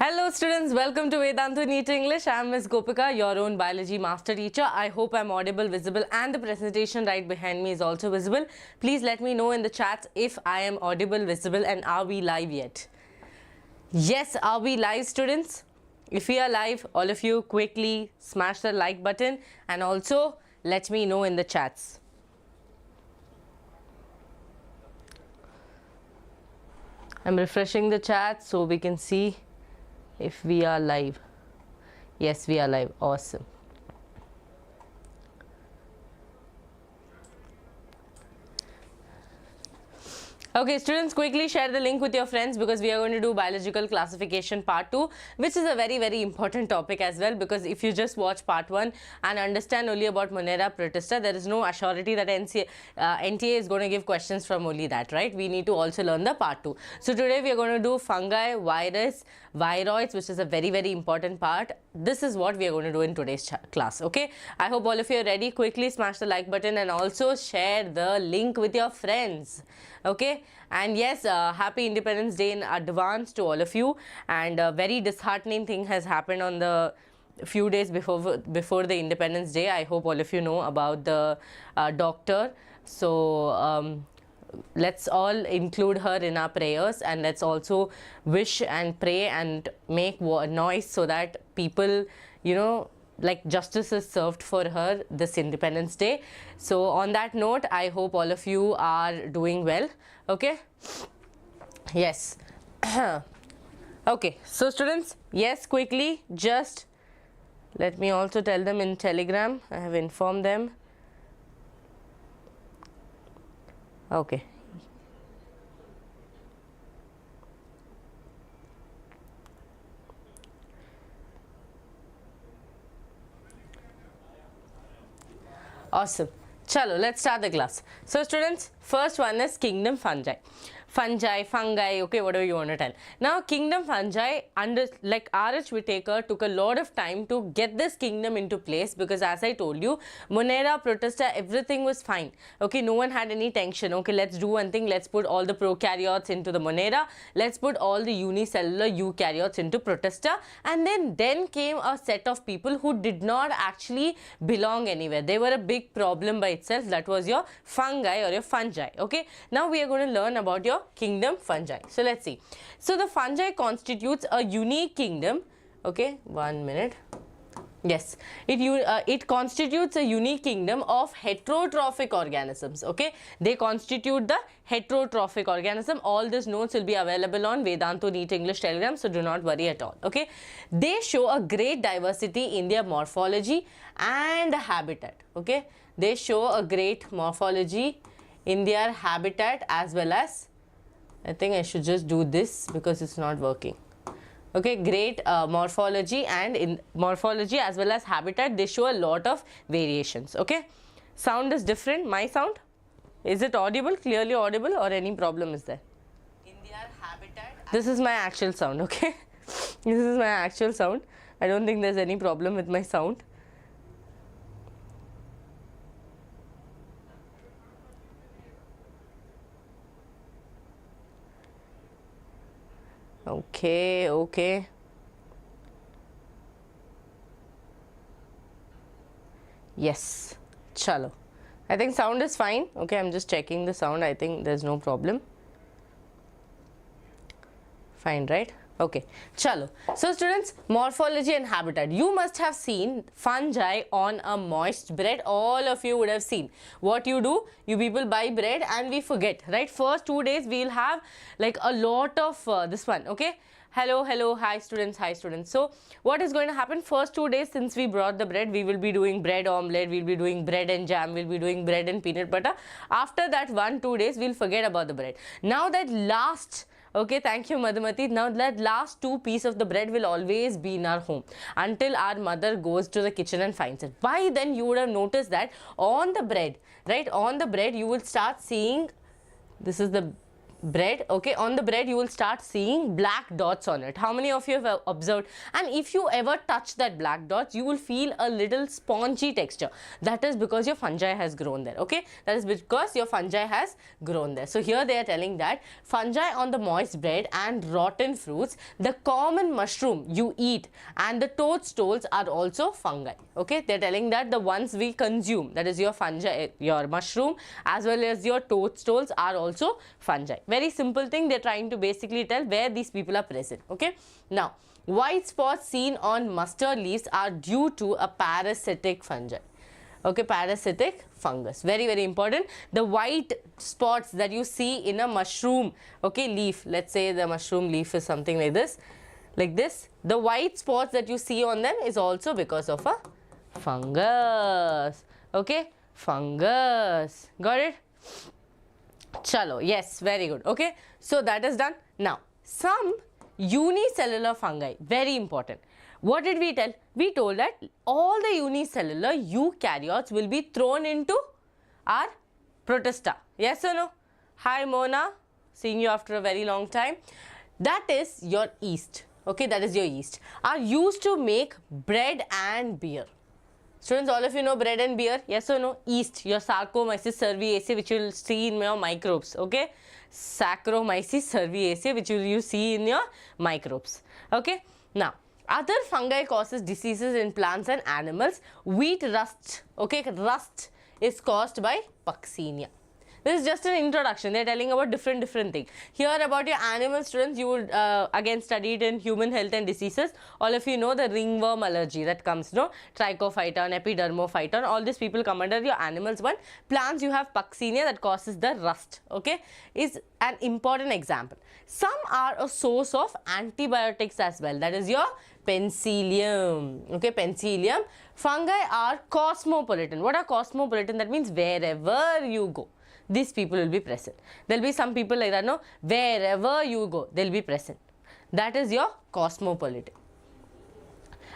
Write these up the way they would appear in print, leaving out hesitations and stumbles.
Hello students, welcome to Vedantu NEET English. I am Ms. Gopika, your own biology master teacher. I hope I am audible, visible and the presentation right behind me is also visible. Please let me know in the chat if I am audible, visible and are we live yet? Yes, are we live students? If we are live, all of you quickly smash the like button and also let me know in the chats. I'm refreshing the chat so we can see if we are live. Yes, we are live. Awesome. Okay, students, quickly share the link with your friends because we are going to do biological classification part 2, which is a very important topic as well, because if you just watch part 1 and understand only about Monera Protista, there is no assurity that NTA is going to give questions from only that, right? We need to also learn the part 2. So today we are going to do fungi, viroids, which is a very important part. This is what we are going to do in today's class, okay? I hope all of you are ready. Quickly smash the like button and also share the link with your friends, okay? And yes, happy Independence Day in advance to all of you. And a very disheartening thing has happened on the few days before the Independence Day. I hope all of you know about the doctor. So let's all include her in our prayers, and let's also wish and pray and make noise so that people, you know, like justice is served for her this Independence Day. So on that note, I hope all of you are doing well, okay? Yes. Okay, so students, yes, quickly just let me also tell them in Telegram. I have informed them. Okay. Awesome. Chalo, let's start the class. So students, first one is kingdom fungi. Fungi, okay, whatever you want to tell. Now, kingdom fungi, under like R.H. Whittaker took a lot of time to get this kingdom into place, because as I told you, Monera, Protista, everything was fine. Okay, no one had any tension. Okay, let's do one thing. Let's put all the prokaryotes into the Monera. Let's put all the unicellular eukaryotes into Protista. And then came a set of people who did not actually belong anywhere. They were a big problem by itself. That was your fungi or your fungi. Okay, now we are going to learn about your kingdom fungi. So let's see. So the fungi constitutes a unique kingdom. Okay, 1 minute. Yes, it constitutes a unique kingdom of heterotrophic organisms. Okay, they constitute the heterotrophic organism. All these notes will be available on Vedantu NEET English Telegram, so do not worry at all. Okay, they show a great diversity in their morphology and habitat. Okay, they show a great morphology in their habitat as well as, I think I should just do this because it's not working. Okay, great morphology, and in morphology as well as habitat, they show a lot of variations. Okay, sound is different. My sound, is it audible, clearly audible, or any problem is there? In their habitat. This is my actual sound. Okay, this is my actual sound. I don't think there's any problem with my sound. Okay. Yes, chalo. I think sound is fine. Okay, I'm just checking the sound. I think there's no problem. Fine, right? Okay, chalo. So students, morphology and habitat. You must have seen fungi on a moist bread. All of you would have seen. What you do, you people buy bread and we forget, right? First 2 days we'll have like a lot of this one, okay? Hello, hi students. So what is going to happen, first 2 days since we brought the bread, we will be doing bread omelette, we'll be doing bread and jam, we'll be doing bread and peanut butter. After that 1-2 days, we'll forget about the bread. Now that last, okay, thank you Madhumati. Now that last 2 pieces of the bread will always be in our home until our mother goes to the kitchen and finds it. By then you would have noticed that on the bread, right, on the bread you will start seeing, this is the bread, okay, on the bread you will start seeing black dots on it. How many of you have observed? And if you ever touch that black dots, you will feel a little spongy texture. That is because your fungi has grown there, okay? That is because your fungi has grown there. So here they are telling that fungi on the moist bread and rotten fruits, the common mushroom you eat and the toadstools are also fungi, okay? They are telling that the ones we consume, that is your fungi, your mushroom as well as your toadstools are also fungi. Very simple thing, they are trying to basically tell where these people are present, okay? Now, white spots seen on mustard leaves are due to a parasitic fungi. Okay, parasitic fungus. Very, very important. The white spots that you see in a mushroom, okay, leaf. Let's say the mushroom leaf is something like this. Like this. The white spots that you see on them is also because of a fungus. Okay, fungus. Got it? Chalo. Yes, very good. Okay, so that is done. Now, some unicellular fungi. Very important. What did we tell? We told that all the unicellular eukaryotes will be thrown into our Protista. Yes or no? Hi Mona, seeing you after a very long time. That is your yeast. Okay, that is your yeast. Are used to make bread and beer. Students, all of you know bread and beer? Yes or no? Yeast, your Saccharomyces cerevisiae, which you will see in your microbes. Okay, Saccharomyces cerevisiae, which you see in your microbes. Okay, now. Other fungi causes diseases in plants and animals. Wheat rust, okay, rust is caused by Puccinia. This is just an introduction. They are telling about different things. Here about your animal, students, you would again studied in human health and diseases. All of you know the ringworm allergy that comes, no? Trichophyton, epidermophyton, all these people come under your animals one. Plants, you have Puccinia that causes the rust, okay, is an important example. Some are a source of antibiotics as well. That is your penicillium, okay, penicillium. Fungi are cosmopolitan. What are cosmopolitan? That means wherever you go, these people will be present. There will be some people like that, no? Wherever you go, they will be present. That is your cosmopolitan.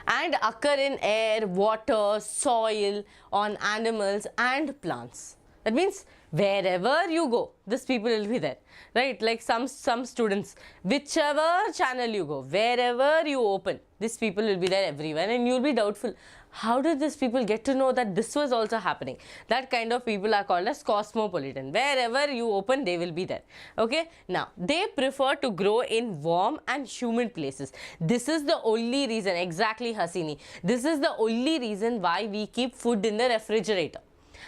And occur in air, water, soil, on animals and plants. That means wherever you go, these people will be there, right? Like some students, whichever channel you go, wherever you open, these people will be there everywhere, and you will be doubtful. How did these people get to know that this was also happening? That kind of people are called as cosmopolitan. Wherever you open, they will be there. Okay. Now, they prefer to grow in warm and humid places. This is the only reason, exactly Hasini, this is the only reason why we keep food in the refrigerator.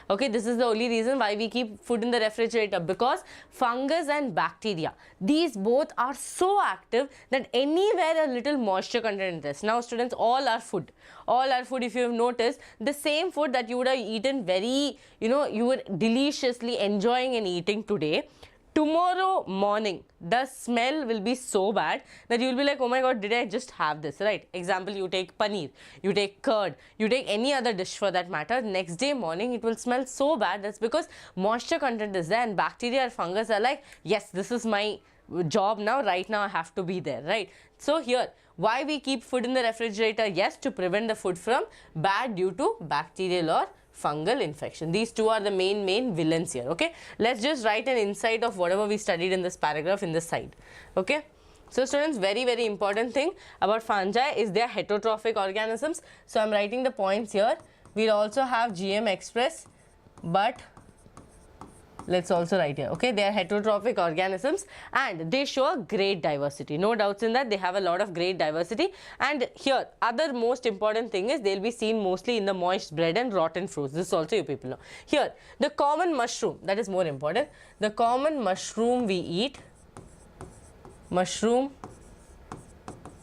Okay, this is the only reason why we keep food in the refrigerator, because fungus and bacteria, these both are so active that anywhere a little moisture content is. Now students, all our food, if you have noticed, the same food that you would have eaten very, you were deliciously enjoying and eating today, tomorrow morning the smell will be so bad that you will be like, oh my god, did I just have this, right? Example, you take paneer, you take curd, you take any other dish for that matter, next day morning it will smell so bad. That's because moisture content is there, and bacteria or fungus are like, yes, this is my job now, right now I have to be there, right? So here, why we keep food in the refrigerator? Yes, to prevent the food from bad due to bacterial or fungal infection. These two are the main villains here. Okay, let's just write an insight of whatever we studied in this paragraph in this side. Okay, so students, very important thing about fungi is they are heterotrophic organisms. So I'm writing the points here. We'll also have GM express, but let's also write here. Okay, they are heterotrophic organisms and they show a great diversity. No doubts in that, they have a lot of great diversity. And here, other most important thing is they'll be seen mostly in the moist bread and rotten fruits. This also you people know. Here, the common mushroom, that is more important. The common mushroom we eat, mushroom,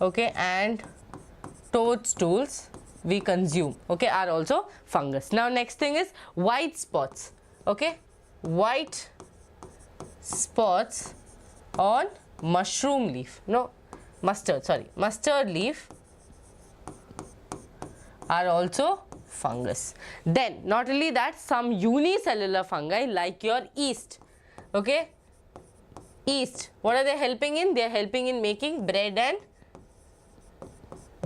okay, and toadstools we consume, okay, are also fungus. Now next thing is white spots, okay. White spots on mushroom leaf, mustard leaf are also fungus. Then not only that, some unicellular fungi like your yeast, okay, yeast, what are they helping in? They are helping in making bread and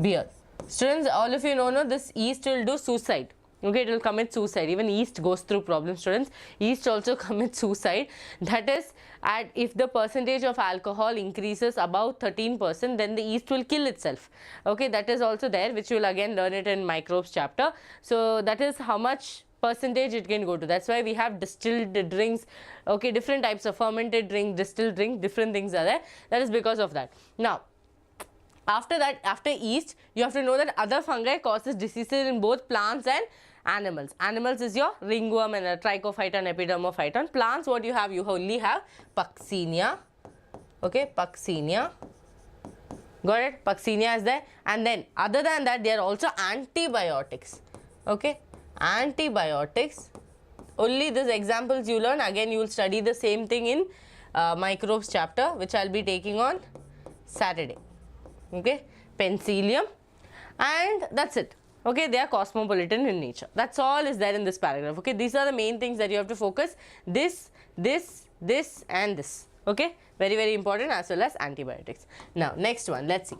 beer. Students, all of you know this yeast will do suicide. Okay, it will commit suicide. Even yeast goes through problems, students. Yeast also commits suicide. That is, if the percentage of alcohol increases above 13%, then the yeast will kill itself. Okay, that is also there, which you will again learn it in microbes chapter. So that is how much percentage it can go to. That's why we have distilled drinks. Okay, different types of fermented drink, distilled drink, different things are there. That is because of that. Now, after that, after yeast, you have to know that other fungi causes diseases in both plants and animals. Animals is your ringworm and a trichophyton, epidermophyton. Plants, what you have? You only have Puccinia. Okay, Puccinia. Got it? Puccinia is there. And then, other than that, they are also antibiotics. Okay, antibiotics. Only these examples you learn. Again, you will study the same thing in microbes chapter, which I will be taking on Saturday. Okay, penicillium, and that's it. Okay, they are cosmopolitan in nature. That's all is there in this paragraph. Okay, these are the main things that you have to focus. This, and this. Okay, very, very important, as well as antibiotics. Now, next one, let's see.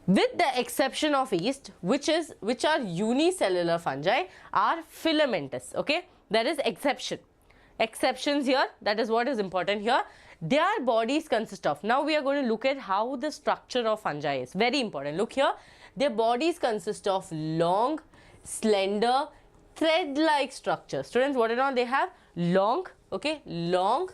With the exception of yeast, which are unicellular fungi, are filamentous. Okay, that is exception. Exceptions here, that is what is important here. Their bodies consist of, now we are going to look at how the structure of fungi is. Very important. Look here, their bodies consist of long, slender, thread-like structures. Students, what and all they have? Long, okay, long,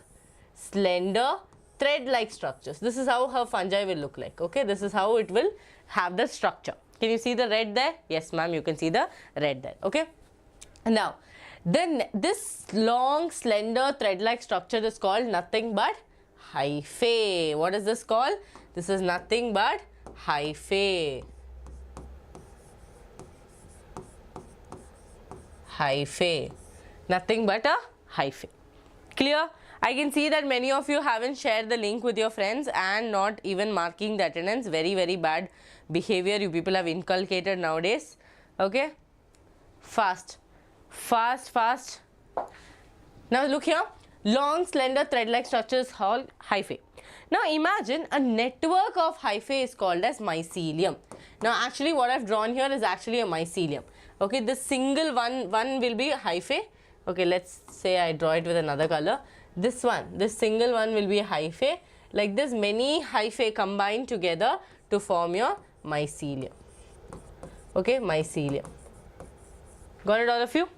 slender, thread-like structures. This is how her fungi will look like. Okay, this is how it will have the structure. Can you see the red there? Yes, ma'am, you can see the red there. Okay, now then this long, slender, thread-like structure is called nothing but hyphae. What is this called? This is nothing but hyphae. Hyphae. Nothing but a hyphae. Clear? I can see that many of you haven't shared the link with your friends and not even marking the attendance. Very, very bad behavior you people have inculcated nowadays. Okay? Fast. Fast, fast. Now look here. Long, slender, thread-like structures called hyphae. Now imagine a network of hyphae is called as mycelium. Now actually what I've drawn here is actually a mycelium. Okay, this single one will be a hyphae. Okay, let's say I draw it with another color. This single one will be a hyphae. Like this, many hyphae combine together to form your mycelium. Okay, mycelium. Got it, all of you?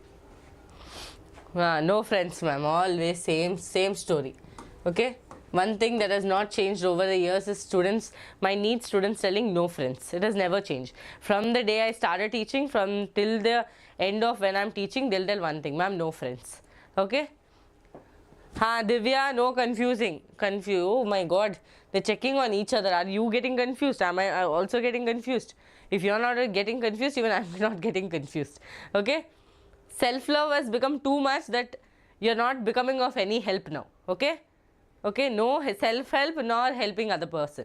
No friends, ma'am. Always same story. Okay. One thing that has not changed over the years is students, my NEET students telling no friends. It has never changed. From the day I started teaching, from till the end of when I'm teaching, they'll tell one thing, ma'am, no friends. Okay. Divya, no confusing. Oh my God. They're checking on each other. Are you getting confused? Am I also getting confused? If you're not getting confused, even I'm not getting confused. Okay. Self-love has become too much that you're not becoming of any help now. Okay. Okay. No self-help nor helping other person.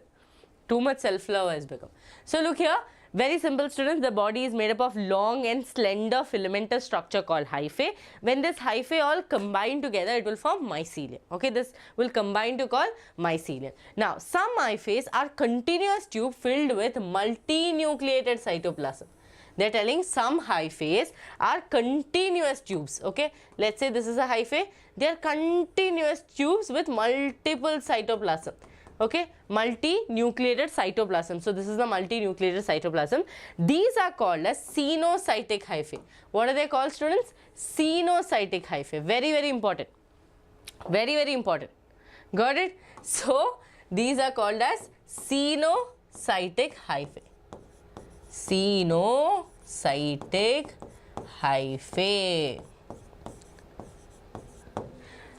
Too much self-love has become. So look here. Very simple, students. The body is made up of long and slender filamentous structure called hyphae. When this hyphae all combine together, it will form mycelium. Okay, this will combine to call mycelium. Now, some hyphae are continuous tube filled with multinucleated cytoplasm. They are telling some hyphae are continuous tubes. Okay, let's say this is a hyphae. They are continuous tubes with multiple cytoplasm. Okay, multinucleated cytoplasm. So this is the multinucleated cytoplasm. These are called as cenocytic hyphae. What are they called, students? Cenocytic hyphae. Very, very important. Very, very important. Got it? So these are called as cenocytic hyphae. Cenocytic hyphae.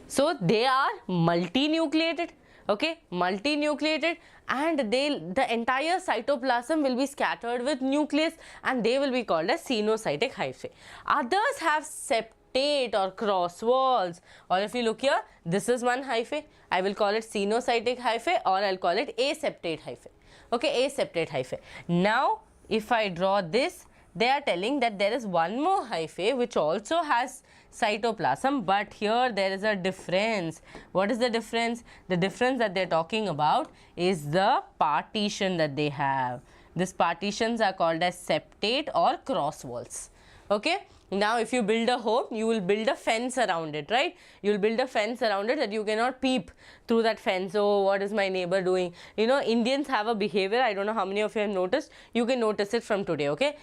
So they are multinucleated. Okay, multinucleated, and the entire cytoplasm will be scattered with nucleus, and they will be called as cenocytic hyphae. Others have septate or cross walls. All of you look here, this is one hyphae. I will call it cenocytic hyphae, or I'll call it aseptate hyphae. Okay, aseptate hyphae. Now, if I draw this, they are telling that there is one more hyphae which also has cytoplasm, but here there is a difference. What is the difference? The difference that they are talking about is the partition that they have. These partitions are called as septate or cross walls. Okay, Now if you build a home, you will build a fence around it, right? You will build a fence around it that you cannot peep through that fence. Oh, what is my neighbor doing? You know, Indians have a behavior, I don't know how many of you have noticed. You can notice it from today, okay?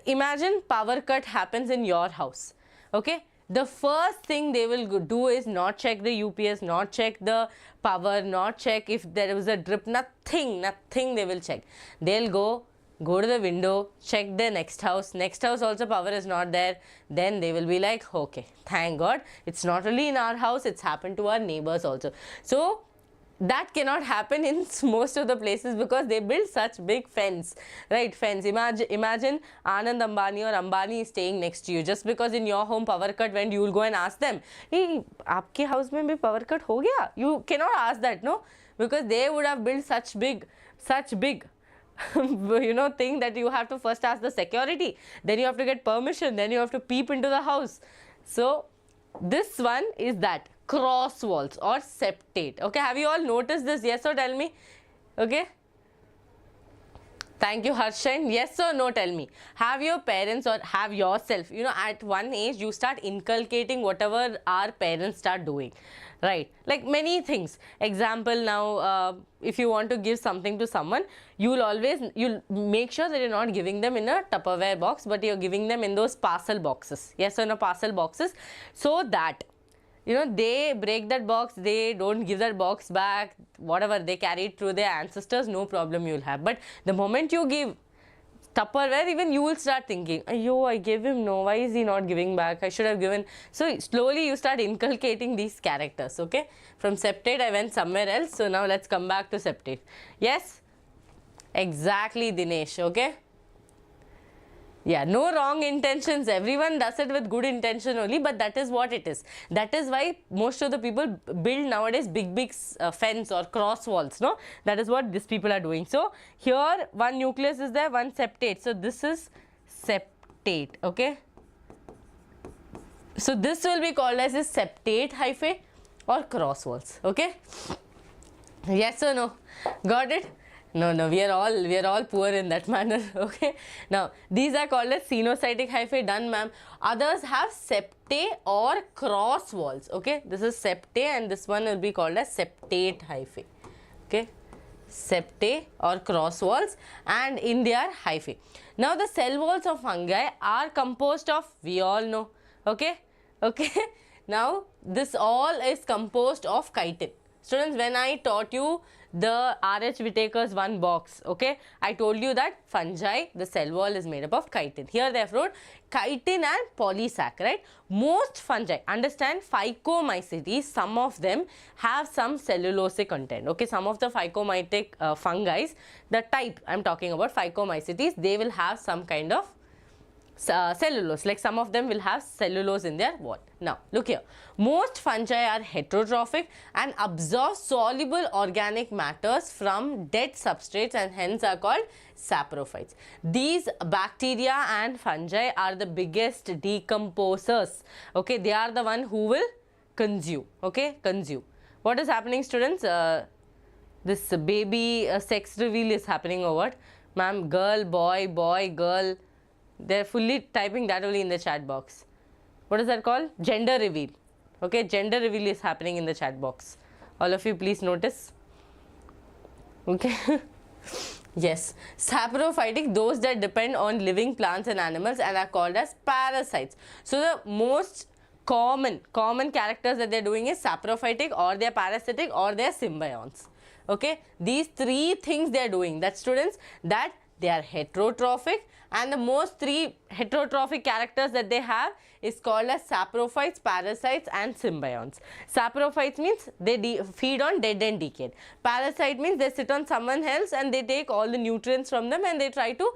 Imagine power cut happens in your house, okay? The first thing they will do is not check the UPS, not check the power, not check if there was a drip, nothing they will check. They'll go to the window, check the next house also power is not there. Then they will be like, okay, thank God, it's not only in our house, it's happened to our neighbors also. So that cannot happen in most of the places because they build such big fence, right? Fence. Imagine Anand Ambani or Ambani is staying next to you. Just because in your home power cut went, you will go and ask them, hey, aapke house mein bhi power cut ho gaya? You cannot ask that, no? Because they would have built such big you know, thing that you have to first ask the security, then you have to get permission, then you have to peep into the house. So this one is that cross walls or septate. Okay, have you all noticed this? Yes or tell me? Okay, thank you Harshan. Yes or no, tell me. Have your parents or have yourself, you know, at one age you start inculcating whatever our parents start doing, right? Like many things. Example, now if you want to give something to someone, you'll make sure that you're not giving them in a Tupperware box, but you're giving them in those parcel boxes. Yes or no, parcel boxes, so that, you know, they break that box, they don't give that box back, whatever they carried through their ancestors, no problem you'll have. But the moment you give Tupperware, even you will start thinking, yo, I gave him, no, why is he not giving back? I should have given. So slowly you start inculcating these characters, okay? From septate I went somewhere else, so now let's come back to septate. Yes? Exactly, Dinesh, okay? Yeah, no wrong intentions. Everyone does it with good intention only, but that is what it is. That is why most of the people build nowadays big fence or cross walls, no? That is what these people are doing. So here one nucleus is there, one septate. So this is septate, okay? So this will be called as a septate hyphae or cross walls, okay? Yes or no? Got it? No, we are all poor in that manner, okay? Now, these are called as cenocytic hyphae, done ma'am. Others have septae or cross walls, okay? This is septae and this one will be called as septate hyphae, okay? Septae or cross walls, and in their hyphae. Now, the cell walls of fungi are composed of, we all know, okay? Okay? Now, this all is composed of chitin. Students, when I taught you the R.H. Whittaker's one box, okay, I told you that fungi, the cell wall is made up of chitin. Here they have wrote chitin and polysaccharide. Most fungi, understand, Phycomycetes, some of them have some cellulosic content, okay. Some of the Phycomycetic fungi, the type I am talking about, Phycomycetes, they will have some kind of cellulose, like some of them will have cellulose in their wall. Now look here, most fungi are heterotrophic and absorb soluble organic matters from dead substrates and hence are called saprophytes. These bacteria and fungi are the biggest decomposers, okay. They are the one who will consume, okay, consume. What is happening, students? This baby sex reveal is happening or what? Ma'am, girl, boy, boy, girl. They are fully typing that only in the chat box. What is that called? Gender reveal. Okay, gender reveal is happening in the chat box. All of you please notice. Okay. Yes. Saprophytic, those that depend on living plants and animals and are called as parasites. So the most common characters that they are doing is saprophytic, or they are parasitic, or they are symbionts. Okay. These three things they are doing. That, students, that they are heterotrophic, and the most three heterotrophic characters that they have is called as saprophytes, parasites and symbionts. Saprophytes means they feed on dead and decayed. Parasite means they sit on someone else and they take all the nutrients from them and they try to,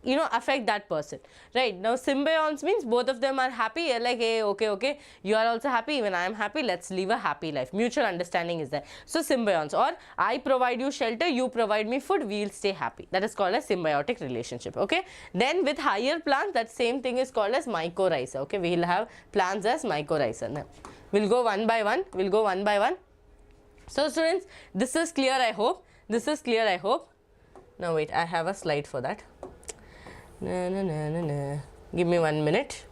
you know, affect that person, right? Now symbionts means both of them are happy. You're like, hey, okay, you are also happy, even I am happy, let's live a happy life. Mutual understanding is there. So symbionts, or I provide you shelter, you provide me food, we will stay happy. That is called a symbiotic relationship, okay. Then with higher plants, that same thing is called as mycorrhiza, okay. We will have plants as mycorrhiza. Now we'll go one by one, So students, this is clear, I hope. This is clear, I hope. Now wait, I have a slide for that. Give me 1 minute.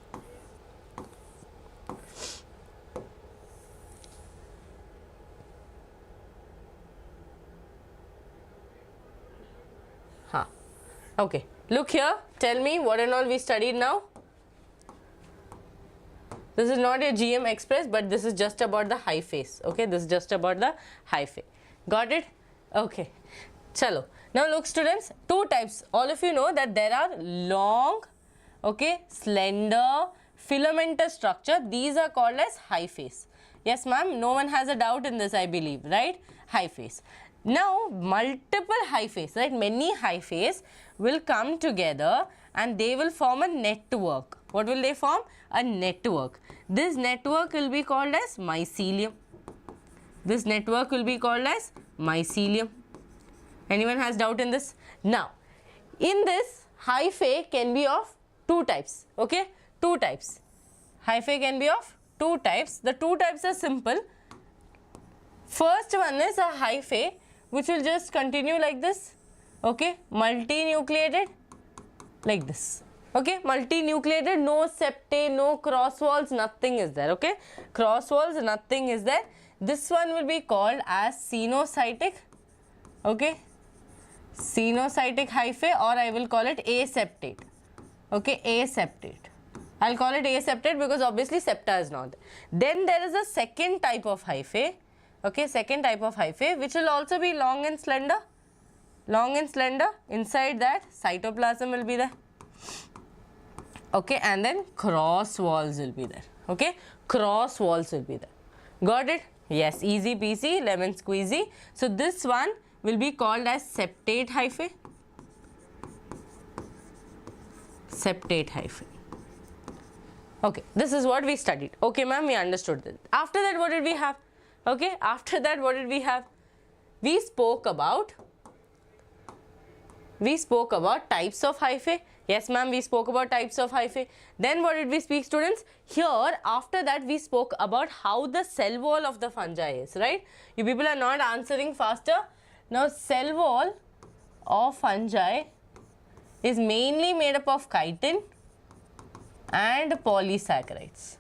Huh. Okay, look here, tell me what and all we studied now. This is not your GM Express, but this is just about the hyphae. Okay, this is just about the hyphae. Got it? Okay. Chalo. Now look students, two types. All of you know that there are long, okay, slender, filamentous structure. These are called as hyphae. Yes ma'am, no one has a doubt in this, I believe, right? Hyphae. Now multiple hyphae, right? Many hyphae will come together and they will form a network. What will they form? A network. This network will be called as mycelium. This network will be called as mycelium. Anyone has doubt in this? Now, in this, hyphae can be of two types. Okay, two types. Hyphae can be of two types. The two types are simple. First one is a hyphae which will just continue like this. Okay, multinucleated like this. Okay, multinucleated, no septae, no cross walls, nothing is there. Okay, cross walls, nothing is there. This one will be called as cenocytic. Okay, cenocytic hyphae, or I will call it aseptate. Okay, aseptate. I'll call it aseptate because obviously septa is not there. Then there is a second type of hyphae. Okay, second type of hyphae which will also be long and slender. Long and slender. Inside that cytoplasm will be there. Okay, and then cross walls will be there. Okay, cross walls will be there. Got it? Yes, easy peasy, lemon squeezy. So this one will be called as septate hyphae. Septate hyphae. Okay, this is what we studied. Okay ma'am, we understood that. After that, what did we have? Okay, after that, what did we have? We spoke about types of hyphae. Yes ma'am, we spoke about types of hyphae. Then what did we speak students? Here, after that, we spoke about how the cell wall of the fungi is, right? You people are not answering faster. Now, cell wall of fungi is mainly made up of chitin and polysaccharides.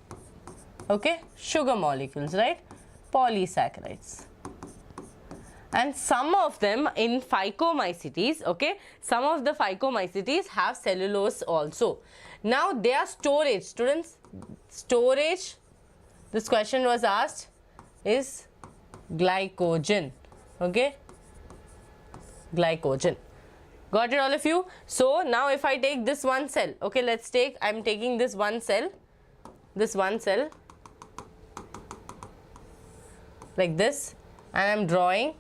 Okay, sugar molecules, right? Polysaccharides. And some of them in Phycomycetes, okay, some of the Phycomycetes have cellulose also. Now, their storage, students, storage, this question was asked, is glycogen, okay, glycogen. Got it all of you? So, now if I take this one cell, okay, let's take, I am taking this one cell like this, and I am drawing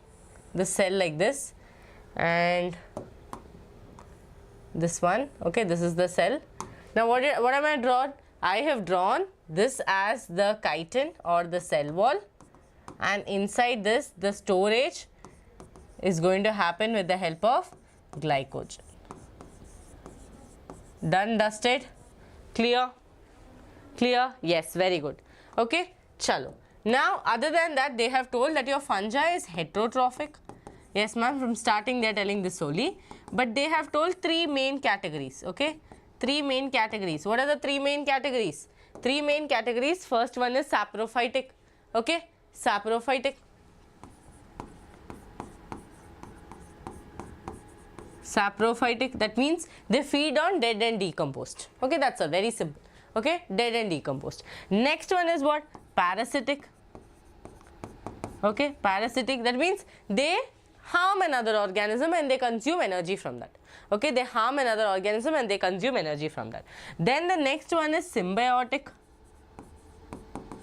the cell like this, and this one, okay, this is the cell. Now what am I drawn? I have drawn this as the chitin or the cell wall, and inside this the storage is going to happen with the help of glycogen. Done, dusted, clear, clear, yes, very good. Okay, chalo. Now, other than that, they have told that your fungi is heterotrophic. Yes, ma'am, from starting they are telling this only. But they have told three main categories, okay? Three main categories. What are the three main categories? Three main categories. First one is saprophytic, okay? Saprophytic. Saprophytic, that means they feed on dead and decomposed. Okay, that's all, very simple. Okay, dead and decomposed. Next one is what? Parasitic. Okay, parasitic, that means they harm another organism and they consume energy from that. Okay, they harm another organism and they consume energy from that. Then the next one is symbiotic.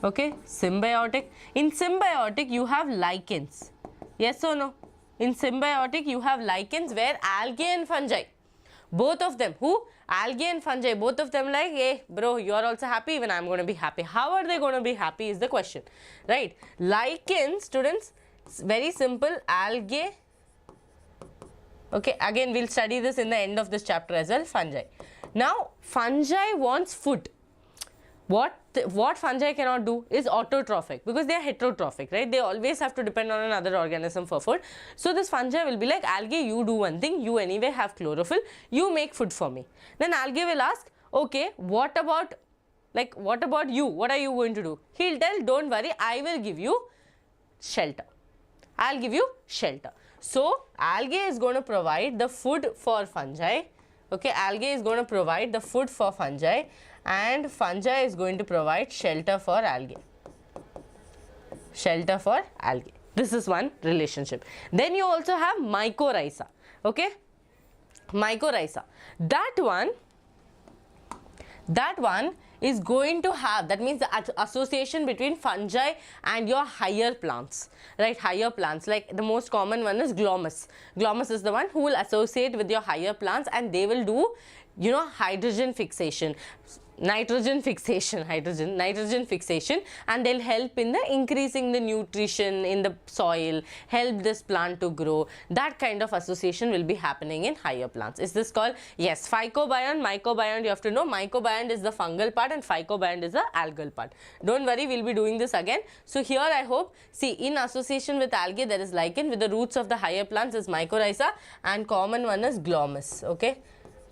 Okay, symbiotic. In symbiotic, you have lichens. Yes or no? In symbiotic, you have lichens where algae and fungi, both of them, who? Algae and fungi, both of them like, hey bro, you are also happy, even I am going to be happy. How are they going to be happy is the question, right? Lichens, students, very simple, algae. Okay, again we will study this in the end of this chapter as well, fungi. Now, fungi wants food. What fungi cannot do is autotrophic, because they are heterotrophic, right? They always have to depend on another organism for food. So this fungi will be like, algae, you do one thing, you anyway have chlorophyll, you make food for me. Then algae will ask, okay, what about you? What are you going to do? He'll tell, don't worry, I will give you shelter. I'll give you shelter. So algae is going to provide the food for fungi. Okay, algae is going to provide the food for fungi, and fungi is going to provide shelter for algae. Shelter for algae. This is one relationship. Then you also have mycorrhiza. Okay, mycorrhiza. That one is going to have, that means the association between fungi and your higher plants, right? Higher plants, like the most common one is glomus. Glomus is the one who will associate with your higher plants, and they will do, you know, hydrogen fixation, nitrogen fixation, nitrogen fixation, and they'll help in the increasing the nutrition in the soil, help this plant to grow. That kind of association will be happening in higher plants. Is this called? Yes, phycobiont, mycobiont, you have to know. Mycobiont is the fungal part and phycobiont is the algal part. Don't worry, we'll be doing this again. So here I hope, see, in association with algae there is lichen, with the roots of the higher plants is mycorrhiza, and common one is glomus. Okay,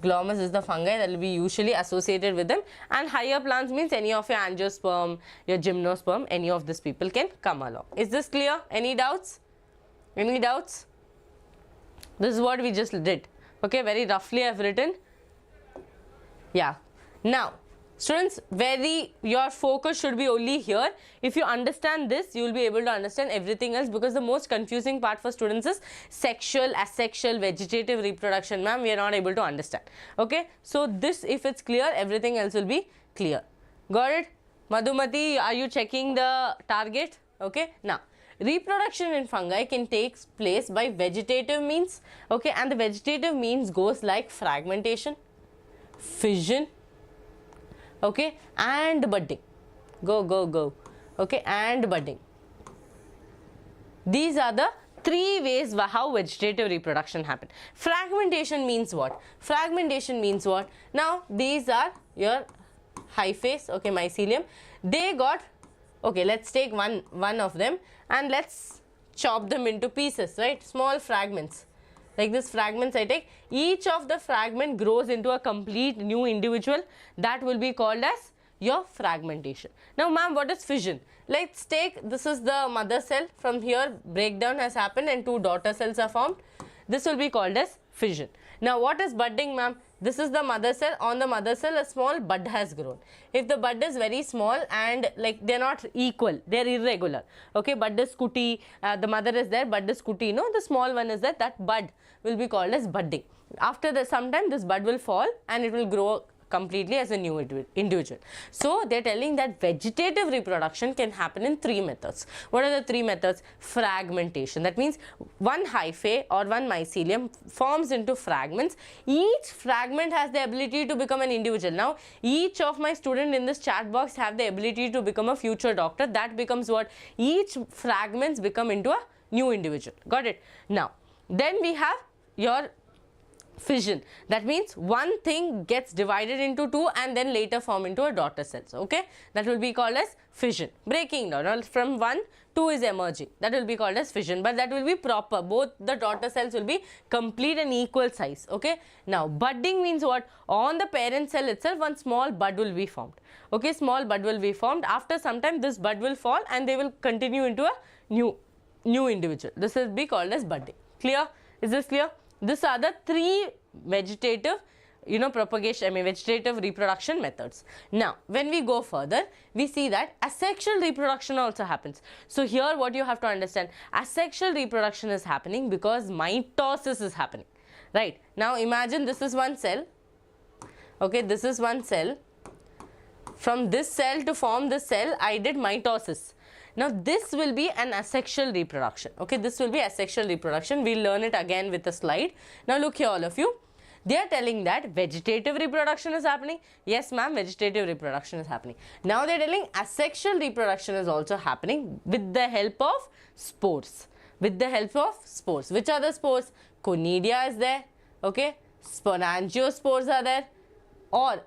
glomus is the fungi that will be usually associated with them, and higher plants means any of your angiosperm, your gymnosperm, any of these people can come along. Is this clear? Any doubts? Any doubts? This is what we just did. Okay, very roughly I have written. Yeah. Now, students, your focus should be only here. If you understand this, you will be able to understand everything else, because the most confusing part for students is sexual, asexual, vegetative reproduction. Ma'am, we are not able to understand. Okay, so this, if it's clear, everything else will be clear. Got it? Madhumati, are you checking the target? Okay, now reproduction in fungi can take place by vegetative means. Okay, and the vegetative means goes like fragmentation, fission, okay, and budding. Go. Okay, and budding. These are the three ways how vegetative reproduction happen. Fragmentation means what? Fragmentation means what? Now, these are your hyphae, okay, mycelium. They got, okay, let's take one of them and let's chop them into pieces, right? Small fragments. Like this fragments I take, each of the fragment grows into a complete new individual. That will be called as your fragmentation. Now, ma'am, what is fission? Let's take, this is the mother cell. From here, breakdown has happened and two daughter cells are formed. This will be called as fission. Now, what is budding, ma'am? This is the mother cell. On the mother cell, a small bud has grown. If the bud is very small and like they're not equal, they're irregular. Okay, bud is scooty, the mother is there, bud is scooty, no, the small one is there, that bud will be called as budding. After some time, this bud will fall and it will grow completely as a new individual. So, they are telling that vegetative reproduction can happen in three methods. What are the three methods? Fragmentation. That means one hyphae or one mycelium forms into fragments. Each fragment has the ability to become an individual. Now, each of my student in this chat box have the ability to become a future doctor. That becomes what? Each fragments become into a new individual. Got it? Now, then we have your fission. That means one thing gets divided into two and then later form into a daughter cells. Okay, that will be called as fission. Breaking down from one, two is emerging. That will be called as fission, but that will be proper. Both the daughter cells will be complete and equal size. Okay. Now, budding means what? On the parent cell itself, one small bud will be formed. Okay, small bud will be formed. After some time, this bud will fall and they will continue into a new individual. This will be called as budding. Clear? Is this clear? These are the three vegetative, vegetative reproduction methods. Now, when we go further, we see that asexual reproduction also happens. So, here what you have to understand, asexual reproduction is happening because mitosis is happening, right? Now, imagine this is one cell, okay, this is one cell. From this cell to form this cell, I did mitosis. Now, this will be an asexual reproduction. Okay, this will be asexual reproduction. We'll learn it again with a slide. Now, look here, all of you. They are telling that vegetative reproduction is happening. Yes, ma'am, vegetative reproduction is happening. Now, they are telling asexual reproduction is also happening with the help of spores. With the help of spores. Which are the spores? Conidia is there. Okay, sporangiospores are there.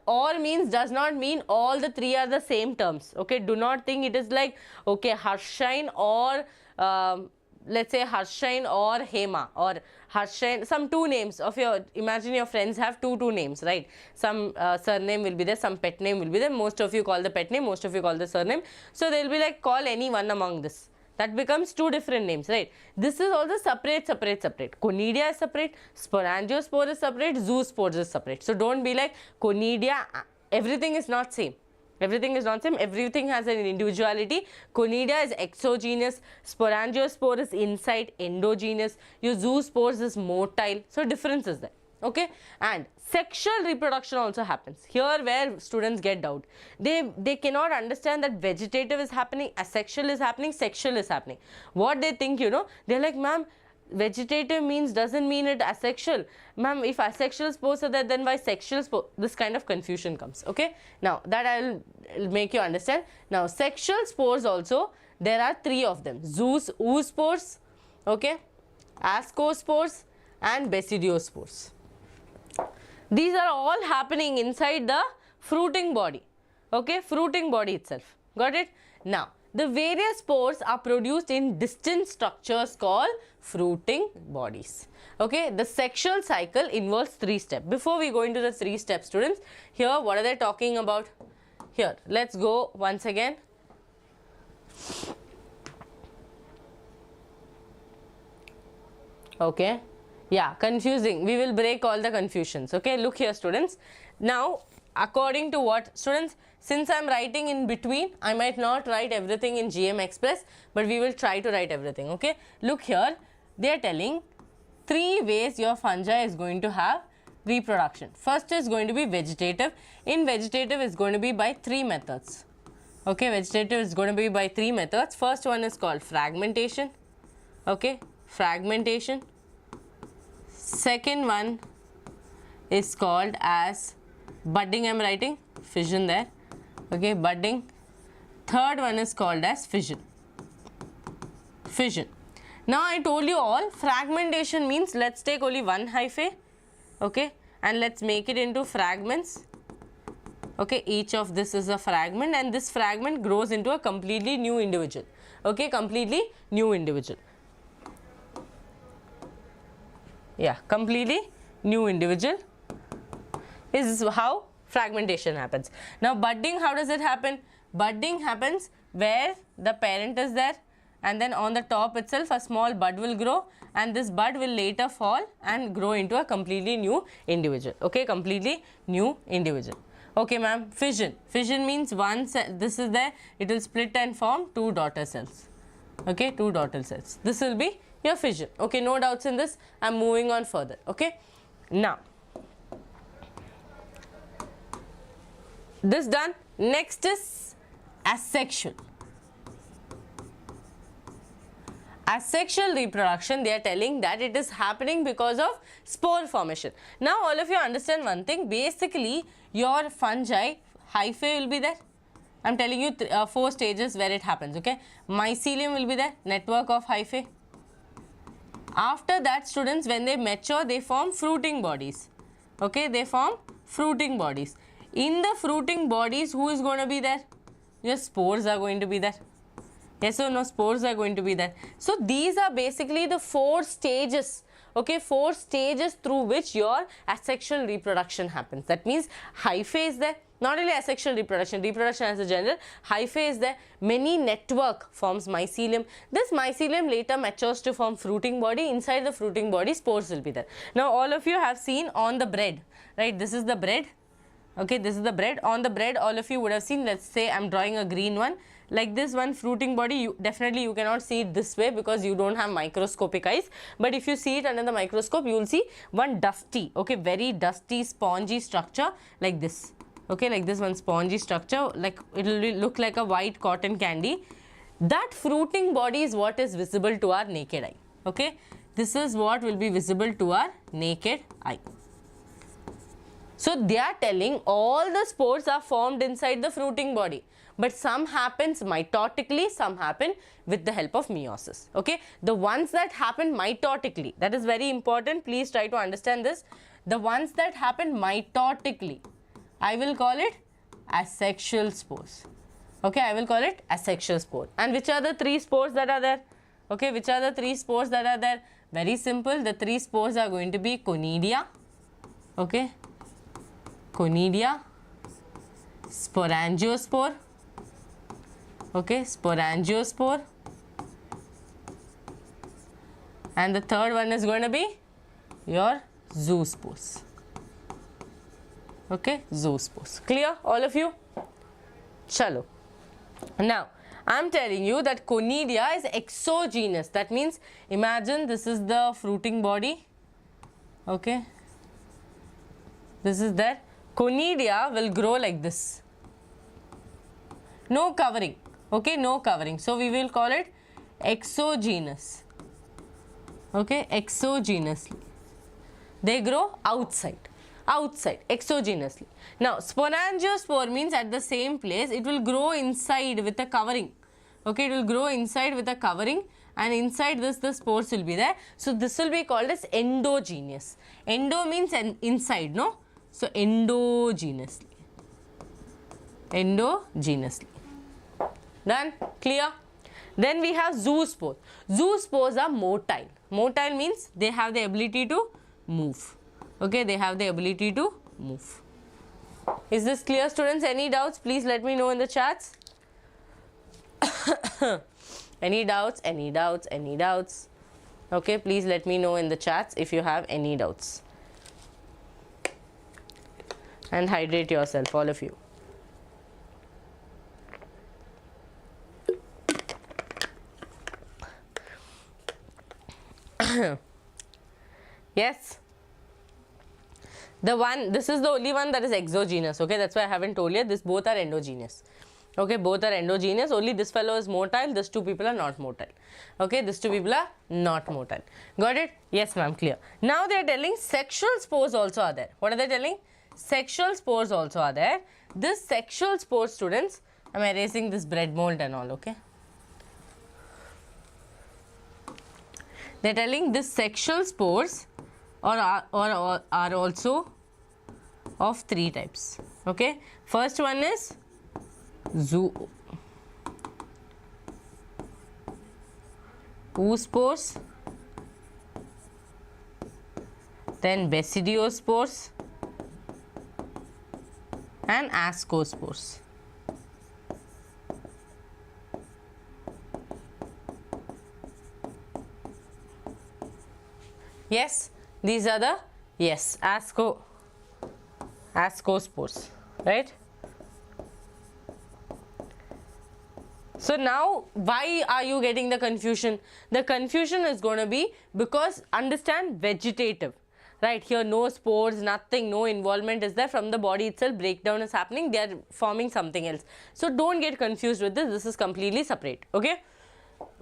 Or means does not mean all the three are the same terms. Okay, do not think it is like, okay, Harshine or let's say Harshine or Hema or Harshine, some two names of your, imagine your friends have two names, right? Some surname will be there, some pet name will be there. Most of you call the pet name, most of you call the surname. So, they will be like, call any one among this. That becomes two different names, right? This is also separate. Conidia is separate, sporangiospore is separate, zoospores is separate. So don't be like conidia, everything is not same. Everything is not same. Everything has an individuality. Conidia is exogenous, sporangiospore is inside, endogenous. Your zoospores is motile. So difference is there. Okay, and sexual reproduction also happens here, where students get doubt. They cannot understand that vegetative is happening, asexual is happening, sexual is happening. What they think, you know, they're like, ma'am, vegetative means doesn't mean it asexual. Ma'am, if asexual spores are there, then why sexual spores? This kind of confusion comes. Okay, now that I will make you understand. Now sexual spores also, there are three of them: oospores, okay, ascospores and basidiospores. These are all happening inside the fruiting body, okay, fruiting body itself. Got it? Now, the various spores are produced in distinct structures called fruiting bodies. Okay, the sexual cycle involves 3 steps. Before we go into the 3 steps, students, here what are they talking about? Here, let's go once again. Okay. Yeah, confusing. We will break all the confusions. Okay, look here, students. Now, according to what, students, since I am writing in between, I might not write everything in GM Express, but we will try to write everything. Okay, look here. They are telling 3 ways your fungi is going to have reproduction. First is going to be vegetative. In vegetative, is going to be by 3 methods. Okay, vegetative is going to be by 3 methods. First one is called fragmentation. Okay, fragmentation. Second one is called as budding. I am writing fission there. Okay, budding. Third one is called as fission. Fission. Now I told you all, fragmentation means let's take only one hyphae, okay, and let's make it into fragments. Okay, each of this is a fragment, and this fragment grows into a completely new individual. Okay, completely new individual. Yeah, completely new individual is how fragmentation happens. Now budding, how does it happen? Budding happens where the parent is there, and then on the top itself a small bud will grow, and this bud will later fall and grow into a completely new individual. Okay, completely new individual. Okay, ma'am. Fission. Fission means one cell, this is there, it will split and form 2 daughter cells. Okay, 2 daughter cells. This will be your fission. Okay, no doubts in this. I am moving on further. Okay, now this done. Next is asexual. Asexual reproduction, they are telling that it is happening because of spore formation. Now all of you understand one thing, basically your fungi hyphae will be there. I am telling you 4 stages where it happens. Okay, mycelium will be there, network of hyphae. After that, students, when they mature, they form fruiting bodies. Okay, they form fruiting bodies. In the fruiting bodies, who is going to be there? Your spores are going to be there. Yes or no? Spores are going to be there. So these are basically the 4 stages. Okay, 4 stages through which your asexual reproduction happens. That means hyphae is there. Not only asexual reproduction, reproduction as a general, hyphae is there. Many network forms mycelium. This mycelium later matures to form fruiting body. Inside the fruiting body, spores will be there. Now all of you have seen on the bread, right? This is the bread. Okay, this is the bread. On the bread, all of you would have seen, let's say I am drawing a green one. Like this one fruiting body, you cannot see it this way because you don't have microscopic eyes. But if you see it under the microscope, you will see one dusty, okay, very dusty, spongy structure like this. Okay, like this one spongy structure, like it will look like a white cotton candy. That fruiting body is what is visible to our naked eye. Okay, this is what will be visible to our naked eye. So they are telling all the spores are formed inside the fruiting body, but some happens mitotically, some happen with the help of meiosis. Okay, the ones that happen mitotically, that is very important, please try to understand this. The ones that happen mitotically, I will call it asexual spores. Okay, I will call it asexual spore. And which are the 3 spores that are there? Okay, which are the 3 spores that are there? Very simple, the 3 spores are going to be conidia. Okay, conidia, sporangiospore, okay, sporangiospore, and the third one is going to be your zoospores. Okay, zoospores. Clear, all of you? Chalo. Now, I am telling you that conidia is exogenous. That means, imagine this is the fruiting body. Okay, this is there. Conidia will grow like this. No covering. Okay, no covering. So, we will call it exogenous. Okay, exogenously. They grow outside. Outside, exogenously. Now, sporangiospore means at the same place, it will grow inside with a covering. Okay, it will grow inside with a covering, and inside this the spores will be there. So, this will be called as endogenous. Endo means inside, no? So, endogenously. Endogenously. Done? Clear? Then we have zoospores. Zoospores are motile. Motile means they have the ability to move. Okay, they have the ability to move. Is this clear, students? Any doubts? Please let me know in the chats. Any doubts? Any doubts? Any doubts? Okay, please let me know in the chats if you have any doubts. And hydrate yourself, all of you. Yes? This is the only one that is exogenous. Okay, that's why I haven't told you. This both are endogenous. Okay, both are endogenous. Only this fellow is motile. These two people are not motile. Okay, these two people are not motile. Got it? Yes, ma'am. Clear. Now they are telling sexual spores also are there. What are they telling? Sexual spores also are there. This sexual spores, students, I am erasing this bread mold and all. Okay. They are telling this sexual spores are also of three types. Okay, first one is oospores, then basidiospores and ascospores. Yes, these are the ascospores, right? So now why are you getting the confusion? The confusion is going to be because understand vegetative, right? Here no spores, nothing, no involvement is there from the body itself, breakdown is happening, they are forming something else. So don't get confused with this is completely separate, okay?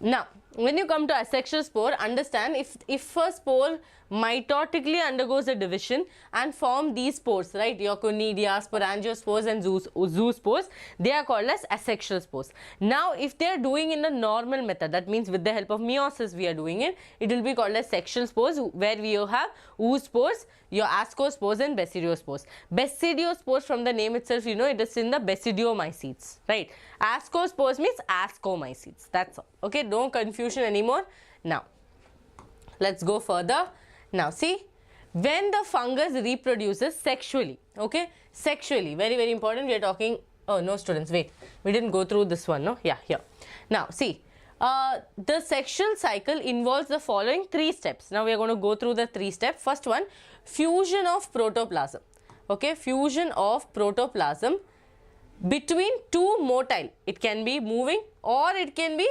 Now, when you come to asexual spore, understand if a spore mitotically undergoes a division and form these spores, right? Your conidia, sporangiospores and zoospores, they are called as asexual spores. Now, if they are doing in the normal method, that means with the help of meiosis we are doing it, it will be called as sexual spores, where we have oospores, your ascospores and basidiospores. Basidiospores, from the name itself, you know, it is in the Basidiomycetes, right? Ascospores means Ascomycetes, that's all. Okay, no confusion anymore. Now, let's go further. Now, see, when the fungus reproduces sexually, okay, sexually, very, very important, we are talking, oh no students, wait, we didn't go through this one, no? Yeah, here. Now, see, the sexual cycle involves the following three steps. Now, we are going to go through the three steps. First one, fusion of protoplasm, okay, fusion of protoplasm between two motile. It can be moving or it can be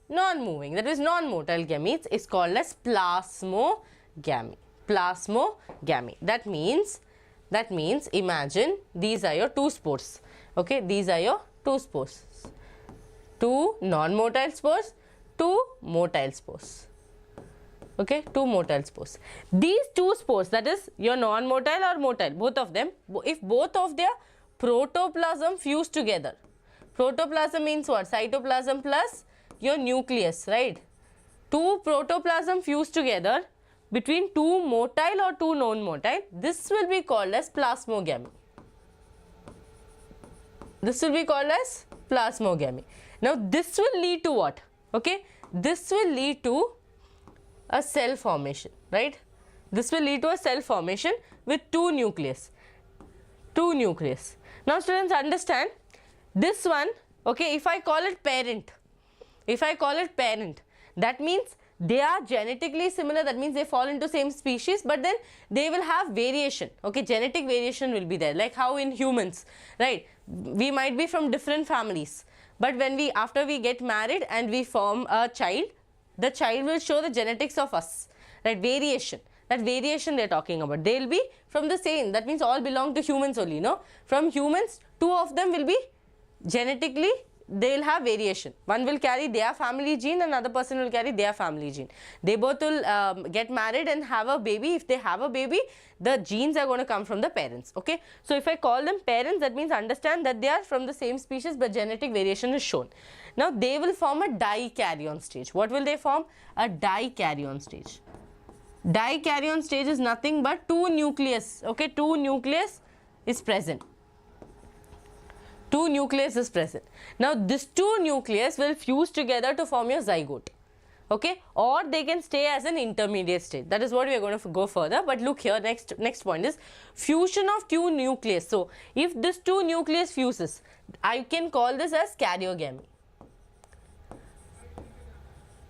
non-moving, that is non-motile gametes, is called as plasmogamy. Plasmogamy. That means imagine these are your two spores. Okay, these are your two spores. Two non-motile spores, two motile spores. Okay, two motile spores. These two spores, that is your non-motile or motile, both of them, if both of their protoplasm fuse together. Protoplasm means what? Cytoplasm plus your nucleus, right? Two protoplasm fused together between two motile or two non-motile. This will be called as plasmogamy. This will be called as plasmogamy. Now, this will lead to what? Okay, this will lead to a cell formation, right? This will lead to a cell formation with two nucleus. Now, students, understand this one. Okay, if I call it parent, that means they are genetically similar, that means they fall into same species, but then they will have variation, okay, genetic variation will be there, like how in humans, right, we might be from different families, but when we, after we get married and we form a child, the child will show the genetics of us, right, variation. That variation they are talking about, they will be from the same, that means all belong to humans only, no, from humans, two of them will be genetically, they will have variation. One will carry their family gene, another person will carry their family gene. They both will get married and have a baby. If they have a baby, the genes are going to come from the parents, okay. So if I call them parents, that means understand that they are from the same species, but genetic variation is shown. Now they will form a dikaryon stage. What will they form? A dikaryon stage. Dikaryon stage is nothing but two nucleus, okay, two nucleus is present. Two nucleus is present. Now this two nucleus will fuse together to form your zygote, okay, or they can stay as an intermediate stage. That is what we are going to go further. But look here, next point is fusion of two nucleus. So if this two nucleus fuses, I can call this as karyogamy.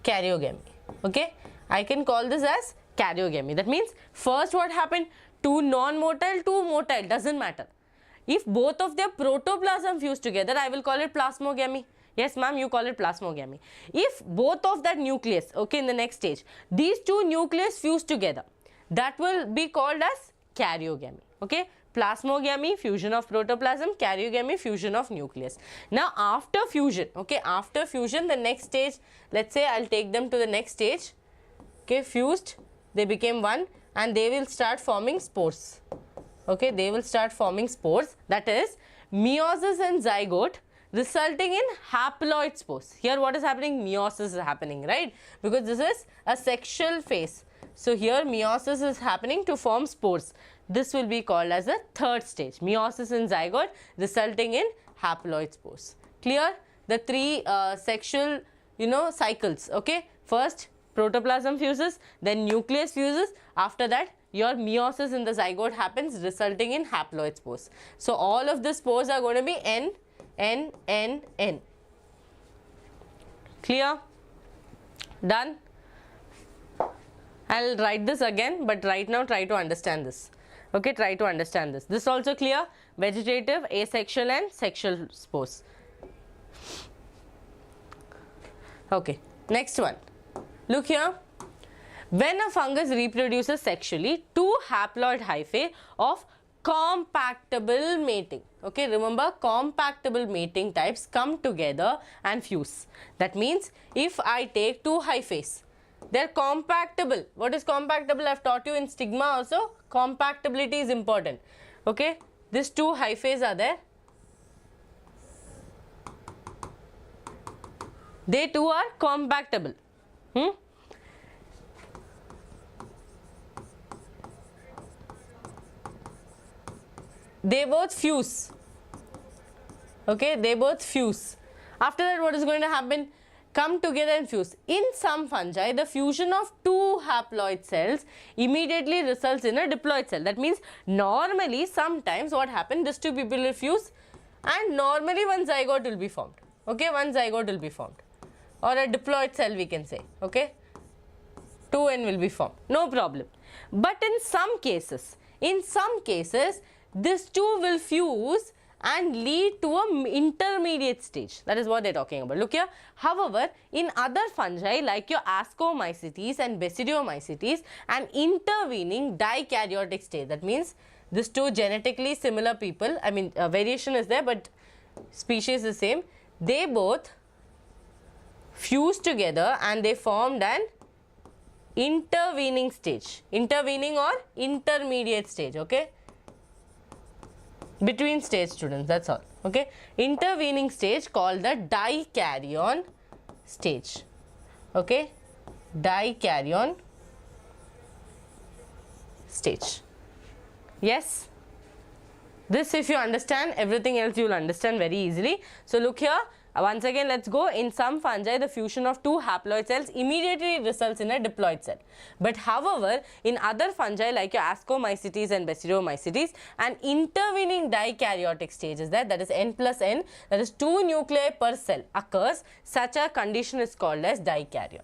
Karyogamy, okay, I can call this as karyogamy. That means first what happened, two non-motile, two motile, doesn't matter. If both of their protoplasm fuse together, I will call it plasmogamy. Yes, ma'am, you call it plasmogamy. If both of that nucleus, okay, in the next stage, these two nucleus fuse together, that will be called as karyogamy, okay. Plasmogamy, fusion of protoplasm, karyogamy, fusion of nucleus. Now after fusion, okay, after fusion, the next stage, let's say I'll take them to the next stage, okay, fused, they became one and they will start forming spores. Okay, they will start forming spores, that is meiosis and zygote resulting in haploid spores. Here what is happening? Meiosis is happening, right, because this is a sexual phase. So here meiosis is happening to form spores. This will be called as the third stage, meiosis and zygote resulting in haploid spores. Clear? The three sexual, cycles, okay. First protoplasm fuses, then nucleus fuses, after that your meiosis in the zygote happens resulting in haploid spores. So all of the spores are going to be N, N, N, N. Clear? Done? I'll write this again, but right now try to understand this. Okay, try to understand this. This also clear? Vegetative, asexual and sexual spores. Okay, next one. Look here. When a fungus reproduces sexually, two haploid hyphae of compactable mating, okay, remember compactable mating types come together and fuse. That means if I take two hyphaes, they are compactable. What is compactable? I have taught you in stigma also. Compactability is important, okay. These two hyphaes are there. They too are compactable. They both fuse, okay, they both fuse. After that what is going to happen? Come together and fuse. In some fungi, the fusion of two haploid cells immediately results in a diploid cell. That means normally sometimes what happens, these two people will fuse and normally one zygote will be formed, okay, one zygote will be formed, or a diploid cell we can say, okay, 2N will be formed, no problem. But in some cases, these two will fuse and lead to an intermediate stage. That is what they are talking about. Look here. However, in other fungi like your Ascomycetes and Basidiomycetes, an intervening dikaryotic stage. That means these two genetically similar people, I mean variation is there but species is same. They both fused together and they formed an intervening stage. Intervening or intermediate stage, okay. Between stage, students, that's all, okay. Intervening stage called the dikaryon stage, okay, dikaryon stage. Yes, this if you understand, everything else you will understand very easily. So look here, once again let's go. In some fungi, the fusion of two haploid cells immediately results in a diploid cell. But however, in other fungi like your Ascomycetes and Basidiomycetes, an intervening dikaryotic stage is there, that is N plus N, that is 2 nuclei per cell occurs. Such a condition is called as dikaryon.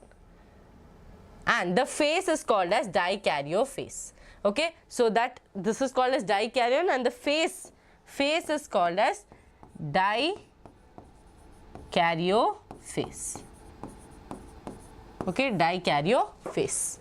and the phase is called as dikaryophase. Okay, so that this is called as dikaryon and the phase is called as dikaryophase. Okay, dikaryophase.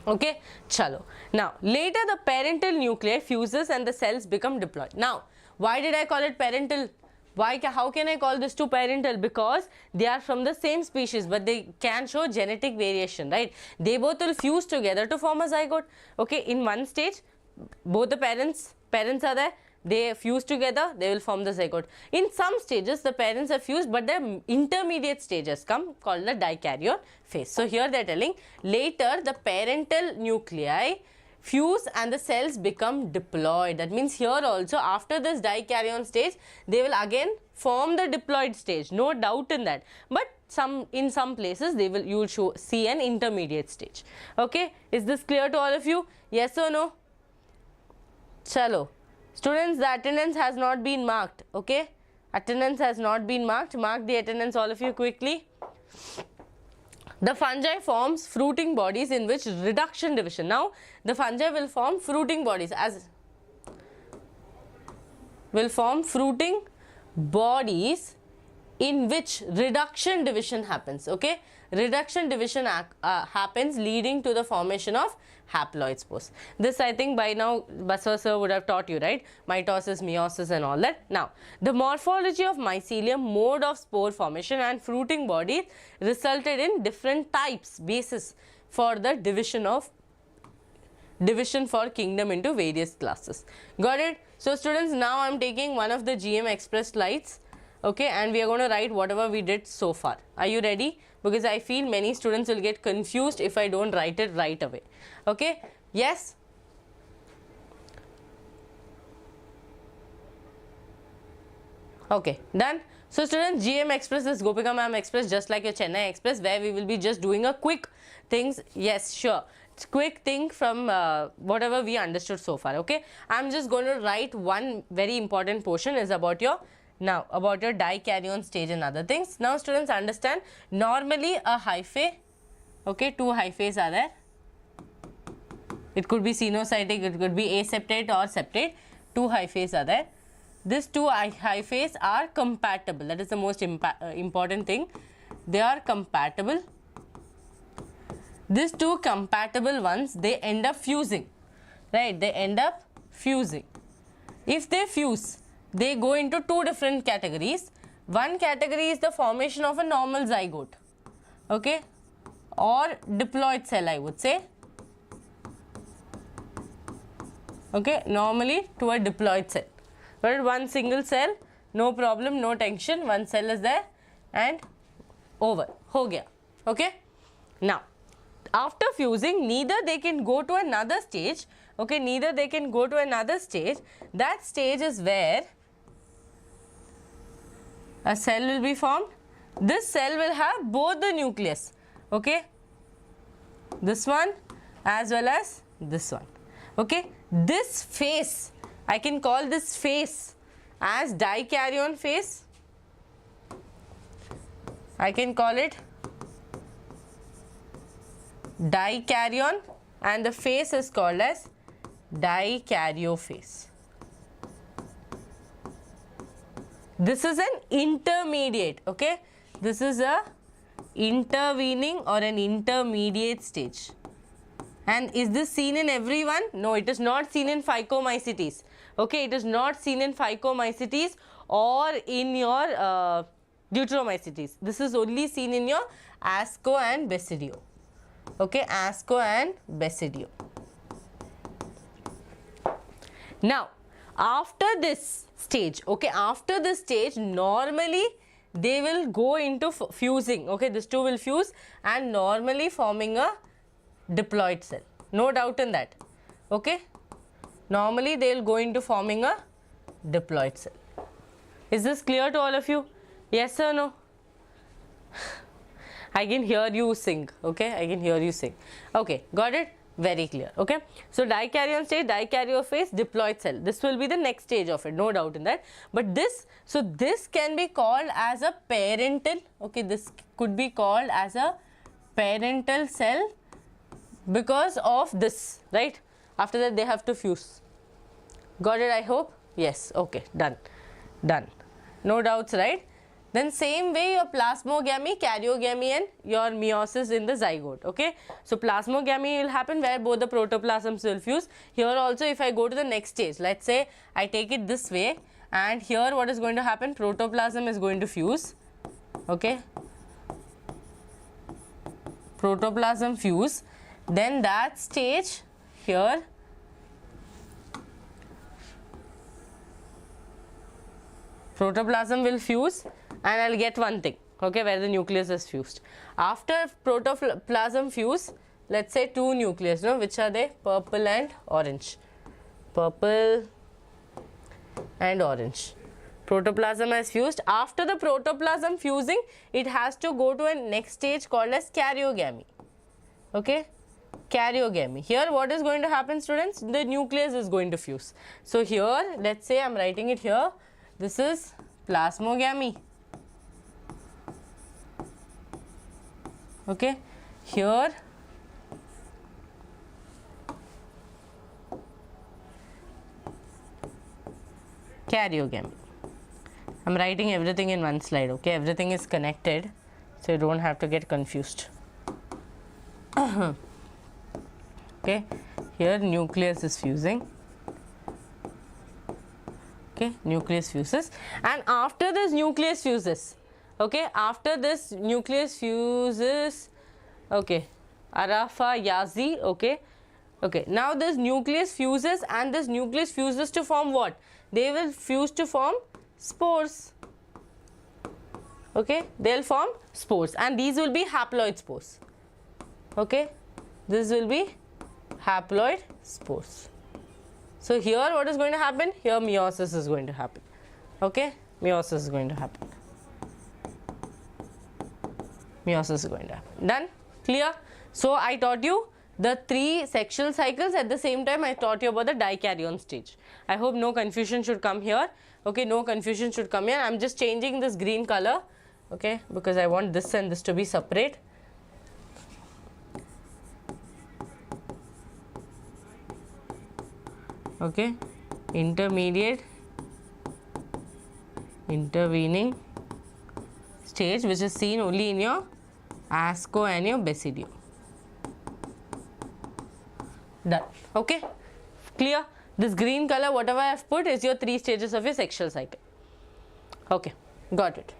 Okay, chalo. Now, later the parental nuclei fuses and the cells become diploid. Now, why did I call it parental? How can I call this two parental? Because they are from the same species, but they can show genetic variation, right? They both will fuse together to form a zygote. Okay, in one stage, both the parents are there, they fuse together, they will form the zygote. In some stages, the parents are fused, but the intermediate stages come called the dikaryon phase. So, here they are telling later the parental nuclei fuse and the cells become diploid. That means here also after this dikaryon stage, they will again form the diploid stage, no doubt in that. But in some places you will see an intermediate stage. Okay, is this clear to all of you? Yes or no? Chalo. Students, the attendance has not been marked. Okay, attendance has not been marked. Mark the attendance, all of you, quickly. The fungi forms fruiting bodies in which reduction division. Now, the fungi will form fruiting bodies in which reduction division happens. Okay, reduction division happens leading to the formation of haploid spores. This I think by now Baswa sir would have taught you, right? Mitosis, meiosis and all that. Now, the morphology of mycelium, mode of spore formation and fruiting bodies resulted in different types, basis for the division for kingdom into various classes. Got it? So, students, now I am taking one of the GM Express slides. Okay, and we are going to write whatever we did so far. Are you ready? Because I feel many students will get confused if I don't write it right away. Okay, yes? Okay, done. So, students, GM Express is Gopika Ma'am Express, just like your Chennai Express, where we will be just doing a quick things. Yes, sure. It's quick thing from whatever we understood so far. Okay, I'm just going to write one very important portion is about your dikaryon stage and other things. Now, students, understand, normally a hyphae, okay, two hyphaes are there. It could be cenocytic, it could be aseptate or septate. Two hyphaes are there. These two hyphaes are compatible. That is the most important thing. They are compatible. These two compatible ones, they end up fusing, right? They end up fusing. If they fuse, they go into two different categories. One category is the formation of a normal zygote, okay, or diploid cell, I would say. Okay, normally to a diploid cell. But one single cell, no problem, no tension, one cell is there and over, ho gaya. Okay. Now, after fusing, neither they can go to another stage. Okay, neither they can go to another stage. That stage is where a cell will be formed. This cell will have both the nucleus, okay, this one as well as this one. Okay, this phase, I can call this phase as dikaryon phase. I can call it dikaryon and the phase is called as dikaryophase. This is an intermediate, okay. This is a intervening or an intermediate stage. And is this seen in everyone? No, it is not seen in Phycomycetes. Okay, it is not seen in Phycomycetes or in your Deuteromycetes. This is only seen in your Asco and Basidio. Okay, Asco and Basidio. Now, after this stage, okay, after this stage, normally they will go into fusing. Okay, these two will fuse and normally forming a diploid cell. No doubt in that. Okay, normally they will go into forming a diploid cell. Is this clear to all of you? Yes or no? I can hear you sing. Okay, I can hear you sing. Okay, got it? Very clear. Okay, so dikaryon stage, dikaryophase, diploid cell. This will be the next stage of it, no doubt in that. But this, so this can be called as a parental. Okay, this could be called as a parental cell because of this, right? After that they have to fuse. Got it, I hope? Yes, okay, done. Done. No doubts, right? Then same way your plasmogamy, karyogamy and your meiosis in the zygote, okay? So plasmogamy will happen where both the protoplasms will fuse. Here also if I go to the next stage, let's say I take it this way, and here what is going to happen? Protoplasm is going to fuse, okay? Protoplasm fuse. Then that stage here, protoplasm will fuse and I'll get one thing, okay, where the nucleus is fused. After protoplasm fuse, let's say two nucleus, no, which are they? Purple and orange. Purple and orange. Protoplasm has fused. After the protoplasm fusing, it has to go to a next stage called as karyogamy, okay? Karyogamy. Here what is going to happen, students? The nucleus is going to fuse. So here, let's say I'm writing it here, this is plasmogamy, okay? Here karyogamy. I'm writing everything in one slide, okay? Everything is connected, so you don't have to get confused. Okay, here nucleus is fusing, okay, nucleus fuses, and after this nucleus fuses, okay, after this nucleus fuses, okay, Arafa Yazi, okay, okay, now this nucleus fuses, and this nucleus fuses to form what? They will fuse to form spores, okay, they will form spores, and these will be haploid spores, okay, this will be haploid spores. So here what is going to happen? Here meiosis is going to happen, okay, meiosis is going to happen, meiosis is going to happen. Done? Clear? So I taught you the 3 sexual cycles. At the same time I taught you about the dikaryon stage. I hope no confusion should come here, okay, no confusion should come here. I am just changing this green color, okay, because I want this and this to be separate. Okay, intermediate, intervening stage, which is seen only in your Asco and your Basidium. Done. Okay, clear? This green color, whatever I have put, is your 3 stages of your sexual cycle. Okay, got it.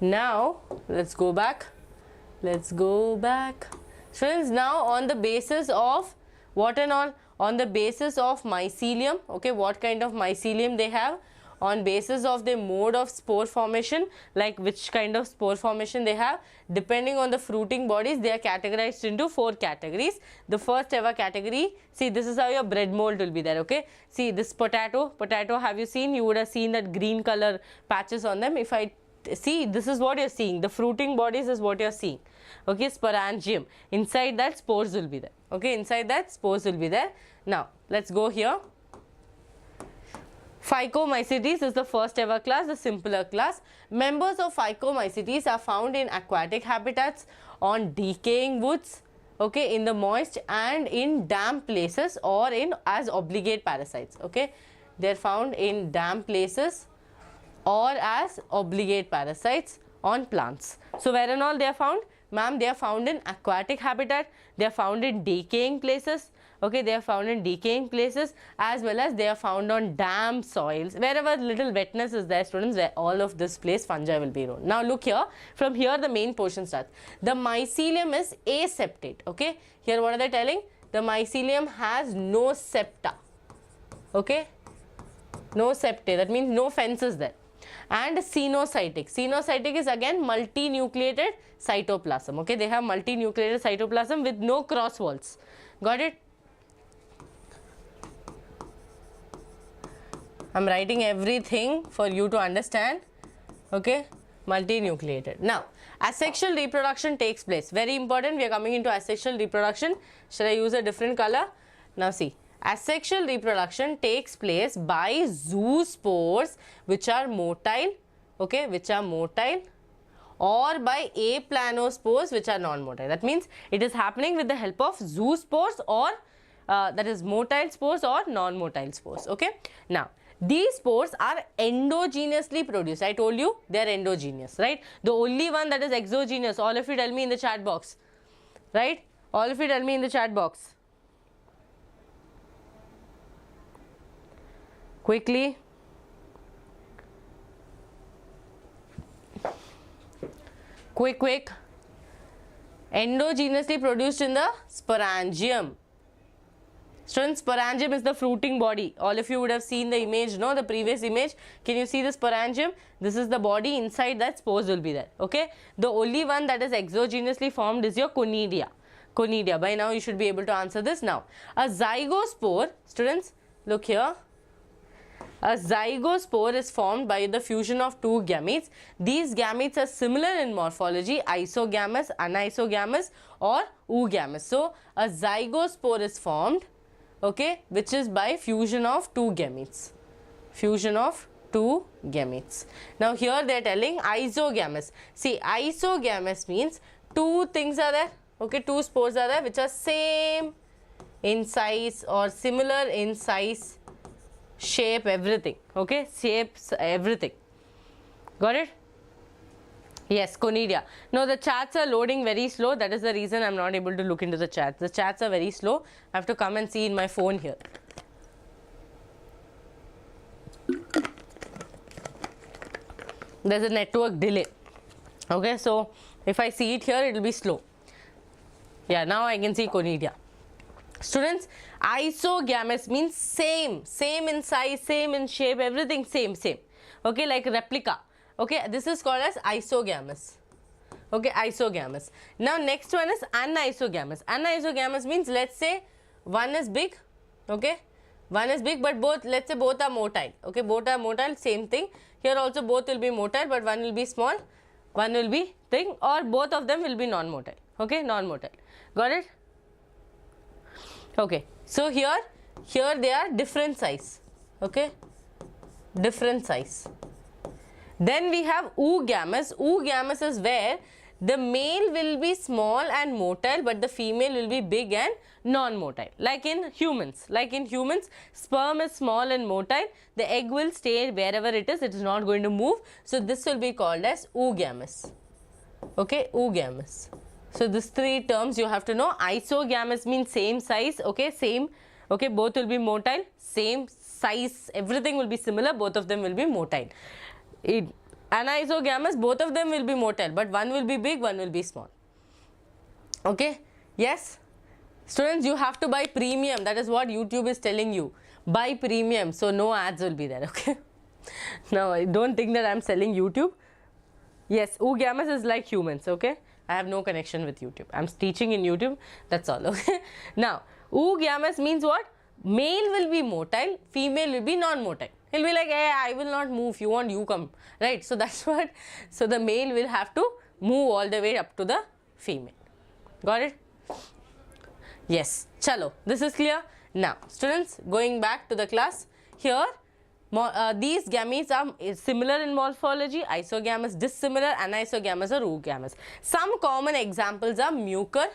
Now let's go back. Let's go back. Friends, now on the basis of what and all? On the basis of mycelium, okay, what kind of mycelium they have, on basis of the mode of spore formation, like which kind of spore formation they have, depending on the fruiting bodies, they are categorized into 4 categories. The first ever category, see, this is how your bread mold will be there, okay. See this potato, have you seen? You would have seen that green color patches on them. If I see, this is what you're seeing, the fruiting bodies is what you're seeing, okay, sporangium. Inside that spores will be there, okay, inside that spores will be there. Now let's go here. Phycomycetes is the first ever class, the simpler class. Members of Phycomycetes are found in aquatic habitats, on decaying woods, okay, in the moist and in damp places, or in as obligate parasites, okay. They are found in damp places or as obligate parasites on plants. So where and all they are found? Ma'am, they are found in aquatic habitat, they are found in decaying places, okay, they are found in decaying places, as well as they are found on damp soils, wherever little wetness is there, students, where all of this place fungi will be grown. Now look here, from here the main portion starts. The mycelium is aseptate, okay. Here what are they telling? The mycelium has no septa, okay, no septae, that means no fences there. And cenocytic. Cenocytic is again multinucleated cytoplasm, okay, they have multinucleated cytoplasm with no cross walls. Got it? I am writing everything for you to understand, okay, multinucleated. Now asexual reproduction takes place, very important, we are coming into asexual reproduction. Should I use a different color? Now see, asexual reproduction takes place by zoospores which are motile, okay, which are motile, or by aplanospores which are non-motile. That means it is happening with the help of zoospores or that is motile spores or non-motile spores. Okay. Now, these spores are endogenously produced. I told you they are endogenous, right? The only one that is exogenous, all of you tell me in the chat box, right? All of you tell me in the chat box. Quickly. Quick. Endogenously produced in the sporangium. Students, sporangium is the fruiting body. All of you would have seen the image, no? The previous image. Can you see the sporangium? This is the body. Inside that spores will be there. Okay. The only one that is exogenously formed is your conidia. Conidia. By now you should be able to answer this now. A zygospore, students, look here. A zygospore is formed by the fusion of two gametes. These gametes are similar in morphology, isogamous, anisogamous or oogamous. So, a zygospore is formed, okay, which is by fusion of two gametes. Fusion of two gametes. Now, here they are telling isogamous. See, isogamous means two things are there, okay, two spores are there which are same in size or similar in size, shape, everything, okay, shapes, everything. Got it? Yes, conidia. No, the chats are loading very slow. That is the reason I am not able to look into the chats. The chats are very slow. I have to come and see in my phone here. There is a network delay. Okay, so if I see it here, it will be slow. Yeah, now I can see conidia. Students, isogamous means same in size, same in shape, everything same. Okay, like replica. Okay, this is called as isogamous. Okay, isogamous. Now, next one is anisogamous. Anisogamous means, let's say one is big, okay, one is big, but both, let's say both are motile. Okay, both are motile, same thing. Here also both will be motile, but one will be small, one will be thing, or both of them will be non-motile. Okay, non-motile. Got it? Okay, so here they are different size, okay, different size. Then we have oogamous. Oogamous is where the male will be small and motile, but the female will be big and non-motile. Like in humans, sperm is small and motile, the egg will stay wherever it is not going to move. So this will be called as oogamous. Okay, oogamous. So, these three terms you have to know. Isogamous means same size, okay, same, okay, both will be motile, same size, everything will be similar, both of them will be motile. Anisogamous, both of them will be motile, but one will be big, one will be small. Okay, yes? Students, you have to buy premium, that is what YouTube is telling you. Buy premium, so no ads will be there, okay? Now, I don't think that I am selling YouTube. Yes, oogamous is like humans, okay? I have no connection with YouTube. I am teaching in YouTube, that's all, okay. Now, oogamous means what? Male will be motile, female will be non-motile. He'll be like, hey, I will not move, you want, you come, right? So, that's what, so the male will have to move all the way up to the female. Got it? Yes, chalo, this is clear. Now, students, going back to the class, here, these gametes are similar in morphology, isogamous, dissimilar, anisogamous or oogamous. Some common examples are mucor,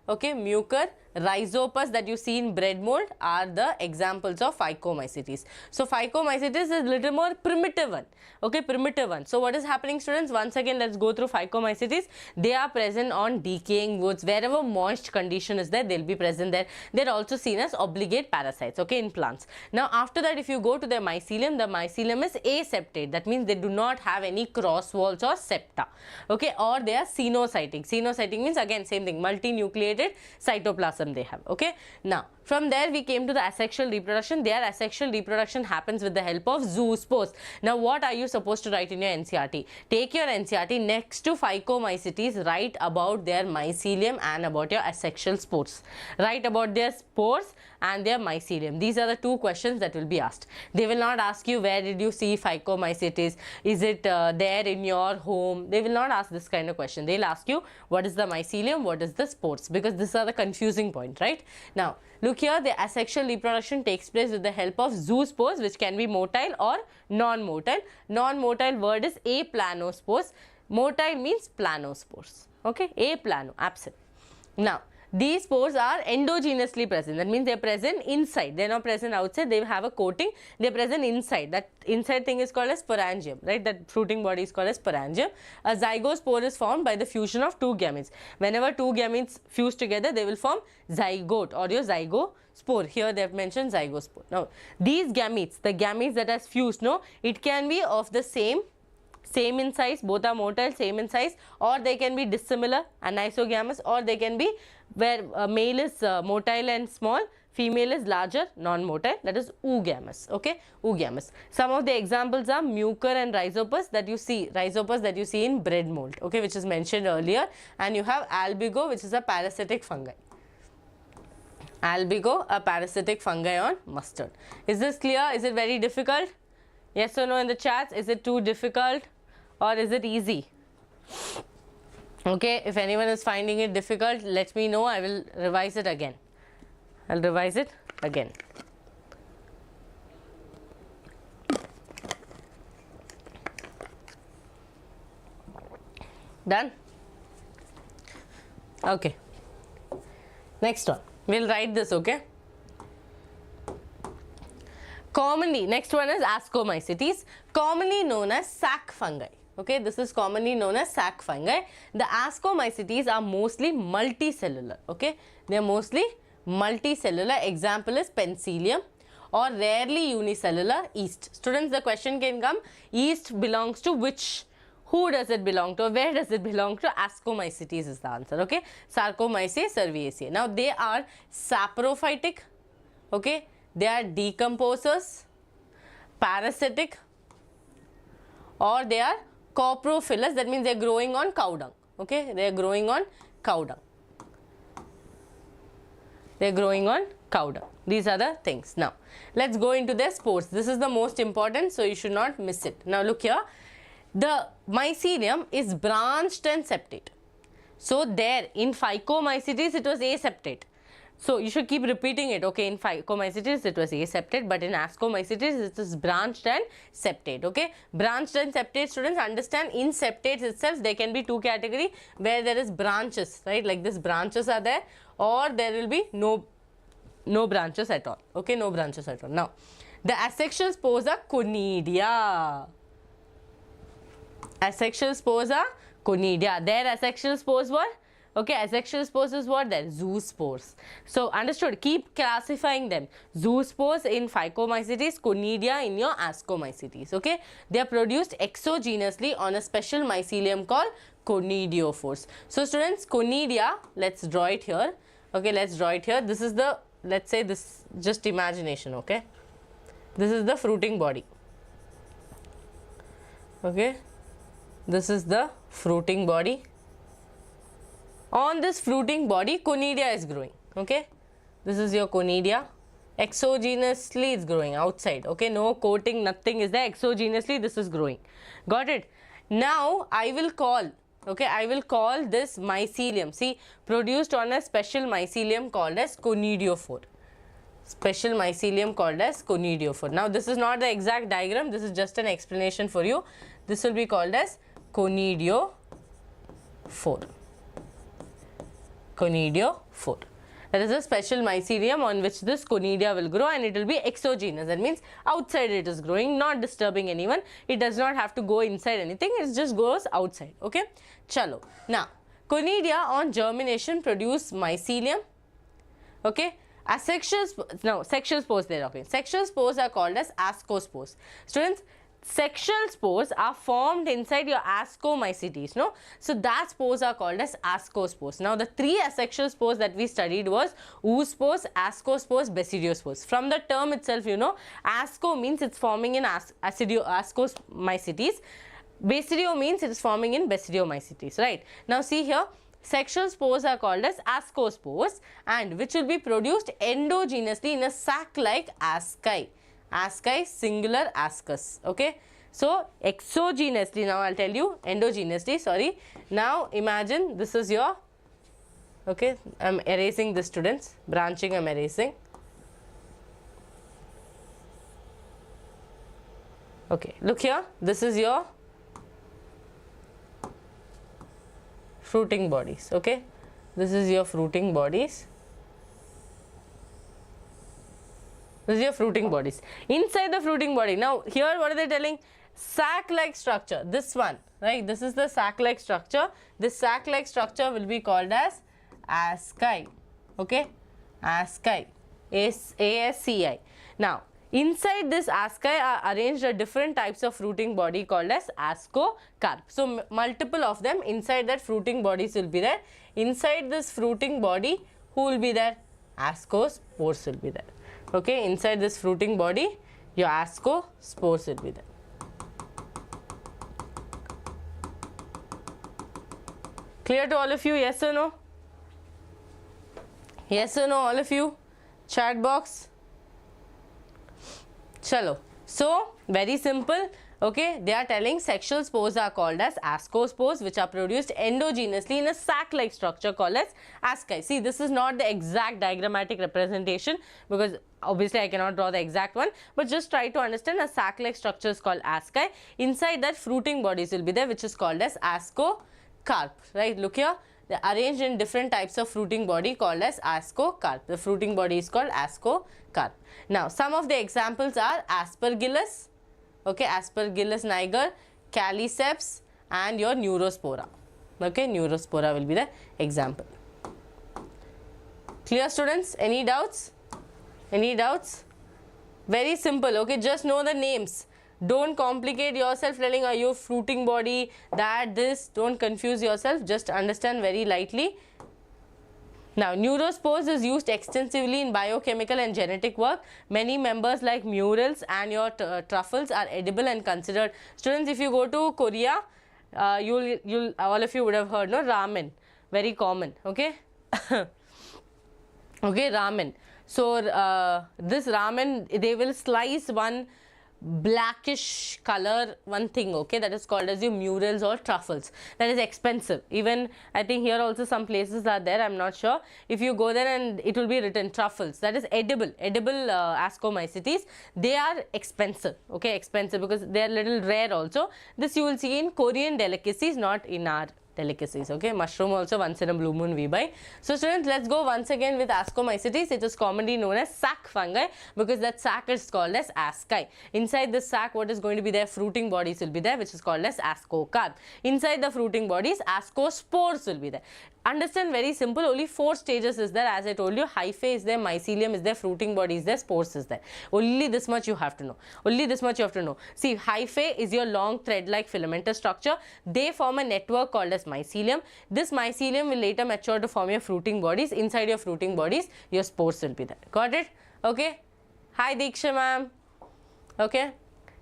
okay, mucor, rhizopus that you see in bread mold are the examples of Phycomycetes. So, Phycomycetes is a little more primitive one, okay, primitive one. So, what is happening, students? Once again, let's go through Phycomycetes. They are present on decaying woods. Wherever moist condition is there, they will be present there. They are also seen as obligate parasites, okay, in plants. Now, after that, if you go to their mycelium, the mycelium is aseptate. That means they do not have any cross walls or septa, okay, or they are cenocytic. Cenocytic means again same thing, multinucleated cytoplasm they have, okay. Now, from there we came to the asexual reproduction. Their asexual reproduction happens with the help of zoospores. Now, what are you supposed to write in your NCERT? Take your NCERT, next to Phycomycetes, write about their mycelium and about your asexual spores. Write about their spores and their mycelium. These are the two questions that will be asked. They will not ask you where did you see Phycomycetes, is it there in your home. They will not ask this kind of question. They will ask you what is the mycelium, what is the spores, because these are the confusing point, right? Now, look here, the asexual reproduction takes place with the help of zoospores, which can be motile or non-motile. Non-motile word is aplanospores. Motile means planospores. Okay, aplano, absent. Now, these spores are endogenously present. That means they are present inside. They are not present outside. They have a coating. They are present inside. That inside thing is called as sporangium, right? That fruiting body is called as sporangium. A zygospore is formed by the fusion of two gametes. Whenever two gametes fuse together, they will form zygote or your zygospore. Here they have mentioned zygospore. Now, these gametes, the gametes that has fused, no, it can be of the same in size, both are motile, same in size, or they can be dissimilar, anisogamous, or they can be where male is motile and small, female is larger, non-motile, that is oogamous. Okay, oogamous. Some of the examples are mucor and rhizopus that you see in bread mold, okay, which is mentioned earlier, and you have albigo, which is a parasitic fungi. Albigo, a parasitic fungi on mustard. Is this clear? Is it very difficult? Yes or no in the chats? Is it too difficult or is it easy? Okay, if anyone is finding it difficult, let me know. I will revise it again. I'll revise it again. Done? Okay. Next one. We'll write this, okay? Commonly, next one is Ascomycetes, commonly known as sac fungi. Okay, this is commonly known as sac fungi. The Ascomycetes are mostly multicellular. Okay, they are mostly multicellular. Example is Penicillium, or rarely unicellular yeast. Students, the question can come, yeast belongs to which? Who does it belong to? Where does it belong to? Ascomycetes is the answer. Okay, Sarcomyces cerevisiae. Now, they are saprophytic. Okay. They are decomposers, parasitic, or they are coprophilous. That means they are growing on cow dung. Okay, they are growing on cow dung. They are growing on cow dung. These are the things. Now, let's go into their spores. This is the most important, so you should not miss it. Now, look here. The mycelium is branched and septate. So, there in Phycomycetes, it was aseptate. So, you should keep repeating it, okay, in Phycomycetes it was aseptate, but in Ascomycetes it is branched and septate, okay. Branched and septate, students, understand in septates itself there can be two categories where there is branches, right, like this branches are there, or there will be no branches at all, okay, no branches at all. Now, the asexual spores are conidia. Asexual spores are conidia. Their asexual spores were, okay, asexual spores is what? There, zoospores. So, understood? Keep classifying them. Zoospores in Phycomycetes, conidia in your Ascomycetes, okay. They are produced exogenously on a special mycelium called conidiophores. So, students, conidia, let's draw it here, okay, let's draw it here. This is the, let's say this, just imagination, okay. This is the fruiting body, okay. This is the fruiting body. On this fruiting body, conidia is growing, okay. This is your conidia. Exogenously it's growing outside, okay. No coating, nothing is there. Exogenously this is growing. Got it? Now, I will call, okay, I will call this mycelium, see, produced on a special mycelium called as conidiophore. Special mycelium called as conidiophore. Now, this is not the exact diagram. This is just an explanation for you. This will be called as conidiophore. Conidiophore. That is a special mycelium on which this conidia will grow, and it will be exogenous. That means outside it is growing, not disturbing anyone. It does not have to go inside anything. It just goes outside. Okay. Chalo. Now, conidia on germination produce mycelium. Okay. Asexual, no, sexual spores they are talking. Sexual spores are called as ascospores. Students, sexual spores are formed inside your Ascomycetes, no? So, that spores are called as ascospores. Now, the three asexual spores that we studied was oospores, ascospores, basidiospores. From the term itself, you know, asco means it's forming in Ascomycetes. Basidio means it is forming in Basidiomycetes, right? Now, see here, sexual spores are called as ascospores, and which will be produced endogenously in a sac-like asci. Asci, singular ascus, okay. So, exogenously, now I will tell you, endogenously, sorry. Now, imagine this is your, okay, I am erasing the students, branching I am erasing. Okay, look here, this is your fruiting bodies. Okay, this is your fruiting bodies. This is your fruiting bodies. Inside the fruiting body, now here what are they telling? Sac-like structure. This one, right? This is the sac-like structure. This sac-like structure will be called as asci. Okay, asci, A-S-C-I. Now, inside this asci are arranged different types of fruiting body called as ascocarp. So, multiple of them inside that fruiting bodies will be there. Inside this fruiting body, who will be there? Ascospores will be there. Okay, inside this fruiting body, your ascospores will be there. Clear to all of you? Yes or no? Yes or no, all of you? Chat box. Chalo. So, very simple. Okay, they are telling sexual spores are called as ascospores, which are produced endogenously in a sac-like structure called as asci. See, this is not the exact diagrammatic representation because obviously I cannot draw the exact one, but just try to understand a sac-like structure is called asci. Inside that fruiting bodies will be there, which is called as ascocarp. Right, look here. They are arranged in different types of fruiting body called as ascocarp. The fruiting body is called ascocarp. Now, some of the examples are Aspergillus, okay, Aspergillus niger, Caliceps, and your Neurospora. Okay, Neurospora will be the example. Clear, students? Any doubts? Any doubts? Very simple. Okay, just know the names. Don't complicate yourself telling are you fruiting body, that, this. Don't confuse yourself. Just understand very lightly. Now, neurospores is used extensively in biochemical and genetic work. Many members like murals and your truffles are edible and considered. Students, if you go to Korea, you'll all of you would have heard, no, ramen, very common. Okay. Okay, ramen. So, this ramen, they will slice one blackish color one thing, okay, that is called as your murals or truffles. That is expensive. Even I think here also some places are there, I'm not sure. If you go there and it will be written truffles, that is edible Ascomycetes. They are expensive, okay, expensive because they are little rare also. This you will see in Korean delicacies, not in our delicacies. Okay, mushroom also once in a blue moon we buy. So students, let's go once again with Ascomycetes. It is commonly known as sac fungi because that sac is called as asci. Inside the sac, what is going to be there? Fruiting bodies will be there, which is called as ascocarp. Inside the fruiting bodies, ascospores will be there. Understand, very simple, only 4 stages is there. As I told you, hyphae is there, mycelium is there, fruiting body is there, spores is there. Only this much you have to know. Only this much you have to know. See, hyphae is your long thread-like filamentous structure. They form a network called as mycelium. This mycelium will later mature to form your fruiting bodies. Inside your fruiting bodies, your spores will be there. Got it? Okay. Hi Diksha ma'am. Okay.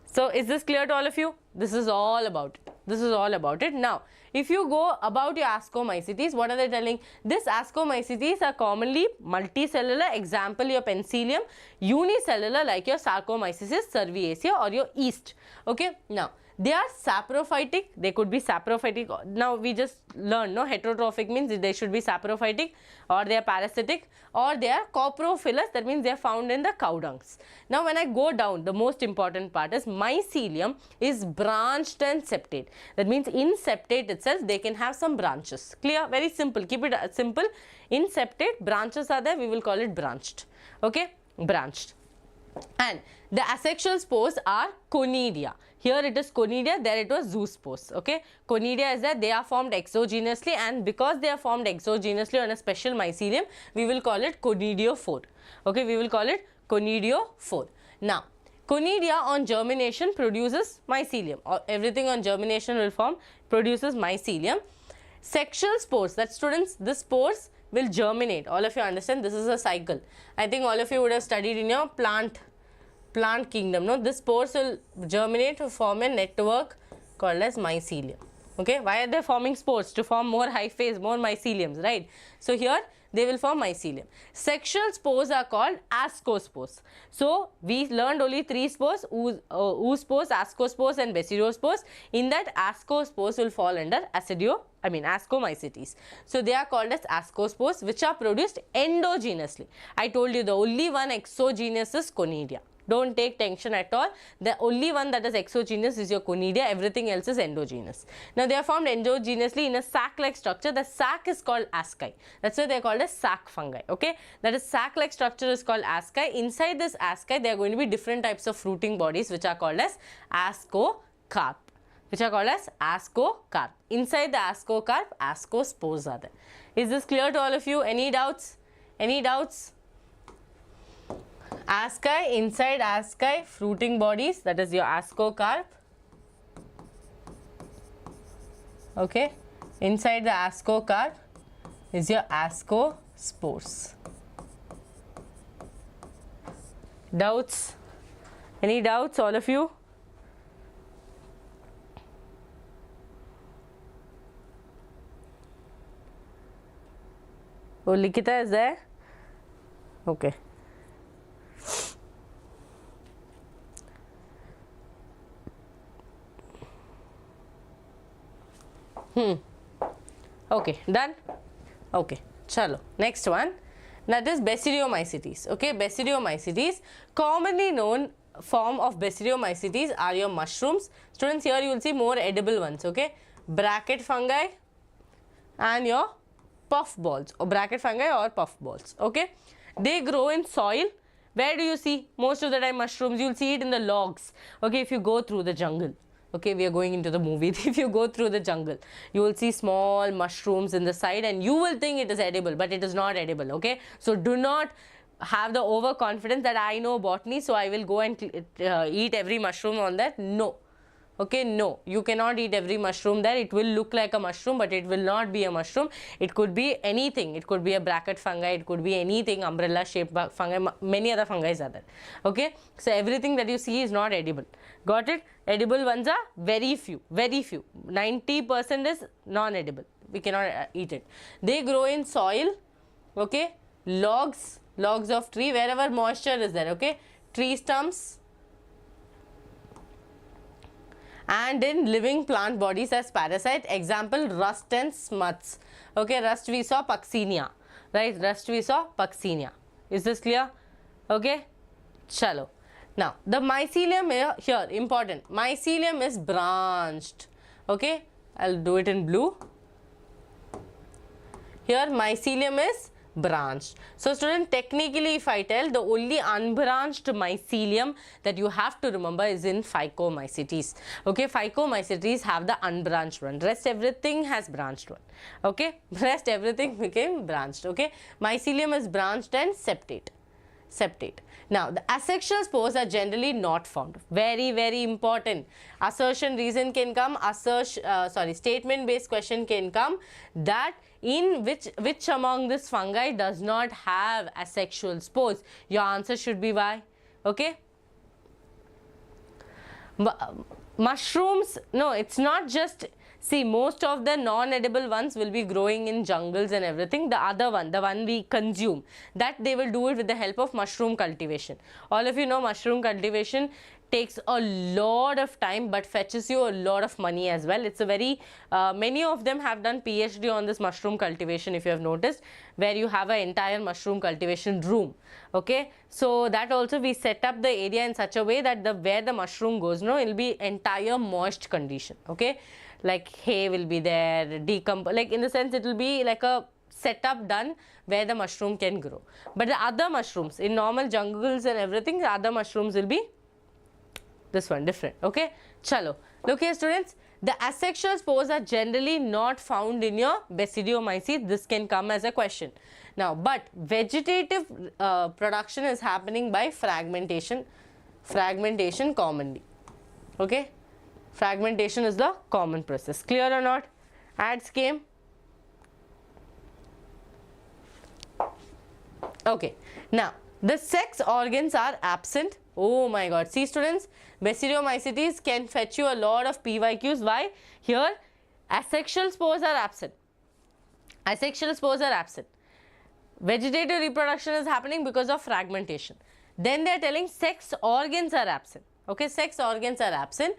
So, is this clear to all of you? This is all about it. This is all about it. Now, if you go about your Ascomycetes, what are they telling? This Ascomycetes are commonly multicellular, example your penicillium, unicellular like your Sarcomycetes, cerviacea or your yeast. Okay. Now, they are saprophytic, they could be saprophytic. Now, we just learned, no, heterotrophic means they should be saprophytic or they are parasitic or they are coprophilous, that means they are found in the cow dungs. Now, when I go down, the most important part is mycelium is branched and septate. That means in septate itself, they can have some branches. Clear? Very simple. Keep it simple. In septate, branches are there, we will call it branched. Okay? Branched. And the asexual spores are conidia. Here it is conidia, there it was zoospores. Okay, conidia is that they are formed exogenously, and because they are formed exogenously on a special mycelium, we will call it conidiophore. Okay, we will call it conidiophore. Now, conidia on germination produces mycelium, or everything on germination will form produces mycelium. Sexual spores, that students, the spores will germinate. All of you understand this is a cycle. I think all of you would have studied in your plant kingdom. No, this spores will germinate to form a network called as mycelium. Okay, why are they forming spores? To form more hyphae, more myceliums, right? So here they will form mycelium. Sexual spores are called ascospores. So we learned only 3 spores: oospores, ascospores and basidiospores. In that, ascospores will fall under Ascomycetes. So they are called as ascospores, which are produced endogenously. I told you the only one exogenous is conidia. Don't take tension at all. The only one that is exogenous is your conidia. Everything else is endogenous. Now they are formed endogenously in a sac-like structure. The sac is called asci. That's why they are called as sac fungi. Okay, that is sac-like structure is called asci. Inside this asci, there are going to be different types of fruiting bodies which are called as ascocarp. Inside the ascocarp, ascospores are there. Is this clear to all of you? Any doubts? Any doubts? Asci, inside asci, fruiting bodies, that is your ascocarp. Okay, inside the ascocarp is your ascospores. Doubts? Any doubts, all of you? Oh, Likita is there? Okay. Okay, done? Okay, chalo. Next one, that is Basidiomycetes. Okay, Basidiomycetes, commonly known form of Basidiomycetes are your mushrooms. Students, here you will see more edible ones. Okay, bracket fungi and your puffballs, or bracket fungi or puffballs. Okay, they grow in soil. Where do you see most of the time mushrooms? You will see it in the logs. Okay, if you go through the jungle. Okay, we are going into the movie. If you go through the jungle, you will see small mushrooms in the side and you will think it is edible, but it is not edible. Okay, so do not have the overconfidence that I know botany, so I will go and eat every mushroom on that. No. Okay, no, you cannot eat every mushroom there. It will look like a mushroom, but it will not be a mushroom. It could be anything. It could be a bracket fungi. It could be anything, umbrella shaped fungi. Many other fungi are there. Okay, so everything that you see is not edible. Got it? Edible ones are very few, very few. 90% is non-edible. We cannot eat it. They grow in soil. Okay, logs of tree, wherever moisture is there. Okay, tree stumps, and in living plant bodies as parasite. Example, rust and smuts. Okay, rust we saw Puccinia, right? Rust we saw Puccinia. Is this clear? Okay, chalo. Now the mycelium here important. Mycelium is branched. Okay, I'll do it in blue. Here mycelium is branched. So student, technically if I tell, the only unbranched mycelium that you have to remember is in Phycomycetes. Okay, Phycomycetes have the unbranched one. Rest everything has branched one. Okay, rest everything became branched. Okay, mycelium is branched and septate. Now the asexual spores are generally not found. Very, very important. Assertion reason can come. Statement based question can come, that in which among this fungi does not have asexual spores. Your answer should be why. Okay. Mushrooms, no, it's not just. See, most of the non-edible ones will be growing in jungles and everything. The other one, the one we consume, that they will do it with the help of mushroom cultivation. All of you know mushroom cultivation takes a lot of time but fetches you a lot of money as well. It's a very, many of them have done PhD on this mushroom cultivation, if you have noticed, where you have an entire mushroom cultivation room. Okay, so that also we set up the area in such a way that where the mushroom goes, no, it will be entire moist condition. Okay, like hay will be there, like in the sense it will be like a setup done where the mushroom can grow. But the other mushrooms in normal jungles and everything, the other mushrooms will be this one, different. Okay, chalo. Look here students, the asexual spores are generally not found in your Basidiomycetes. This can come as a question. Now, but vegetative production is happening by fragmentation commonly. Okay, fragmentation is the common process. Clear or not? Ads came. Okay, now the sex organs are absent. Oh my god, see students, Basidiomycetes can fetch you a lot of PYQs. Why? Here asexual spores are absent. Asexual spores are absent. Vegetative reproduction is happening because of fragmentation. Then they are telling sex organs are absent. Okay, sex organs are absent,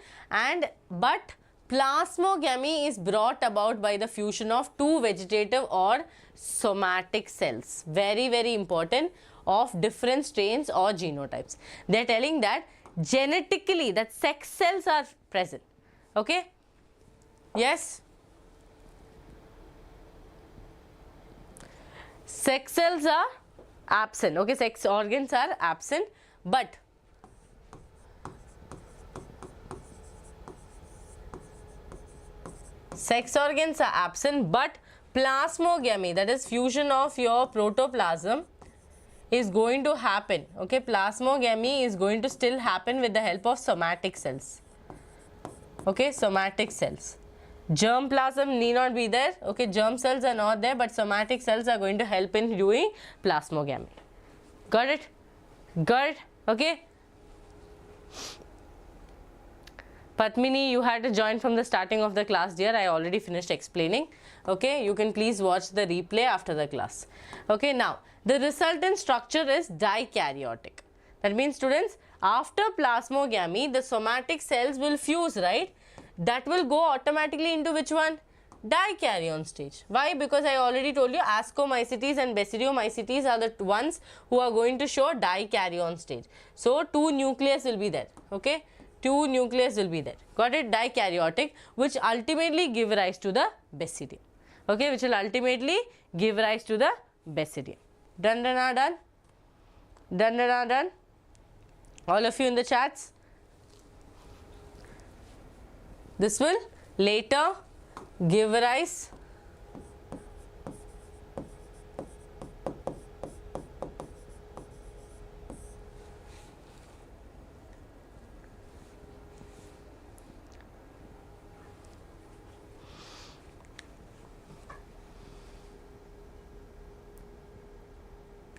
but plasmogamy is brought about by the fusion of two vegetative or somatic cells. Very, very important. of different strains or genotypes. They are telling that genetically that sex cells are present. Okay? Yes? Sex cells are absent. Okay, sex organs are absent, but plasmogamy, that is fusion of your protoplasm, is going to happen. Okay, plasmogamy is going to still happen with the help of somatic cells. Okay, somatic cells. Germ plasm need not be there. Okay, germ cells are not there, but somatic cells are going to help in doing plasmogamy. Got it? Got it? Okay. Padmini, you had to join from the starting of the class, dear. I already finished explaining. Okay, you can please watch the replay after the class. Okay, now the resultant structure is dikaryotic. That means, students, after plasmogamy, the somatic cells will fuse, right? That will go automatically into which one? Dikaryon stage. Why? Because I already told you Ascomycetes and Basidiomycetes are the ones who are going to show dikaryon stage. So, 2 nucleus will be there. Okay, 2 nucleus will be there. Got it? Dikaryotic, which ultimately give rise to the basidium. Okay, which will ultimately give rise to the basidium. Done, done, done? Done, done, done? All of you in the chats? This will later give rise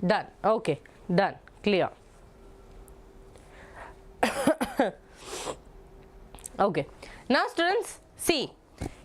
done. Okay, done, clear. Okay, now students, see,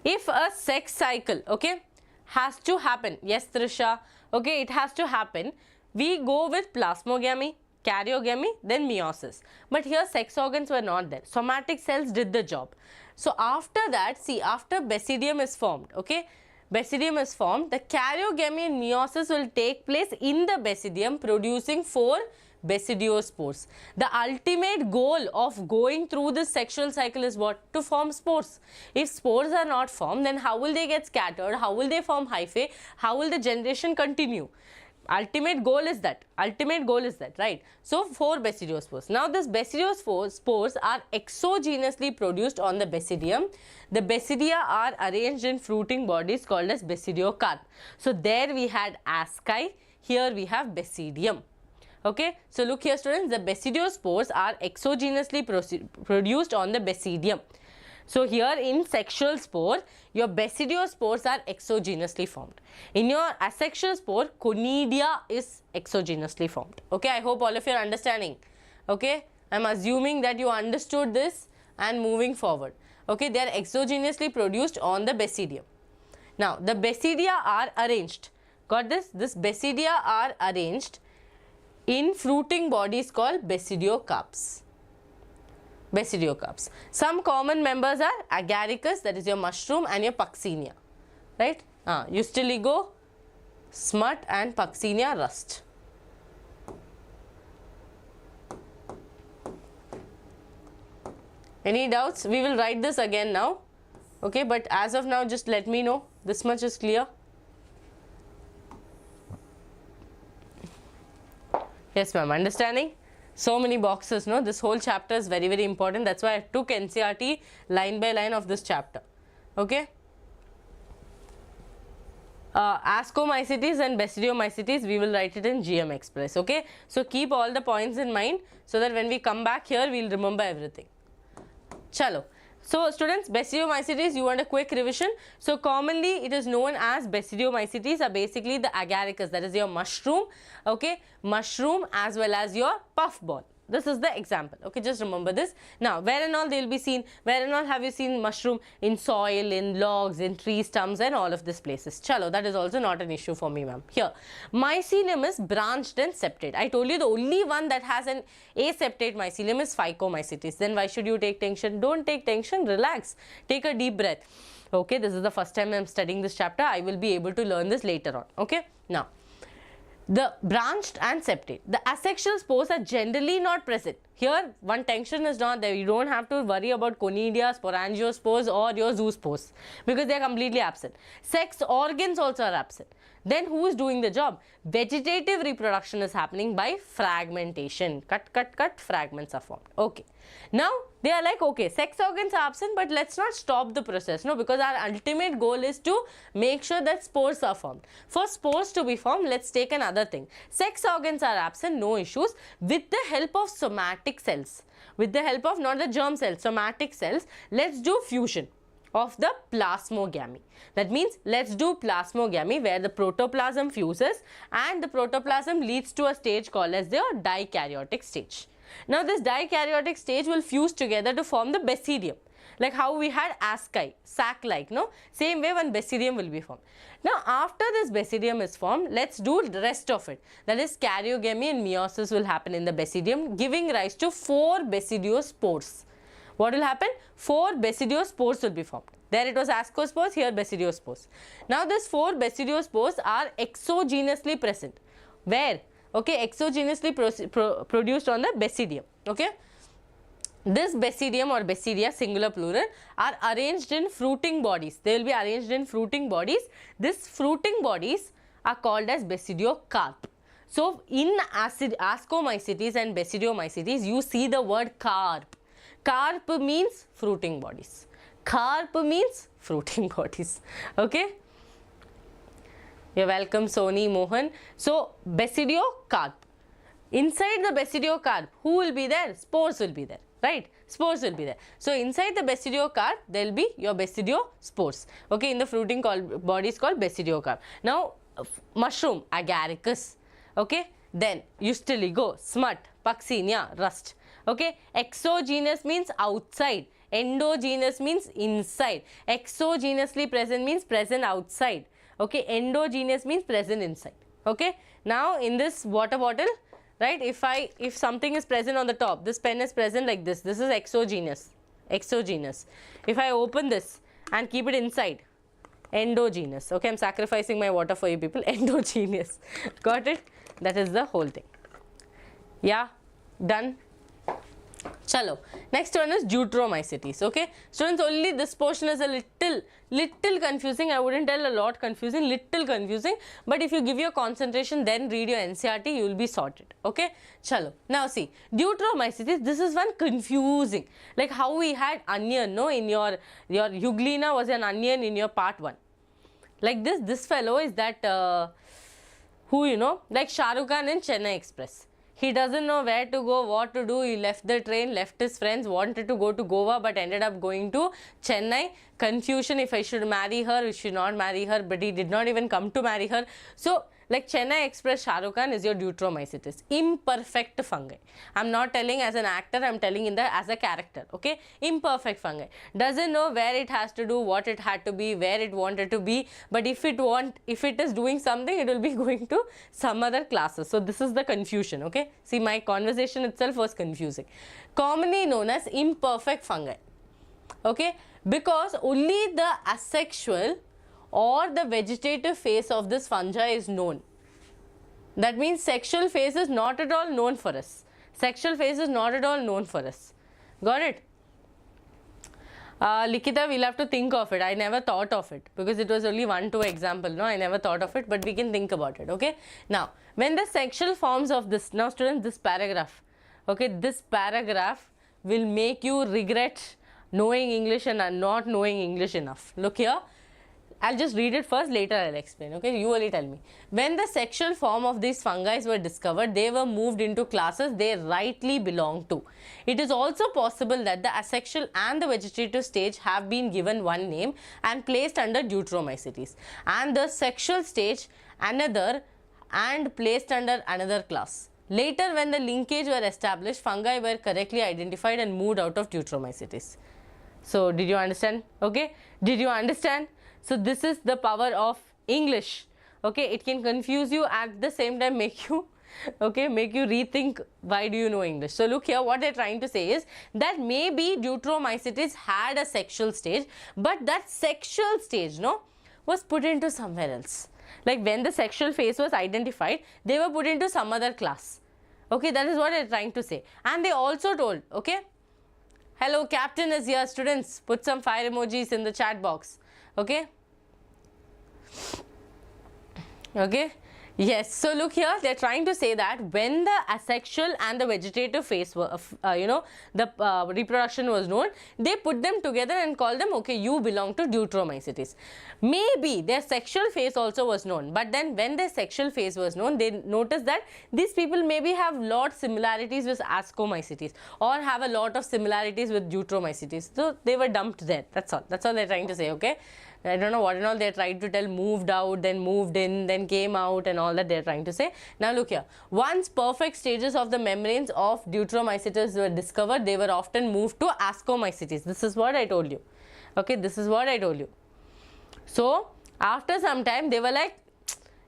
if a sex cycle, okay, has to happen, yes Trisha, okay, it has to happen, we go with plasmogamy, karyogamy, then meiosis. But here sex organs were not there, somatic cells did the job. So after that, see, after basidium is formed, okay, basidium is formed, the karyogamy and meiosis will take place in the basidium, producing 4 basidiospores. The ultimate goal of going through this sexual cycle is what? To form spores. If spores are not formed, then how will they get scattered? How will they form hyphae? How will the generation continue? Ultimate goal is that. Ultimate goal is that, right? So, 4 basidiospores. Now, this basidiospores are exogenously produced on the basidium. The basidia are arranged in fruiting bodies called as basidiocarp. So, there we had asci, here we have basidium. Okay, so look here students, the basidiospores are exogenously produced on the basidium. So here in sexual spore, your basidiospores are exogenously formed. In your asexual spore, conidia is exogenously formed. Okay, I hope all of you are understanding. Okay, I am assuming that you understood this and moving forward. Okay, they are exogenously produced on the basidium. Now, the basidia are arranged. Got this? This basidia are arranged in fruiting bodies called basidiocarps. Basidiocarps. Some common members are agaricus, that is your mushroom, and your puccinia, right? Ustiligo, smut, and puccinia rust. Any doubts? We will write this again now. Okay, but as of now, just let me know. This much is clear. Yes, ma'am. Understanding? So many boxes, no? This whole chapter is very, very important. That's why I took NCERT line by line of this chapter. Okay? Ascomycetes and Basidiomycetes, we will write it in GM Express. Okay? So, keep all the points in mind so that when we come back here, we will remember everything. Chalo. So, students, Basidiomycetes, you want a quick revision. So, commonly it is known as Basidiomycetes are basically the agaricus, that is your mushroom, okay, mushroom as well as your puffball. This is the example, okay, just remember this. Now, where and all they will be seen, where and all have you seen mushroom? In soil, in logs, in tree stumps and all of these places. Chalo, that is also not an issue for me, ma'am. Here, mycelium is branched and septate. I told you the only one that has an aseptate mycelium is Phycomycetes. Then why should you take tension? Don't take tension, relax, take a deep breath. Okay, this is the first time I am studying this chapter. I will be able to learn this later on, okay. Now, The branched and septate. The asexual spores are generally not present. Here, one tension is not there. You don't have to worry about conidia, sporangiospores or your zoospores because they are completely absent. Sex organs also are absent. Then who is doing the job? Vegetative reproduction is happening by fragmentation. Cut, fragments are formed. Okay. Now, they are like, okay, sex organs are absent, but let's not stop the process, no, because our ultimate goal is to make sure that spores are formed. For spores to be formed, let's take another thing. Sex organs are absent, no issues. With the help of somatic cells, with the help of not the germ cells, somatic cells, let's do fusion of the plasmogamy. That means let's do plasmogamy where the protoplasm fuses and the protoplasm leads to a stage called as the dikaryotic stage. Now this dikaryotic stage will fuse together to form the basidium. Like how we had asci, sac-like, no? Same way one basidium will be formed. Now after this basidium is formed, let's do the rest of it. That is karyogamy and meiosis will happen in the basidium, giving rise to 4 basidiospores. What will happen? 4 basidiospores will be formed. There it was ascospores, here basidiospores. Now these 4 basidiospores are exogenously present. Where? Okay, exogenously produced on the basidium. Okay. This basidium or basidia, singular plural, are arranged in fruiting bodies. They will be arranged in fruiting bodies. These fruiting bodies are called as basidiocarp. So in Ascomycetes and Basidiomycetes, you see the word carp. Carp means fruiting bodies. Carp means fruiting bodies. Okay. You're welcome, Sony, Mohan. So, basidiocarp. Inside the basidiocarp, who will be there? Spores will be there, right? Spores will be there. So, inside the basidiocarp, there will be your basidiospores. Okay, in the fruiting bodies called basidiocarp. Now, mushroom, agaricus. Okay, then Ustiligo, smut, Puccinia, rust. Okay, exogenous means outside. Endogenous means inside. Exogenously present means present outside. Okay, endogenous means present inside. Okay, now in this water bottle, right, if something is present on the top, this pen is present like this is exogenous. If I open this and keep it inside, endogenous. Okay, I'm sacrificing my water for you people. Endogenous. Got it? That is the whole thing. Yeah, done. Chalo. Next one is Deuteromycetes. Okay, students, only this portion is a little confusing. I wouldn't tell a lot confusing, little confusing. But if you give your concentration, then read your NCERT, you will be sorted. Okay, chalo. Now see, Deuteromycetes. This is one confusing. Like how we had onion, no? In your Euglena was an onion in your part 1. Like this fellow is that who you know, like Shah Rukh Khan in Chennai Express. He doesn't know where to go, what to do. He left the train, left his friends, wanted to go to Goa, but ended up going to Chennai. Confusion if I should marry her, if should not marry her, but he did not even come to marry her. So, like Chennai Express Shah Rukh Khan is your Deuteromycetes. Imperfect fungi. I'm not telling as an actor, I'm telling as a character. Okay, imperfect fungi. Doesn't know where it has to do, what it had to be, where it wanted to be. But if it is doing something, it will be going to some other classes. So this is the confusion. Okay, see, my conversation itself was confusing. Commonly known as imperfect fungi. Okay, because only the asexual or the vegetative phase of this fungi is known. That means sexual phase is not at all known for us. Sexual phase is not at all known for us. Got it? Likita, we'll have to think of it. I never thought of it because it was only 1-2 example. No, I never thought of it, but we can think about it. Okay. Now, when the sexual forms of this, now students, this paragraph, okay, this paragraph will make you regret knowing English and not knowing English enough. Look here. I'll just read it first, later I'll explain, okay? You only tell me. When the sexual form of these fungi were discovered, they were moved into classes they rightly belong to. It is also possible that the asexual and the vegetative stage have been given one name and placed under Deuteromycetes, and the sexual stage another and placed under another class. Later, when the linkage were established, fungi were correctly identified and moved out of Deuteromycetes. So, did you understand? Okay? Did you understand? So, this is the power of English. Okay, it can confuse you, at the same time make you, okay, make you rethink why do you know English. So, look here, what they are trying to say is that maybe Deuteromycetes had a sexual stage, but that sexual stage, no, was put into somewhere else. Like when the sexual phase was identified, they were put into some other class. Okay, that is what they are trying to say. And they also told, okay, hello, captain is here, students, put some fire emojis in the chat box. Okay. Okay. Yes, so look here, they are trying to say that when the asexual and the vegetative phase were, the reproduction was known, they put them together and called them, okay, you belong to Deuteromycetes. Maybe their sexual phase also was known, but then when their sexual phase was known, they noticed that these people maybe have lot similarities with Ascomycetes or have a lot of similarities with Deuteromycetes. So they were dumped there. That's all. That's all they're trying to say, okay. I don't know what and all they tried to tell, moved out, then moved in, then came out and all that they are trying to say. Now look here, once perfect stages of the membranes of Deuteromycetes were discovered, they were often moved to Ascomycetes. This is what I told you. Okay, this is what I told you. So after some time they were like,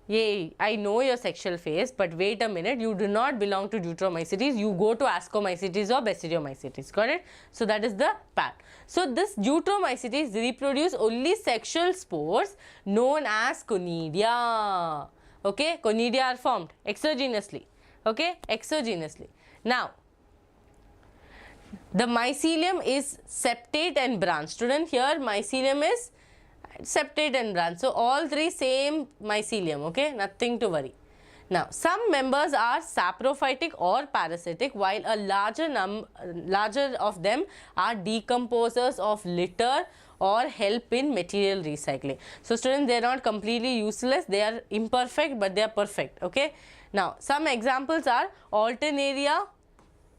yay, I know your sexual phase, but wait a minute, you do not belong to Deuteromycetes, you go to Ascomycetes or Basidiomycetes, got it? So that is the part. So this Deuteromycetes reproduce only sexual spores known as conidia. Okay, conidia are formed exogenously. Okay, exogenously. Now, the mycelium is septate and branch. Student, here mycelium is septate and branch. So all three same mycelium, okay, nothing to worry. Now some members are saprophytic or parasitic, while a larger of them are decomposers of litter or help in material recycling. So students, they are not completely useless, they are imperfect but they are perfect, okay. Now some examples are Alternaria,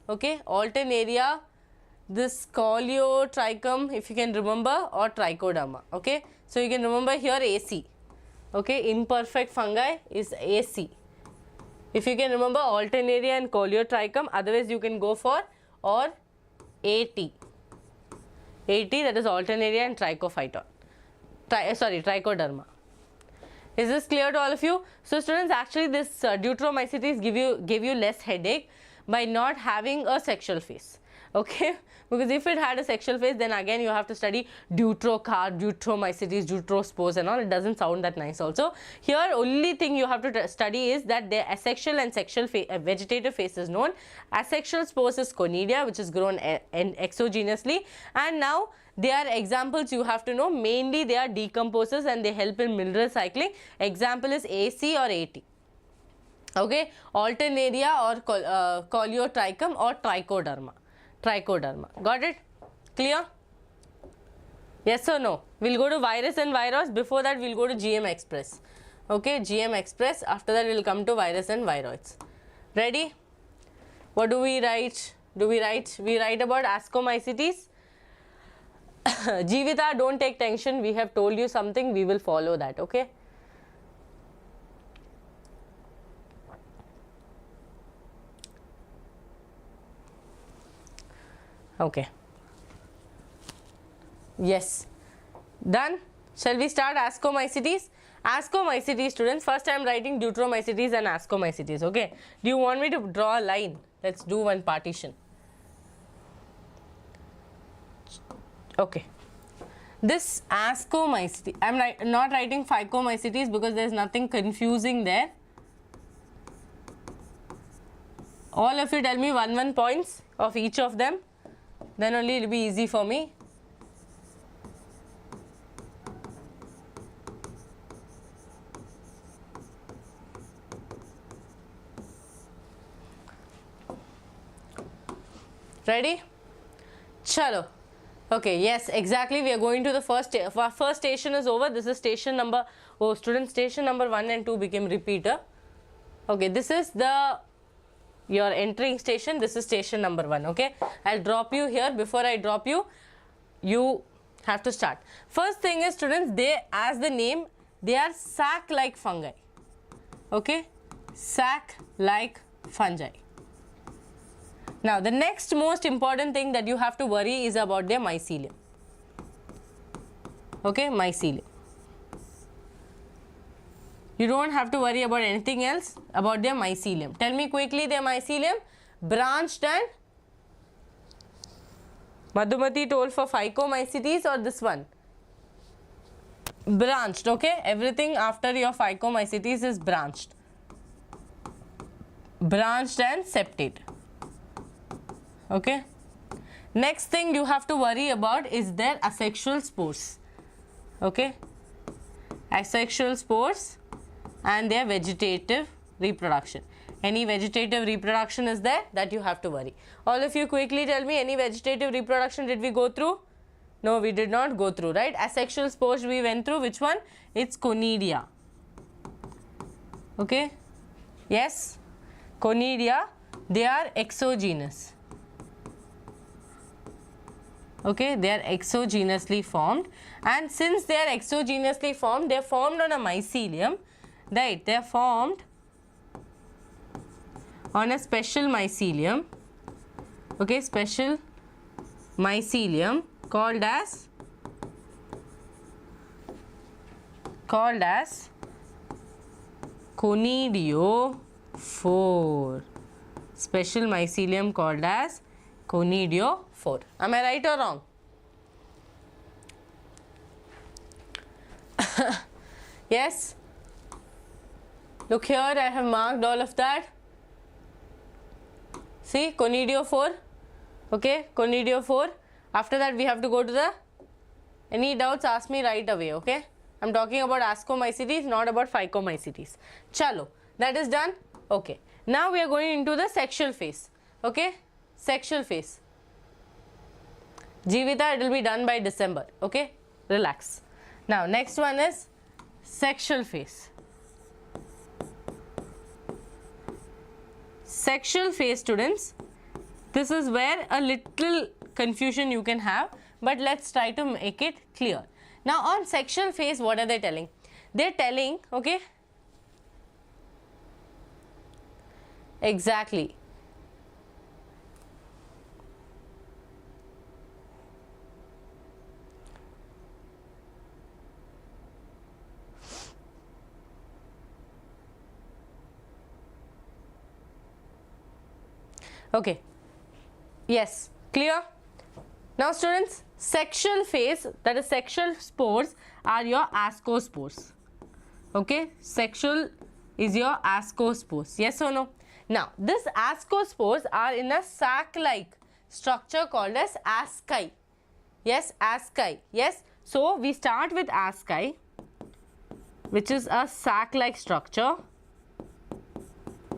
okay, Alternaria, this Coleotrichum, if you can remember, or Trichoderma, okay. So you can remember here AC, okay, imperfect fungi is AC. If you can remember Alternaria and Coleotrichum, otherwise you can go for or AT. AT, that is Alternaria and Trichophyton. Trichoderma. Is this clear to all of you? So students, actually this Deuteromycetes give you less headache by not having a sexual phase. Okay, because if it had a sexual phase, then again you have to study Deuterocarp, Deuteromycetes, Deuterospores and all. It doesn't sound that nice also. Here only thing you have to study is that the asexual and sexual vegetative phase is known. Asexual spores is conidia, which is grown exogenously, and now they are examples you have to know. Mainly they are decomposers and they help in mineral cycling. Example is AC or AT. Okay, Alternaria or Coleotrichum or Trichoderma. Trichoderma. Got it? Clear? Yes or no? We'll go to virus and viroids. Before that, we'll go to GM Express. Okay, GM Express. After that, we'll come to virus and viroids. Ready? What do we write? We write about Ascomycetes. Jivita, don't take tension. We have told you something. We will follow that. Okay? Okay. Yes. Done. Shall we start Ascomycetes? Ascomycetes, students. First I am writing Deuteromycetes and Ascomycetes. Okay. Do you want me to draw a line? Let's do one partition. Okay. This Ascomycetes, I am not writing Phycomycetes because there is nothing confusing there. All of you tell me 1 points of each of them. Then only it will be easy for me. Ready? Chalo. Okay, yes, exactly. We are going to the first station is over. This is station number, oh students, station number 1 and 2 became repeater. Okay, this is your entering station. This is station number 1. Okay, I'll drop you here. Before I drop you, you have to start. First thing is, students, they, as the name, they are sac-like fungi. Okay, sac-like fungi. Now the next most important thing that you have to worry is about their mycelium. Okay, mycelium. You don't have to worry about anything else about their mycelium. Tell me quickly their mycelium. Branched and Madhumati told for Phycomycetes or this one? branched, okay? Everything after your Phycomycetes is branched. Branched and septate. Okay? Next thing you have to worry about is their asexual spores. Okay? Asexual spores and their vegetative reproduction. Any vegetative reproduction is there that you have to worry. All of you quickly tell me, any vegetative reproduction did we go through? No, we did not go through, right? Asexual spores we went through. Which one? It's conidia. Okay? Yes? Conidia, they are exogenous. Okay, they are exogenously formed, and since they are exogenously formed, they are formed on a mycelium, right? They are formed on a special mycelium, okay, special mycelium called as conidiophore. Special mycelium called as conidiophore. Am I right or wrong? Yes? Look here, I have marked all of that. See, conidiophore. Okay, conidiophore. After that, we have to go to the, any doubts, ask me right away, okay? I'm talking about Ascomycetes, not about Phycomycetes. Chalo, that is done. Okay, now we are going into the sexual phase. Okay, sexual phase. Jivita, it will be done by December. Okay, relax. Now, next one is sexual phase. Sexual phase, students, this is where a little confusion you can have, but let's try to make it clear. Now, on sexual phase, what are they telling? They're telling, okay, exactly. Okay, yes, clear? Now students, sexual phase, that is sexual spores, are your ascospores. Okay, sexual is your ascospores, yes or no? Now, this ascospores are in a sac-like structure called as asci. Yes, asci, yes. So, we start with asci, which is a sac-like structure,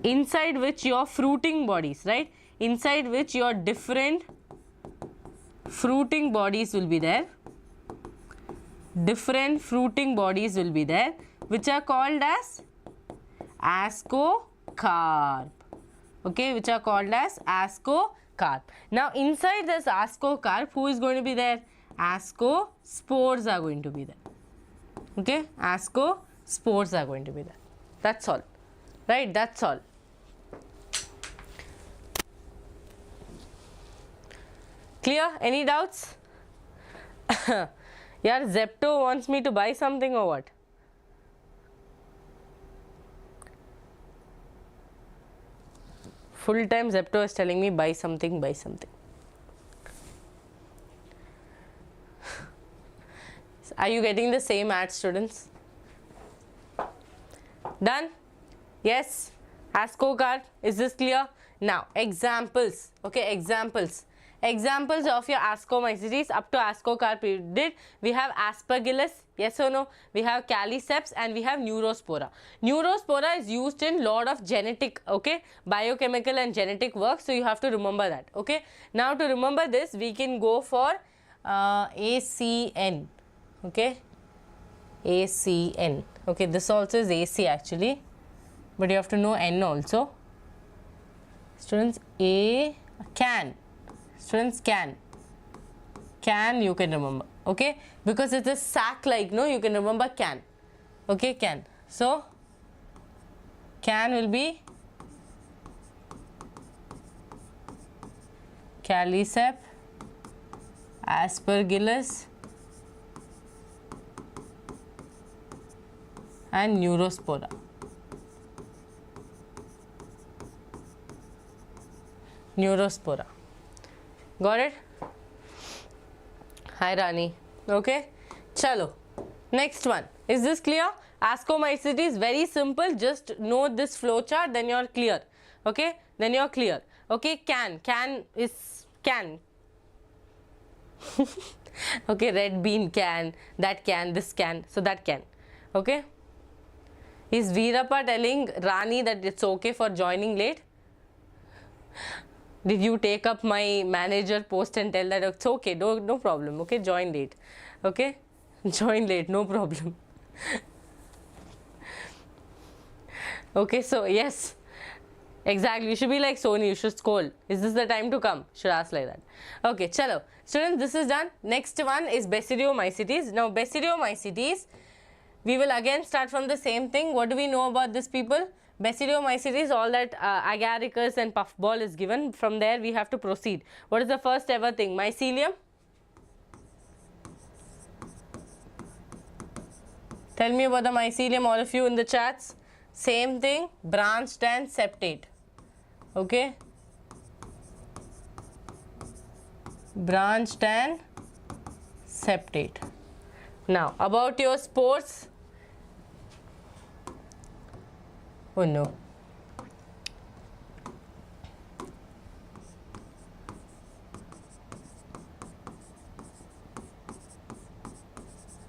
inside which your fruiting bodies, right? Inside which your different fruiting bodies will be there. Different fruiting bodies will be there, which are called as ascocarp. Okay, which are called as ascocarp. Now, inside this ascocarp, who is going to be there? Ascospores are going to be there. Okay, ascospores are going to be there. That's all. Right, that's all. Clear? Any doubts? Yeah, Zepto wants me to buy something or what? Full time Zepto is telling me buy something, buy something. Are you getting the same ad, students? Done? Yes? Ascocarp, is this clear? Now, examples. Okay, examples. Examples of your Ascomycetes up to Ascocarp we did. We have Aspergillus, yes or no? We have Caliceps and we have Neurospora. Neurospora is used in lot of genetic, okay, biochemical and genetic work. So, you have to remember that, okay. Now, to remember this, we can go for ACN, okay. ACN, okay, this also is AC actually, but you have to know N also. Students, can. Students, can you can remember, okay, because it is sac like, no, you can remember can, okay, can. So, can will be Calicep, Aspergillus and Neurospora. Neurospora. Got it? Hi Rani. Okay. Chalo. Next one, is this clear? Ascomycetes, very simple, just know this flow chart, then you're clear. Okay, then you're clear. Okay, can is can. Okay, red bean can, that can, this can, so that can. Okay, is Veerappa telling Rani that it's okay for joining late? Did you take up my manager post and tell that it's okay, no problem, okay, join late, okay, join late, no problem. Okay, so yes, exactly, you should be like Sony, you should scold. Is this the time to come? Should ask like that. Okay, chalo. Students, this is done. Next one is Basidiomycetes. Now, Basidiomycetes, we will again start from the same thing. What do we know about these people? Basidiomycetes, all that agaricus and puffball is given. From there, we have to proceed. What is the first ever thing? Mycelium. Tell me about the mycelium, all of you in the chats. Same thing, branched and septate. Okay, branched and septate. Now about your spores. Oh no.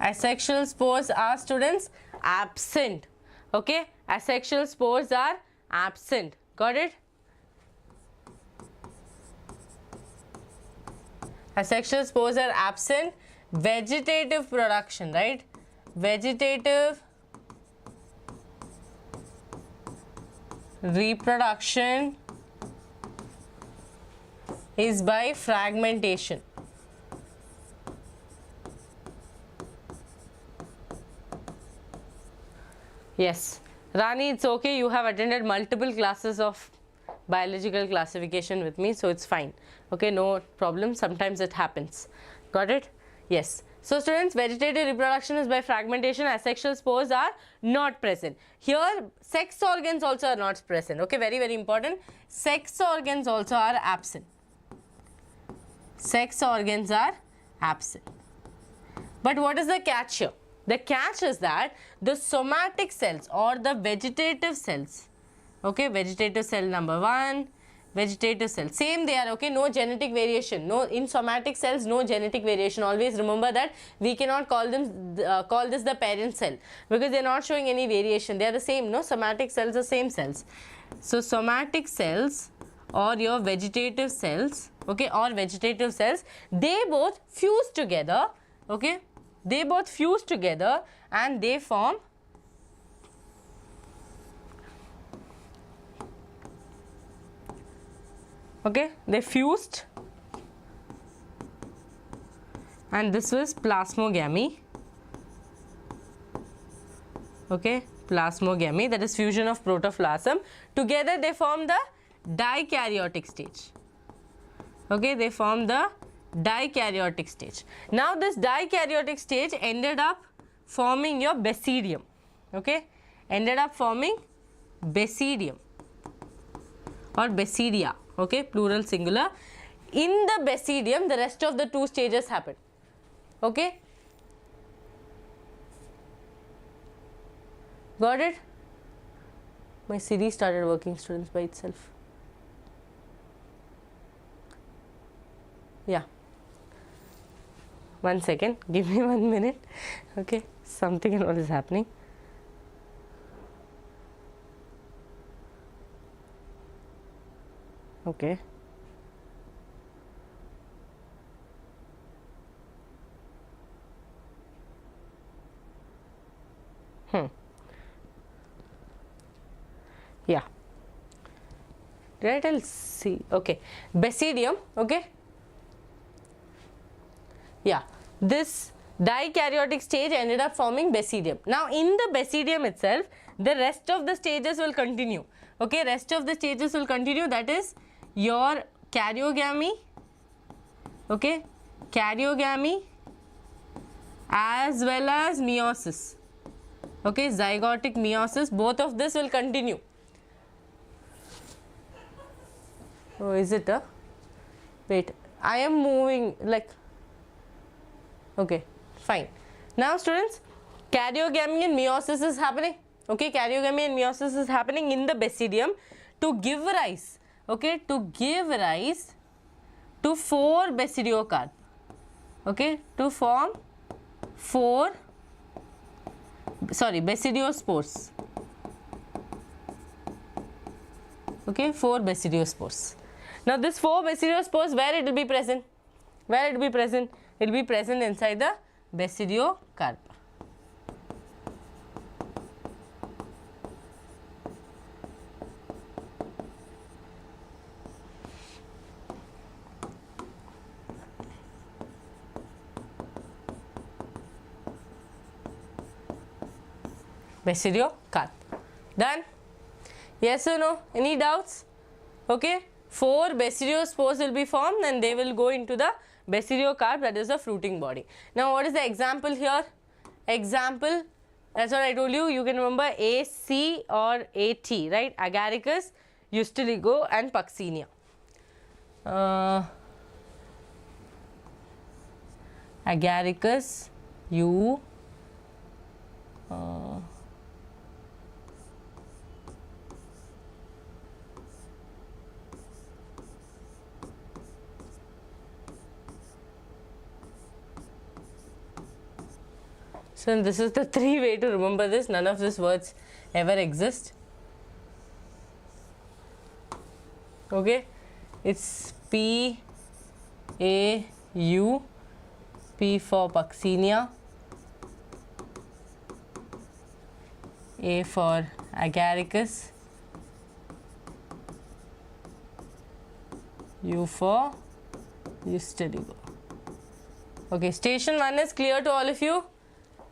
Asexual spores are, students, absent. Okay, asexual spores are absent. Got it? Asexual spores are absent. Vegetative production, right? Vegetative reproduction is by fragmentation. Yes, Rani, it's okay. You have attended multiple classes of biological classification with me, so it's fine. Okay, no problem. Sometimes it happens. Got it? Yes. So, students, vegetative reproduction is by fragmentation. Asexual spores are not present. Here, sex organs also are not present. Okay, very, very important. Sex organs also are absent. Sex organs are absent. But what is the catch here? The catch is that the somatic cells or the vegetative cells, okay, vegetative cell number 1, vegetative cell, same they are, okay, no genetic variation, no, in somatic cells, no genetic variation. Always remember that we cannot call them, call this the parent cell, because they are not showing any variation. They are the same, no, somatic cells are same cells. So, somatic cells or your vegetative cells, okay, or vegetative cells, they both fuse together, okay. They both fuse together and they form okay, they fused and this was plasmogamy, okay, plasmogamy, that is fusion of protoplasm. Together they form the dikaryotic stage, okay, they form the dikaryotic stage. Now this dikaryotic stage ended up forming your basidium, okay, ended up forming basidium or basidia, okay, plural singular. In the basidium, the rest of the two stages happen, okay. Got it? My Siri started working, students, by itself. Yeah. 1 second, give me 1 minute, okay, something and all is happening. Okay. Yeah. Right, I'll see. Okay. Basidium, okay. Yeah, this dikaryotic stage ended up forming basidium. Now, in the basidium itself, the rest of the stages will continue. Okay, rest of the stages will continue. That is your karyogamy, okay, karyogamy as well as meiosis. Okay, zygotic meiosis, both of this will continue. Oh, is it a? Wait, I am moving like. Okay, fine. Now, students, Karyogamy and meiosis is happening. Okay, karyogamy and meiosis is happening in the basidium to give rise, okay, to give rise to 4 basidiocarp. Okay, to form 4, sorry, basidiospores. Okay, 4 basidiospores. Now this 4 basidiospores, where it will be present? Where it will be present? It will be present inside the basidiocarp. Basidiocarp. Done? Yes or no? Any doubts? Okay. 4 basidiospores will be formed and they will go into the basidiocarp, that is the fruiting body. Now what is the example here? Example, that's what I told you, you can remember AC or AT, right? Agaricus, Ustiligo and Puccinia. Agaricus, so this is the 3 way to remember this. None of these words ever exist. Okay, it's P, A, U, P for Puccinia, A for Agaricus, U for Ustiligo. Okay, station 1 is clear to all of you.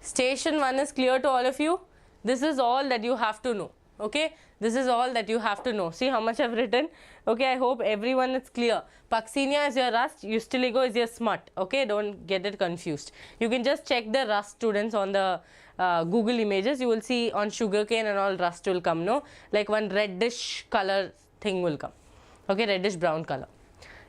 Station 1 is clear to all of you. This is all that you have to know. Okay, this is all that you have to know. See how much I have written. Okay, I hope everyone is clear. Puccinia is your rust, Ustiligo is your smut. Okay, don't get it confused. You can just check the rust, students, on the Google images. You will see on sugarcane and all rust will come, no? Like one reddish color thing will come. Okay, reddish brown color.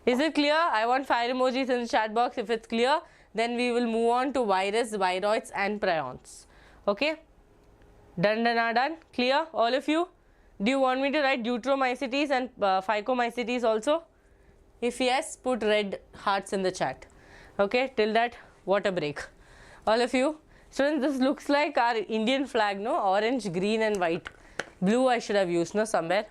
Is it clear? I want fire emojis in the chat box if it's clear. Then we will move on to virus, viroids and prions. Okay? Done, done. Clear? All of you? Do you want me to write Deuteromycetes and Phycomycetes also? If yes, put red hearts in the chat. Okay? Till that, water break. All of you? Students, this looks like our Indian flag, no? Orange, green and white. Blue I should have used, no? Somewhere.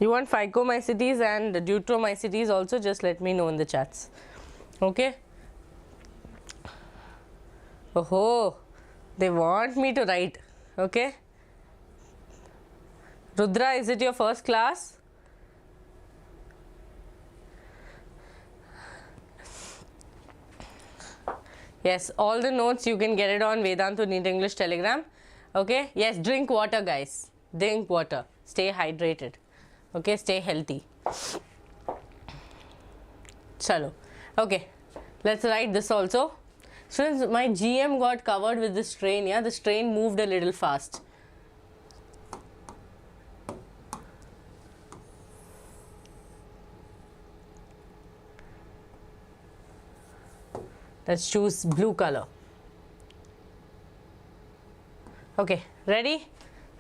You want Phycomycetes and Deuteromycetes also, just let me know in the chats. Okay. Oh, they want me to write. Okay. Rudra, is it your first class? Yes, all the notes you can get it on Vedantu NEET English Telegram. Okay. Yes, drink water, guys. Drink water. Stay hydrated. Okay, stay healthy. Chalo. Okay, let's write this also. Students, my GM got covered with this train. Yeah, this train moved a little fast. Let's choose blue color. Okay, ready?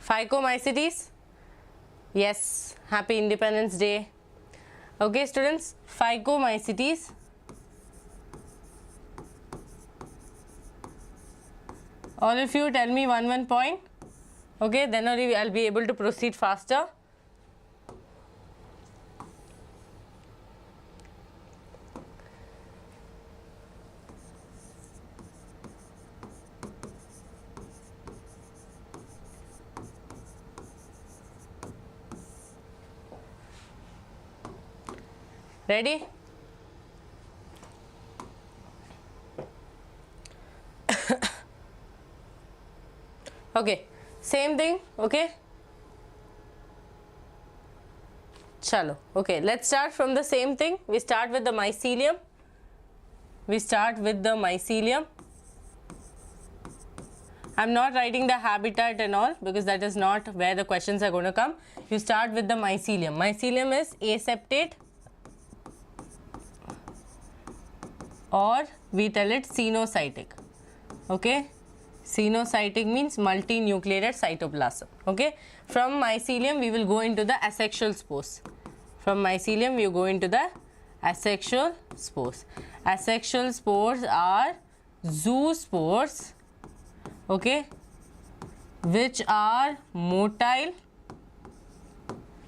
Phycomycetes. Yes, happy Independence Day. Okay, students, Phycomycetes. All of you tell me one point. Okay, then only I'll be able to proceed faster. Ready? Okay, same thing. Okay, chalo. Okay, let's start from the same thing. We start with the mycelium. we start with the mycelium. I'm not writing the habitat and all because that is not where the questions are going to come. You start with the mycelium. Mycelium is aseptate, or we tell it cenocytic. Okay, cenocytic means multinucleated cytoplasm. Okay, from mycelium we will go into the asexual spores. From mycelium we go into the asexual spores. Asexual spores are zoospores, okay, which are motile,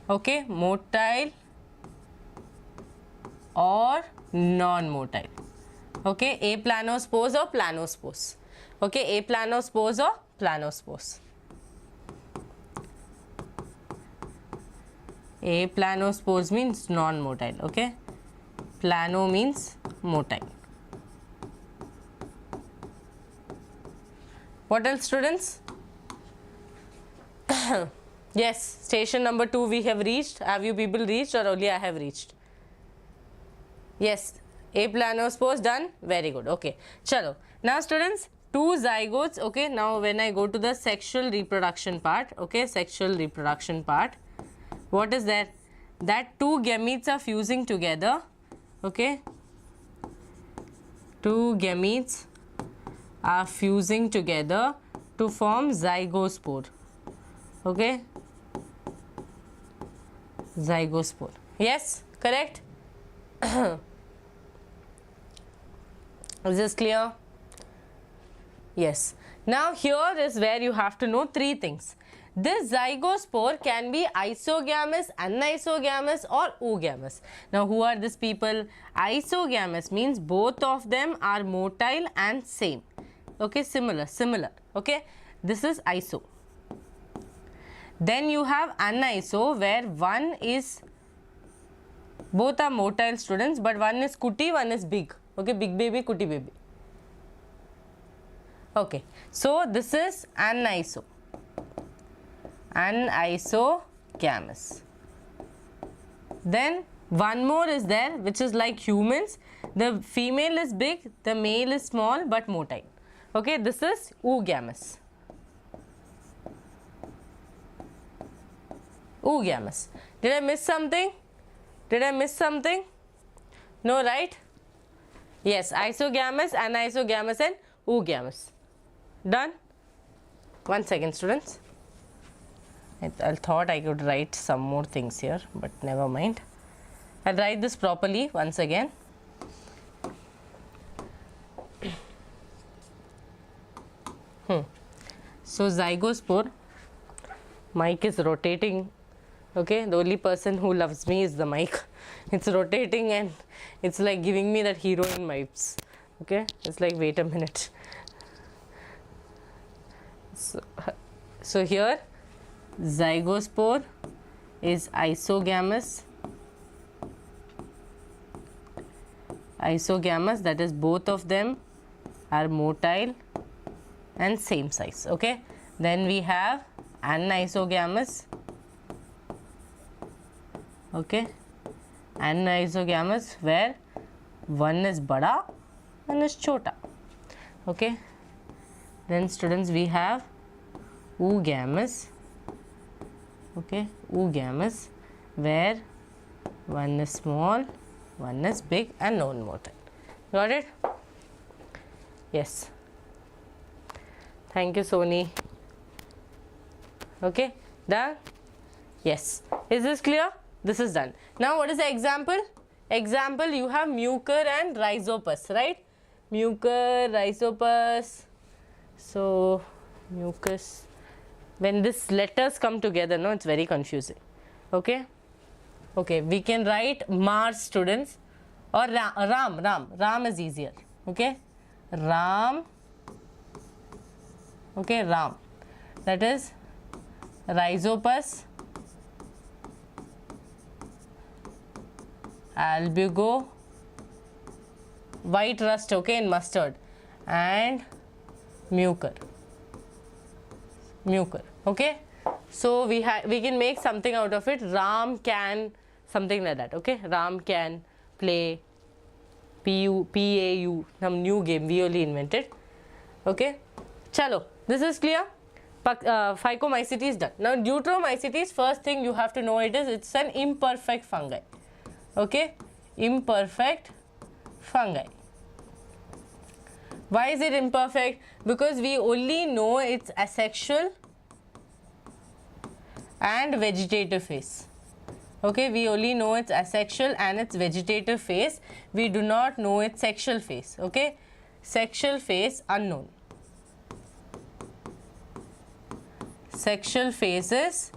okay, motile or non-motile. Okay, aplanospores or planospores. Okay, aplanospores or planospores. Aplanospores means non-motile. Okay, plano means motile. What else, students? Yes, station number 2 we have reached. Have you people reached, or only I have reached? Yes, aplanospores done. Very good. Okay, chalo. Now students, 2 zygotes. Okay, now when I go to the sexual reproduction part, okay, sexual reproduction part, what is there? That 2 gametes are fusing together. Okay, 2 gametes are fusing together to form zygospore. Okay, zygospore. Yes, correct. Is this clear? Yes. Now here is where you have to know 3 things. This zygospore can be isogamous, anisogamous or oogamous. Now who are these people? Isogamous means both of them are motile and same. Okay, similar. Okay, this is iso. Then you have aniso, where one is, both are motile, students, but one is cutie, one is big. Okay, big baby, cutie baby. Okay, so this is aniso. Anisogamous. Then one more is there, which is like humans. The female is big, the male is small but motile. Okay, this is oogamous. Oogamous. Did I miss something? Did I miss something? No, right? Yes, isogamous, anisogamous and oogamous. Done? 1 second, students. I thought I could write some more things here, but never mind. I'll write this properly once again. So zygospore, mic is rotating. Okay, the only person who loves me is the mic. It's rotating and it's like giving me that heroine vibes. Okay, it's like, wait a minute. So here zygospore is isogamous. Isogamous, that is both of them are motile and same size. Okay, then we have anisogamous. Okay, anisogamous, where one is bada, one is chota. Okay, then students we have oogamous. Okay, oogamous, where one is small, one is big and non-motile. Got it? Yes. Thank you, Soni. Okay, done? Yes. Is this clear? This is done. Now what is the example? Example, you have mucor and rhizopus, right? Mucor, rhizopus. So mucus, when these letters come together, no, it's very confusing. Okay, okay, we can write Mars, students, or Ram is easier. Okay, Ram. Okay, Ram, that is rhizopus, albugo, white rust, okay, in mustard, and mucor. Okay, so we can make something out of it. Ram can, something like that. Okay, Ram can play PAU, some new game we only invented. Okay, chalo, this is clear. Phycomycetes done. Now Deuteromycetes, first thing you have to know it's an imperfect fungi. Okay, imperfect fungi. Why is it imperfect? Because we only know its asexual and vegetative phase. Okay, we only know its asexual and its vegetative phase. We do not know its sexual phase. Okay, sexual phase unknown. Sexual phase is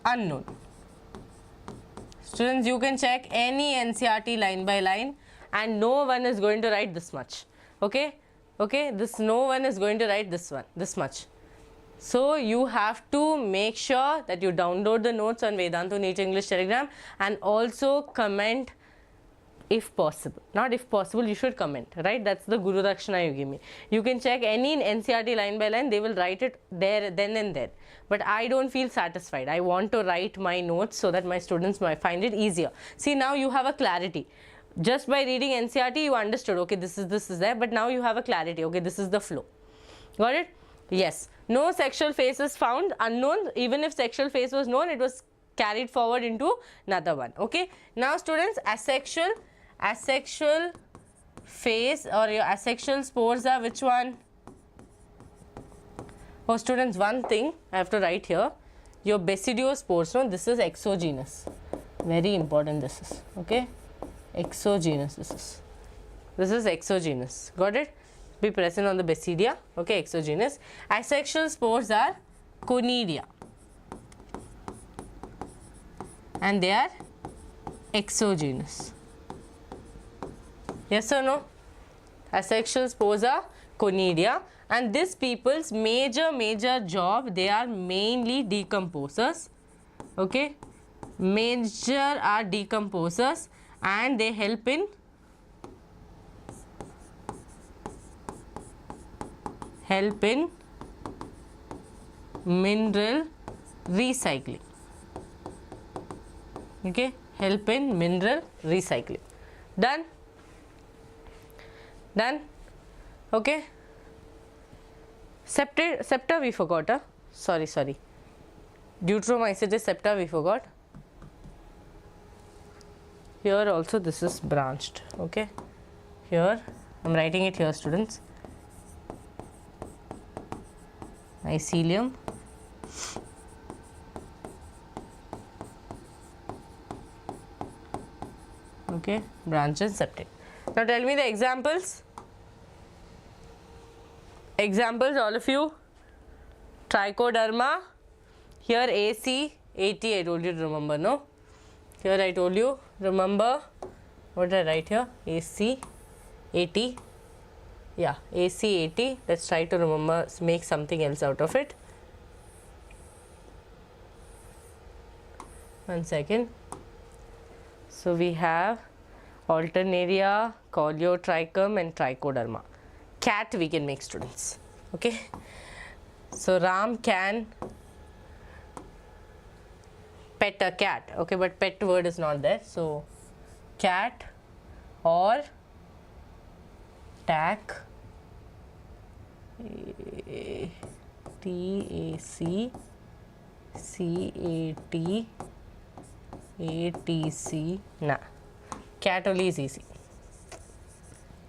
unknown. Students, you can check any NCERT line by line and no one is going to write this much. Okay, no one is going to write this much. So you have to make sure that you download the notes on Vedantu NEET English Telegram and also comment if possible. Not if possible, you should comment, right? That's the Guru Dakshina you give me. You can check any NCERT line by line, they will write it there, then and there. But I don't feel satisfied. I want to write my notes so that my students might find it easier. See, now you have a clarity. Just by reading NCERT, you understood, okay, this is there, but now you have a clarity, okay, this is the flow. Got it? Yes. No sexual phase is found, unknown. Even if sexual phase was known, it was carried forward into another one. Okay. Now students, asexual phase or your asexual spores are which one? Oh students, one thing I have to write here. Your basidiospores, no, this is exogenous. Very important this is. Okay. Exogenous this is exogenous. Got it? Be present on the basidia. Okay, exogenous. Asexual spores are conidia and they are exogenous. Yes or no? Asexual spores are conidia and this people's major job, they are mainly decomposers. Okay, major are decomposers and they help in mineral recycling. Okay, help in mineral recycling. Done? Okay. Septa we forgot. Sorry. Deuteromycetes septa we forgot. Here also this is branched. Okay. Here I am writing it here, students. Mycelium. Okay, branches septate. Now tell me the examples. All of you. Trichoderma. Here AC, AT I told you to remember, no? Here I told you, remember, what did I write here? AC, AT. Yeah, AC, AT. Let's try to remember, make something else out of it. One second. So we have Alternaria, Coliotrichum and Trichoderma. Cat we can make, students. Okay. So Ram can pet a cat. Okay, but pet word is not there. So cat or tack. TACCATATC. Nah, cat only is easy.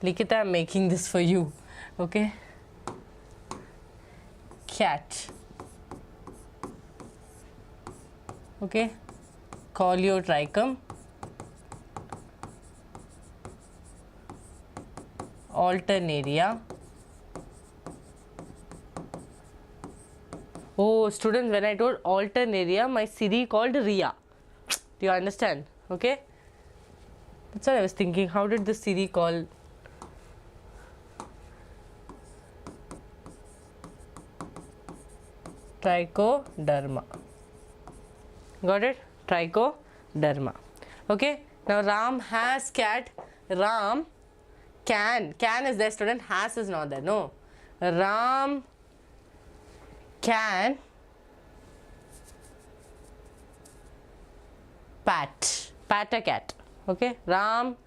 Likita, I am making this for you. Okay, cat. Okay, Coliotrichum, Alternaria. Oh, students, when I told Alternaria, my Siri called Ria. Do you understand? Okay, that's what I was thinking. How did the Siri call? Trichoderma. Got it? Trichoderma. Okay. Now Ram has cat. Ram can is there, student. Has is not there. No. Ram can pat a cat. Okay. Ram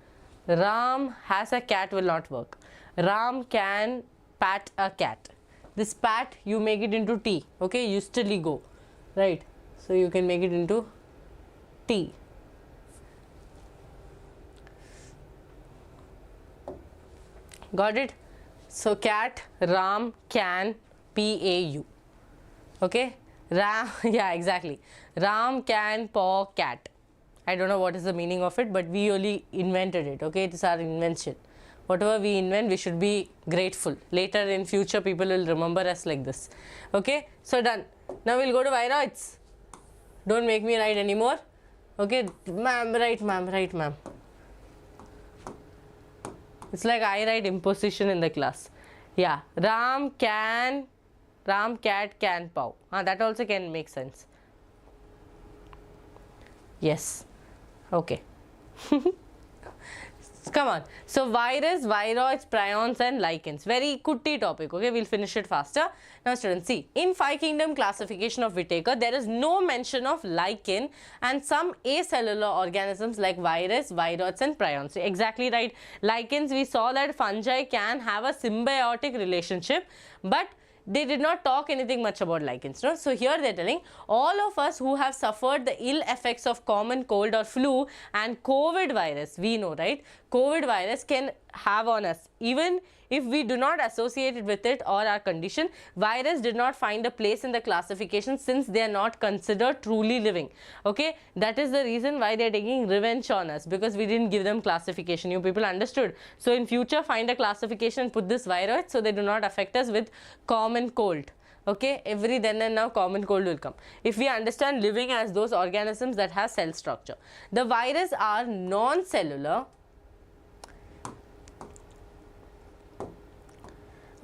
Ram has a cat will not work. Ram can pat a cat. This pat, you make it into T. Okay, you still go. Right. So you can make it into T. Got it? So cat, Ram, can, P-A-U. Okay? Ram, yeah, exactly. Ram can paw cat. I don't know what is the meaning of it, but we only invented it. Okay? It is our invention. Whatever we invent, we should be grateful. Later in future, people will remember us like this. Okay? So done. Now we'll go to viroids. Don't make me write anymore. Okay? Ma'am, write ma'am, write ma'am. It's like I write imposition in the class. Yeah. Ram, cat, can, paw. That also can make sense. Yes. Okay. Come on. So virus, viroids, prions and lichens. Very kutty topic. Okay, we'll finish it faster. Now students, see, in 5 kingdom classification of Whittaker, there is no mention of lichen and some acellular organisms like virus, viroids and prions. Exactly right. Lichens, we saw that fungi can have a symbiotic relationship, but they did not talk anything much about lichens. No? So here they are telling all of us who have suffered the ill effects of common cold or flu and COVID virus, we know, right? COVID virus can have on us. Even if we do not associate it with it or our condition, virus did not find a place in the classification since they are not considered truly living. Okay, that is the reason why they are taking revenge on us, because we didn't give them classification. You people understood. So in future, find a classification, put this viroid so they do not affect us with common cold. Okay, every then and now common cold will come. If we understand living as those organisms that have cell structure. The virus are non-cellular.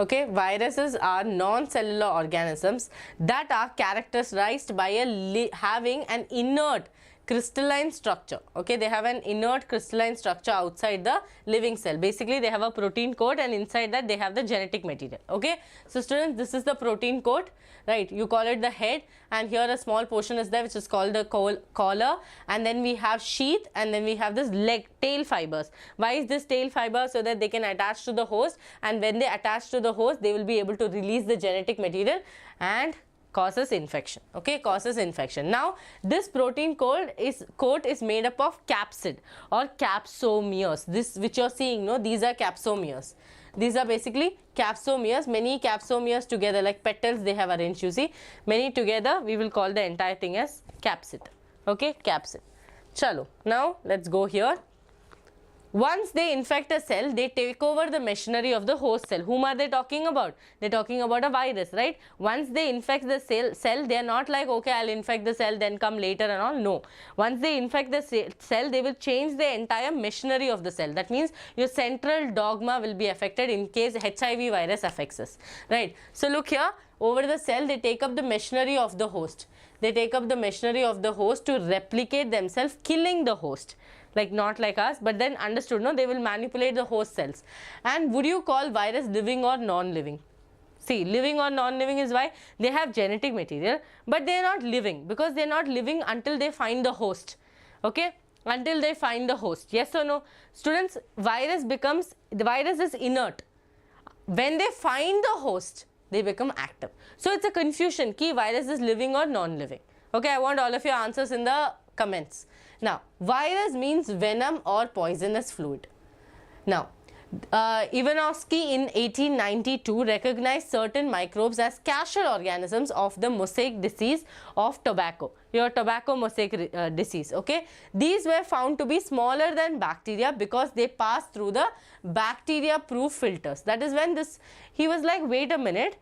Okay, viruses are non-cellular organisms that are characterized by having an inert crystalline structure. Okay, they have an inert crystalline structure outside the living cell. Basically, they have a protein coat and inside that they have the genetic material. Okay, so students, this is the protein coat, right? You call it the head, and here a small portion is there which is called the collar, and then we have sheath, and then we have this tail fibers. Why is this tail fiber? So that they can attach to the host, and when they attach to the host, they will be able to release the genetic material and causes infection. Okay, causes infection. Now this protein coat is made up of capsid or capsomeres. This which you are seeing, no, these are capsomeres. These are basically capsomeres. Many capsomeres together, like petals they have arranged, you see, many together, we will call the entire thing as capsid. Okay, capsid. Chalo, now let's go here. Once they infect a cell, they take over the machinery of the host cell. Whom are they talking about? They're talking about a virus, right? Once they infect the cell, they are not like, okay, I'll infect the cell, then come later and all. No. Once they infect the cell, they will change the entire machinery of the cell. That means your central dogma will be affected in case HIV virus affects us, right? So look here, over the cell, they take up the machinery of the host. They take up the machinery of the host to replicate themselves, killing the host. Like not like us, but then understood, no, they will manipulate the host cells. And would you call virus living or non-living? See, living or non-living is why they have genetic material, but they are not living, because they are not living until they find the host. Okay, until they find the host. Yes or no? Students, the virus is inert. When they find the host, they become active. So it's a confusion, ki virus is living or non-living. Okay, I want all of your answers in the comments. Now, virus means venom or poisonous fluid. Now, Ivanovsky in 1892 recognized certain microbes as casual organisms of the mosaic disease of tobacco. Your tobacco mosaic disease. Okay, these were found to be smaller than bacteria because they pass through the bacteria-proof filters. That is when he was like, wait a minute.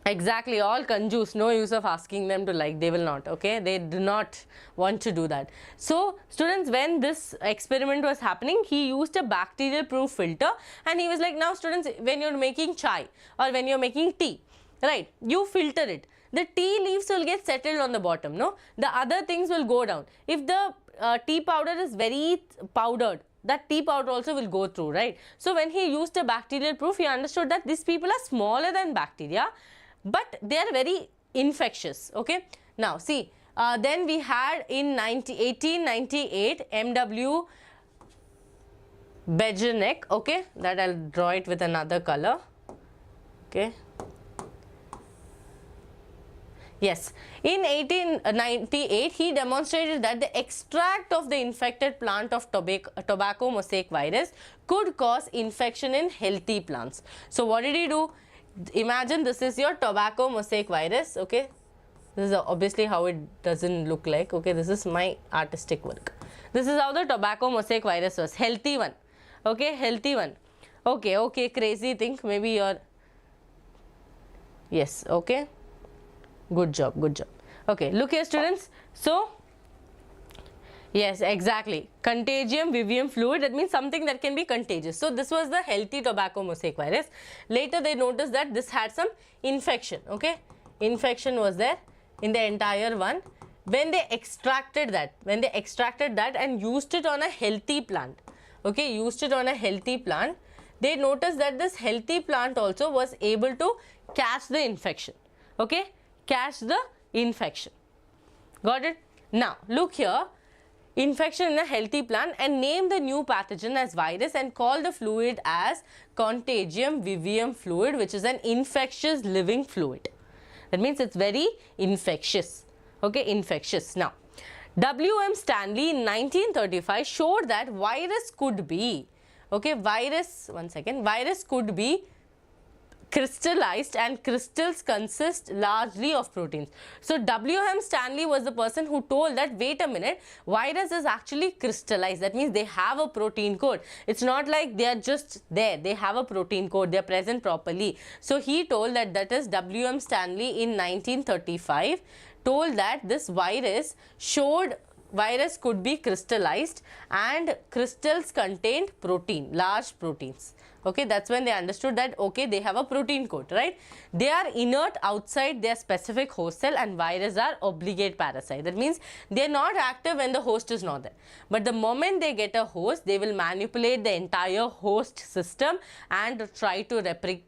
Exactly, all conjuice, no use of asking them to like, they will not, okay, they do not want to do that. So students, when this experiment was happening, he used a bacterial proof filter, and he was like, now students, when you're making chai or when you're making tea, right, you filter it, the tea leaves will get settled on the bottom, no, the other things will go down. If the tea powder is very powdered, that tea powder also will go through, right? So when he used a bacterial proof, he understood that these people are smaller than bacteria, but they are very infectious. Okay, now see, then we had in 1898 M.W. Bejernik, okay, that I'll draw it with another color, okay. Yes, in 1898 he demonstrated that the extract of the infected plant of tobacco mosaic virus could cause infection in healthy plants. So what did he do? Imagine this is your tobacco mosaic virus, okay. This is obviously how it doesn't look like, okay. This is my artistic work. This is how the tobacco mosaic virus was, healthy one, okay, healthy one. Okay, okay, crazy thing, maybe you're, yes, okay. Good job, good job. Okay, look here students. So, yes, exactly. Contagium vivium fluid, that means something that can be contagious. So, this was the healthy tobacco mosaic virus. Later they noticed that this had some infection, okay. Infection was there in the entire one. When they extracted that, and used it on a healthy plant, okay, used it on a healthy plant, they noticed that this healthy plant also was able to catch the infection, okay. Catch the infection. Got it? Now, look here, infection in a healthy plant, and name the new pathogen as virus and call the fluid as contagium vivium fluid, which is an infectious living fluid. That means it's very infectious, okay, infectious. Now, W.M. Stanley in 1935 showed that virus could be, okay, virus could be crystallized, and crystals consist largely of proteins. So, W.M. Stanley was the person who told that, wait a minute, virus is actually crystallized. That means they have a protein code. It's not like they are just there. They have a protein code. They are present properly. So, he told that, that is W.M. Stanley in 1935 told that this virus could be crystallized and crystals contained protein, large proteins. Okay, that's when they understood that, okay, they have a protein code, right? They are inert outside their specific host cell, and viruses are obligate parasite. That means they are not active when the host is not there. But the moment they get a host, they will manipulate the entire host system and try to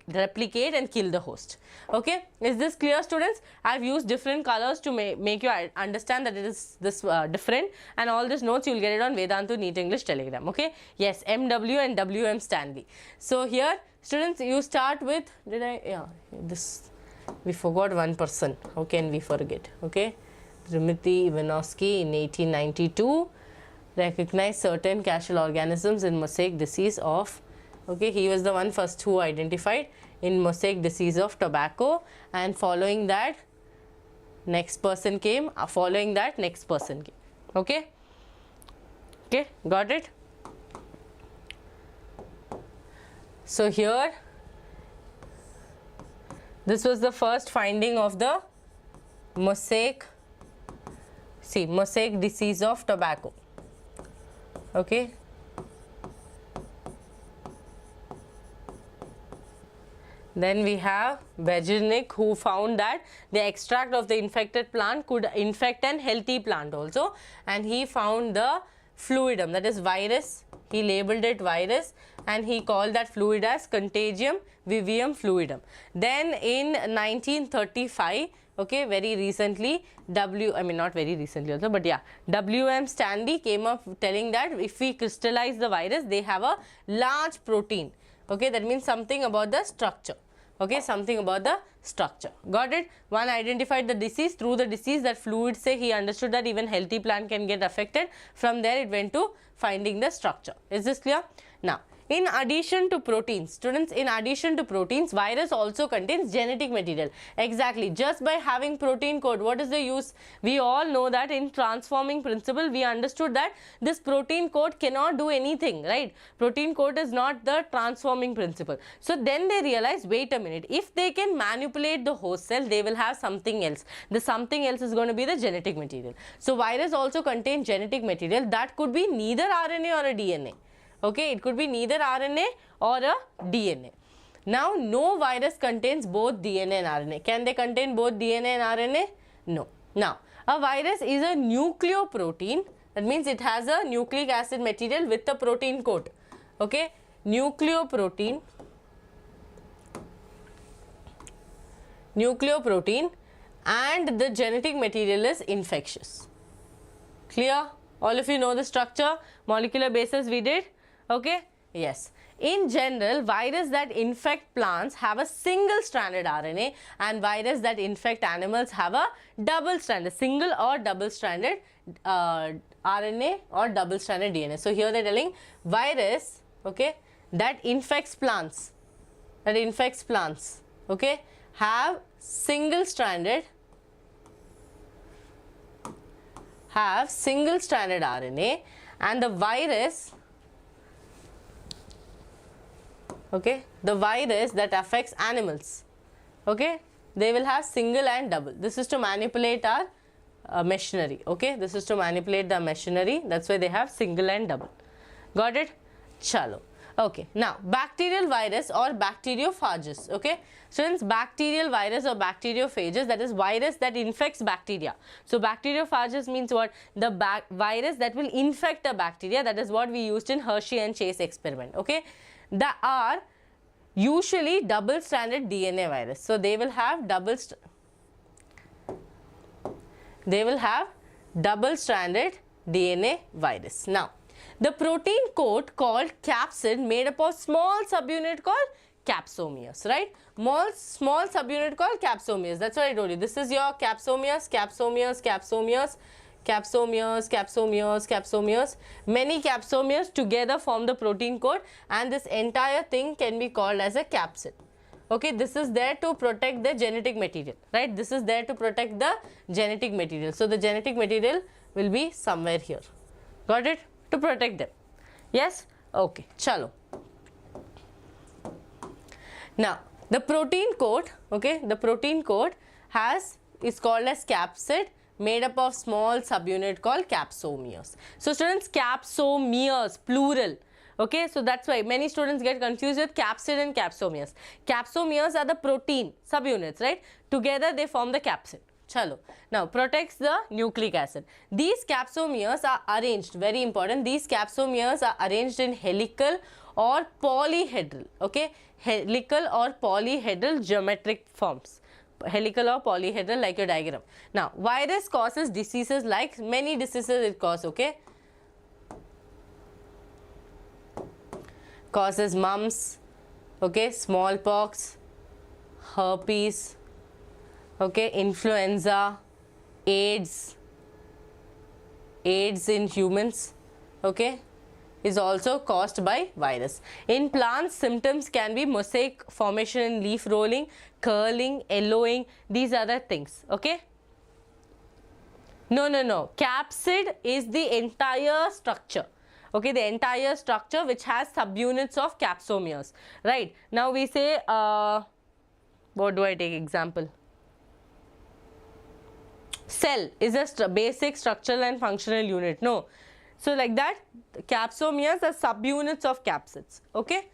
replicate and kill the host. Okay, is this clear students? I have used different colors to make you understand that it is this different, and all these notes you will get it on Vedantu NEET English Telegram. Okay, yes, MW and WM Stanley. So, here students you start with, we forgot one person, how can we forget, okay, Dmitry Ivanovsky in 1892 recognized certain casual organisms in mosaic disease of, okay, he was the one first who identified in mosaic disease of tobacco, and following that next person came, next person came, okay, got it. So, here this was the first finding of the mosaic disease of tobacco, okay. Then we have Bejernik, who found that the extract of the infected plant could infect an healthy plant also, and he found the fluidum, that is virus. He labeled it virus and he called that fluid as contagium vivium fluidum. Then in 1935, okay, very recently, not very recently also, but yeah, W.M. Stanley came up telling that if we crystallize the virus, they have a large protein. Okay, that means something about the structure. Okay, something about the structure. Got it? One identified the disease. Through the disease, that fluid, say, he understood that even healthy plant can get affected. From there, it went to finding the structure. Is this clear? Now, in addition to proteins, students, in addition to proteins, virus also contains genetic material. Exactly. Just by having protein code, what is the use? We all know that in transforming principle, we understood that this protein code cannot do anything, right? Protein code is not the transforming principle. So, then they realized, wait a minute, if they can manipulate the host cell, they will have something else. The something else is going to be the genetic material. So, virus also contains genetic material that could be neither RNA or a DNA. Okay, it could be neither RNA or a DNA. Now, no virus contains both DNA and RNA. Can they contain both DNA and RNA? No. Now, a virus is a nucleoprotein. That means it has a nucleic acid material with a protein coat. Okay, nucleoprotein, and the genetic material is infectious. Clear? All of you know the structure, molecular basis we did. Okay, Yes. In general, viruses that infect plants have a single-stranded RNA, and viruses that infect animals have a double-stranded, single or double-stranded RNA or double-stranded DNA. So here they're telling virus, okay, that infects plants, okay, have single-stranded RNA, and the virus, okay, the virus that affects animals, okay, they will have single and double. This is to manipulate our machinery, okay, this is to manipulate the machinery, that's why they have single and double. Got it? Chalo. Okay, now bacterial virus or bacteriophages, okay. Students, bacterial virus or bacteriophages, that is virus that infects bacteria. So bacteriophages means what? The virus that will infect a bacteria, that is what we used in Hershey and Chase experiment, okay. That are usually double-stranded DNA virus. So they will have double-stranded DNA virus. Now, the protein coat called capsid made up of small subunit called capsomeres, right? Small subunit called capsomeres. That's what I told you. This is your capsomeres. Many capsomeres together form the protein coat, and this entire thing can be called as a capsid. Okay, this is there to protect the genetic material, right? This is there to protect the genetic material. So the genetic material will be somewhere here. Got it? To protect them. Yes? Okay, chalo. Now, the protein coat, okay, the protein coat is called as capsid, made up of small subunit called capsomeres. So students, capsomeres, plural. Okay, so that's why many students get confused with capsid and capsomeres. Capsomeres are the protein subunits, right? Together they form the capsid. Chalo. Now, protects the nucleic acid. These capsomeres are arranged, very important, these capsomeres are arranged in helical or polyhedral, okay, helical or polyhedral geometric forms. Helical or polyhedral, like your diagram. Now, virus causes diseases, like many diseases it causes, okay. Causes mumps, okay, smallpox, herpes, okay, influenza, AIDS in humans, okay, is also caused by virus. In plants, symptoms can be mosaic formation in leaf rolling, curling, yellowing, these other things, okay. No. Capsid is the entire structure, okay, the entire structure which has subunits of capsomeres, right. Now we say, what do I take example? Cell is a basic structural and functional unit. No. So like that, capsomeres are subunits of capsids. Okay.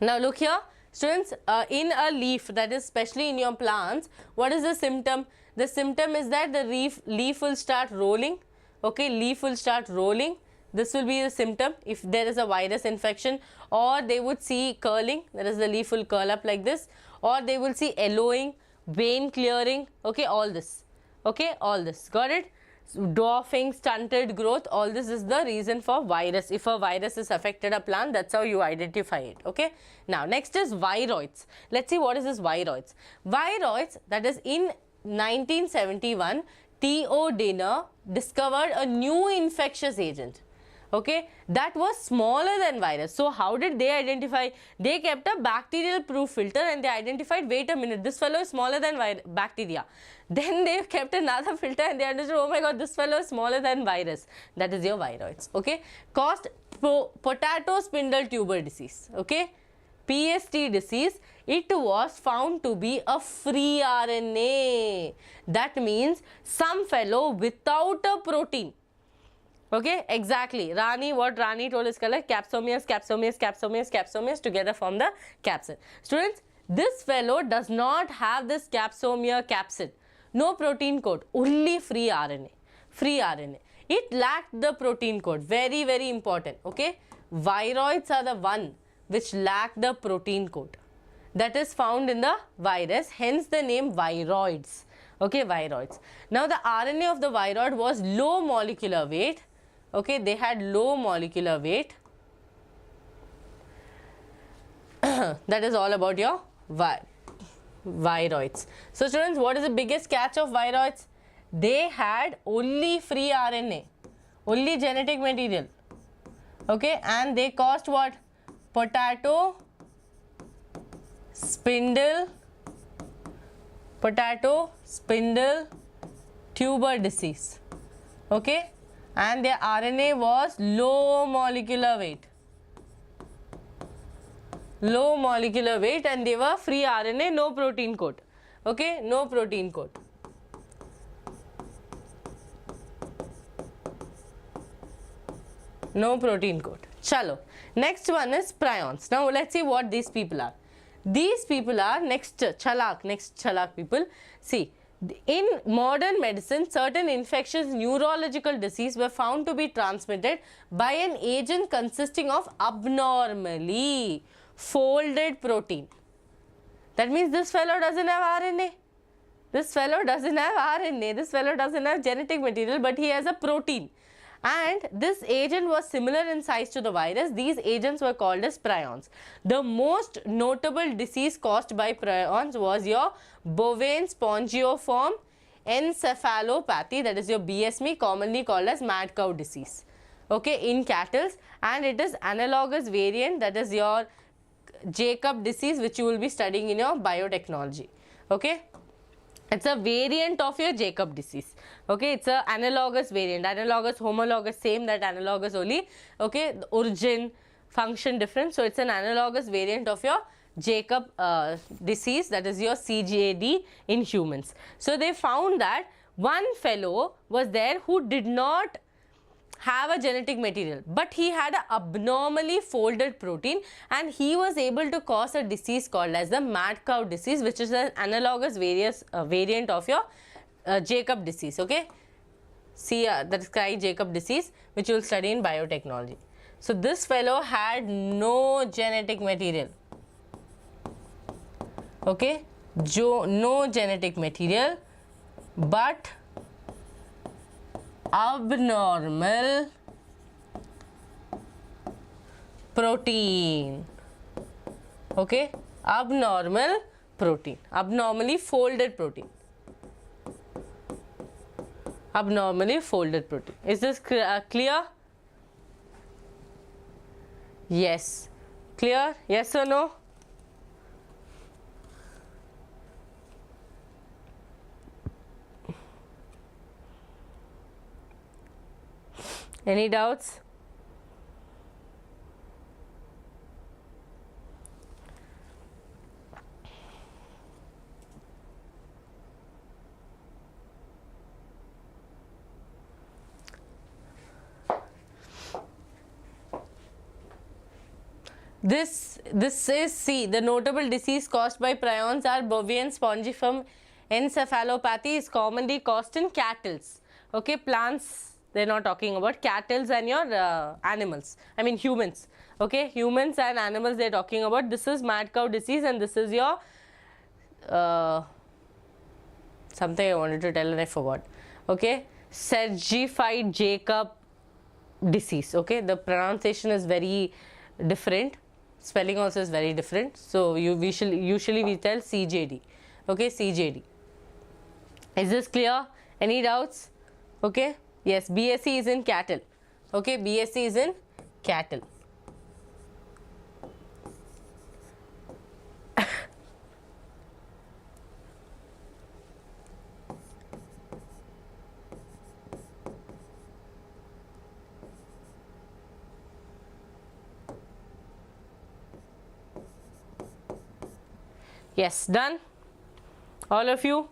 Now look here, students, in a leaf, that is especially in your plants, what is the symptom? The symptom is that the leaf will start rolling. Okay, leaf will start rolling. This will be the symptom if there is a virus infection, or they would see curling, that is the leaf will curl up like this, or they will see yellowing, vein clearing, okay, all this. Okay, all this, got it? Dwarfing, stunted growth, all this is the reason for virus. If a virus has affected a plant, that's how you identify it, okay? Now, next is viroids. Let's see what is this viroids. Viroids, that is in 1971, T.O. Dinner discovered a new infectious agent. Okay, that was smaller than virus. So how did they identify? They kept a bacterial proof filter and they identified, wait a minute, this fellow is smaller than bacteria. Then they kept another filter and they understood, oh my god, this fellow is smaller than virus. That is your viroids. Okay, caused potato spindle tuber disease. Okay, PST disease. It was found to be a free RNA. That means some fellow without a protein. Okay, exactly. What Rani told is color, capsomeres together form the capsid. Students, this fellow does not have this capsomere capsid. No protein coat, only free RNA. Free RNA. It lacked the protein coat. Very, very important. Okay, viroids are the one which lack the protein coat. That is found in the virus, hence the name viroids. Okay, viroids. Now, the RNA of the viroid was low molecular weight. Okay, they had low molecular weight. That is all about your viroids. So students, what is the biggest catch of viroids? They had only free RNA, only genetic material, okay, and they caused what? Potato, spindle, tuber disease, okay, and their RNA was low molecular weight, and they were free RNA, no protein coat, okay, no protein coat. No protein coat. Chalo. Next one is prions. Now let's see what these people are. These people are next chalak people. See, in modern medicine, certain infectious neurological disease were found to be transmitted by an agent consisting of abnormally folded protein. That means this fellow doesn't have RNA. This fellow doesn't have RNA. This fellow doesn't have genetic material, but he has a protein. And this agent was similar in size to the virus. These agents were called as prions. The most notable disease caused by prions was your bovine spongiform encephalopathy, that is your BSM, commonly called as mad cow disease, okay, in cattle, and it is analogous variant, that is your Jacob disease, which you will be studying in your biotechnology, okay. It's a variant of your Jacob disease, okay. It's a analogous variant, analogous, homologous, same, that analogous only, okay. The origin, function different. So, it's an analogous variant of your Jacob disease, that is your CJD in humans. So, they found that one fellow was there who did not have a genetic material, but he had an abnormally folded protein, and he was able to cause a disease called as the mad cow disease, which is an analogous variant of your Jacob disease, okay. See, that is Jacob disease, which you will study in biotechnology. So, this fellow had no genetic material, okay, no genetic material, but abnormal protein, okay, abnormal protein, abnormally folded protein, abnormally folded protein. Is this clear? Yes. Clear? Yes or no? Any doubts? This is, see, the notable disease caused by prions are bovine spongiform encephalopathy is commonly caused in cattle, okay, plants. They are not talking about cattle and your animals, I mean humans, okay, humans and animals they are talking about. This is mad cow disease, and this is your something I wanted to tell and I forgot, okay, Sergified Jacob disease, okay. The pronunciation is very different, spelling also is very different. So, usually we tell CJD, okay, CJD. Is this clear? Any doubts? Okay. Yes, BSE is in cattle, okay, BSE is in cattle. Yes, done, all of you?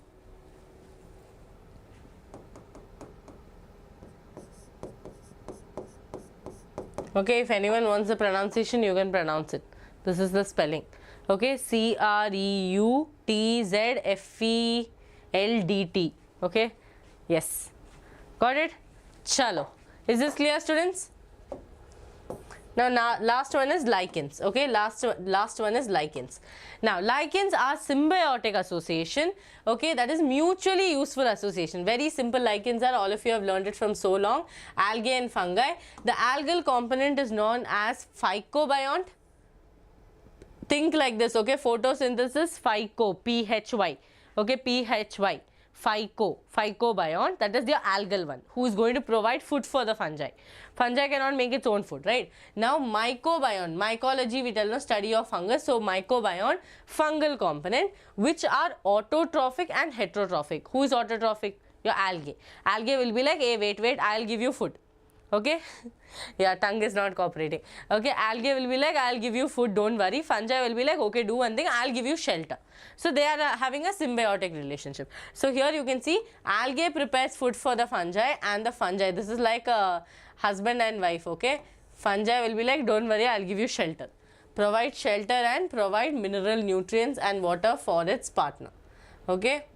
Okay, if anyone wants the pronunciation, you can pronounce it. This is the spelling. Okay, CREUTZFELDT. Okay, yes, got it. Chalo. Is this clear, students? Now, last one is lichens. Okay, last one is lichens. Now, lichens are symbiotic association. Okay, that is mutually useful association. Very simple lichens are, all of you have learned it from so long. Algae and fungi. The algal component is known as phycobiont. think like this, okay? Photosynthesis, phyco, Phy, okay? Phy, phycobiont, that is the algal one, who is going to provide food for the fungi. Fungi cannot make its own food, right? Now mycobiont, mycology we tell, no, study of fungus. So mycobiont, fungal component, which are autotrophic and heterotrophic. Who is autotrophic? Your algae. Algae will be like, hey, wait, I'll give you food. Okay? Yeah, tongue is not cooperating. Okay, algae will be like, I'll give you food, don't worry. Fungi will be like, okay, do one thing, I'll give you shelter. So they are having a symbiotic relationship. So here you can see algae prepares food for the fungi, and the fungi, this is like a husband and wife, okay? Fungi will be like, don't worry, I'll give you shelter. Provide shelter and provide mineral nutrients and water for its partner. Okay?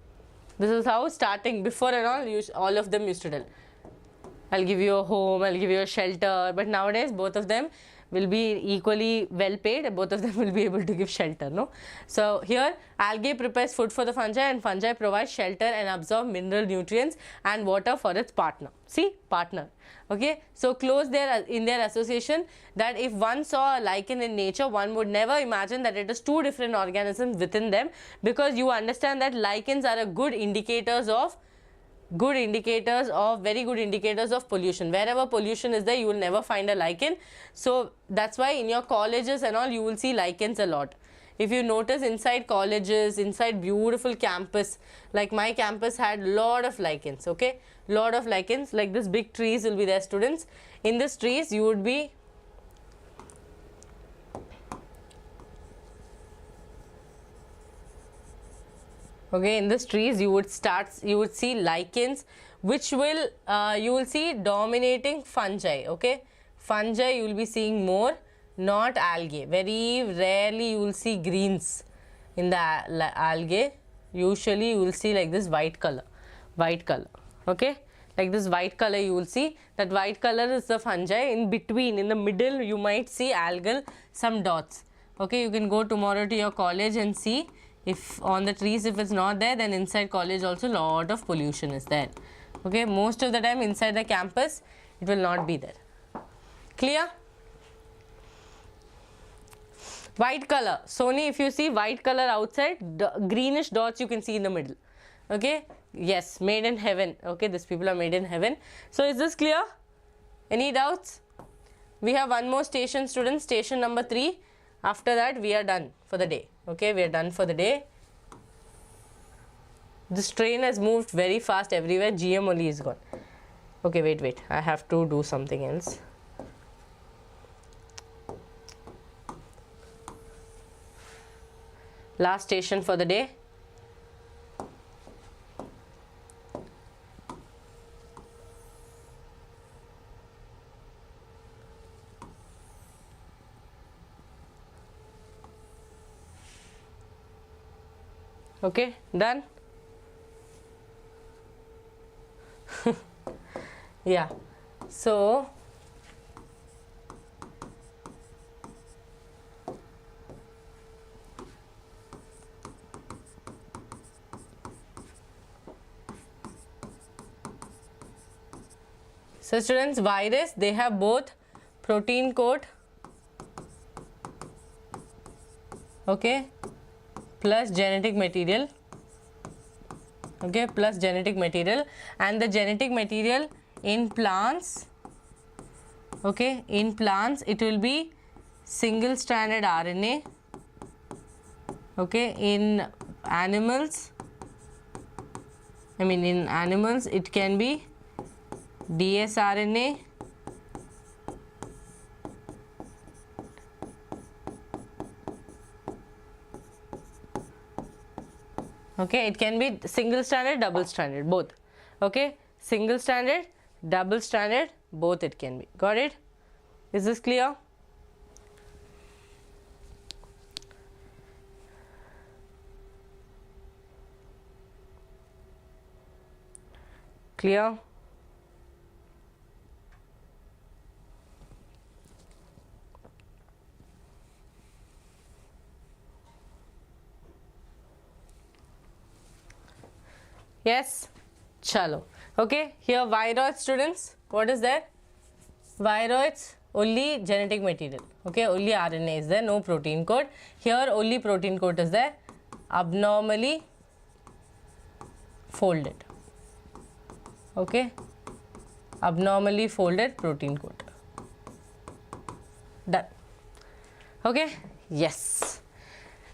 This is how starting, before and all of them used to tell. I'll give you a home, I'll give you a shelter, but nowadays both of them will be equally well paid, both of them will be able to give shelter, no? So here algae prepares food for the fungi, and fungi provide shelter and absorb mineral nutrients and water for its partner. See, partner. Okay, so close in their association, that if one saw a lichen in nature, one would never imagine that it is two different organisms within them, because you understand that lichens are a very good indicators of pollution. Wherever pollution is there, you will never find a lichen. So that's why in your colleges and all, you will see lichens a lot. If you notice, inside colleges, inside beautiful campus, like my campus had lot of lichens, okay? Lot of lichens, like this big trees will be there, students. In these trees, you would be okay, in these trees you would see lichens, which will you will see dominating fungi. Okay, fungi you will be seeing more, not algae. Very rarely you will see greens in the algae. Usually you will see like this white color. Okay, like this white color you will see. That white color is the fungi. In between, in the middle, you might see algal, some dots. Okay, you can go tomorrow to your college and see. If on the trees, if it's not there, then inside college also lot of pollution is there. Okay, most of the time inside the campus it will not be there. Clear? White color, Sony, if you see white color outside, greenish dots you can see in the middle. Okay, yes, made in heaven. Okay, these people are made in heaven. So is this clear? Any doubts? We have one more station, students, station number 3. After that we are done for the day. Okay, we are done for the day. This train has moved very fast everywhere. GM only is gone. Okay, wait. I have to do something else. Last station for the day. Okay, done? Yeah, so students, virus, they have both protein coat, okay, plus genetic material, okay, plus genetic material, and the genetic material in plants, okay, in plants it will be single stranded RNA, okay, in animals, it can be dsRNA, okay, it can be single stranded, double stranded, both. Okay, single stranded, double stranded, both it can be. Got it? Is this clear? Clear? Yes, chalo. Okay, here viroids, students. What is that? Viroids, only genetic material. Okay, only RNA is there, no protein code. Here only protein code is there, abnormally folded. Okay, abnormally folded protein code. Done. Okay, yes.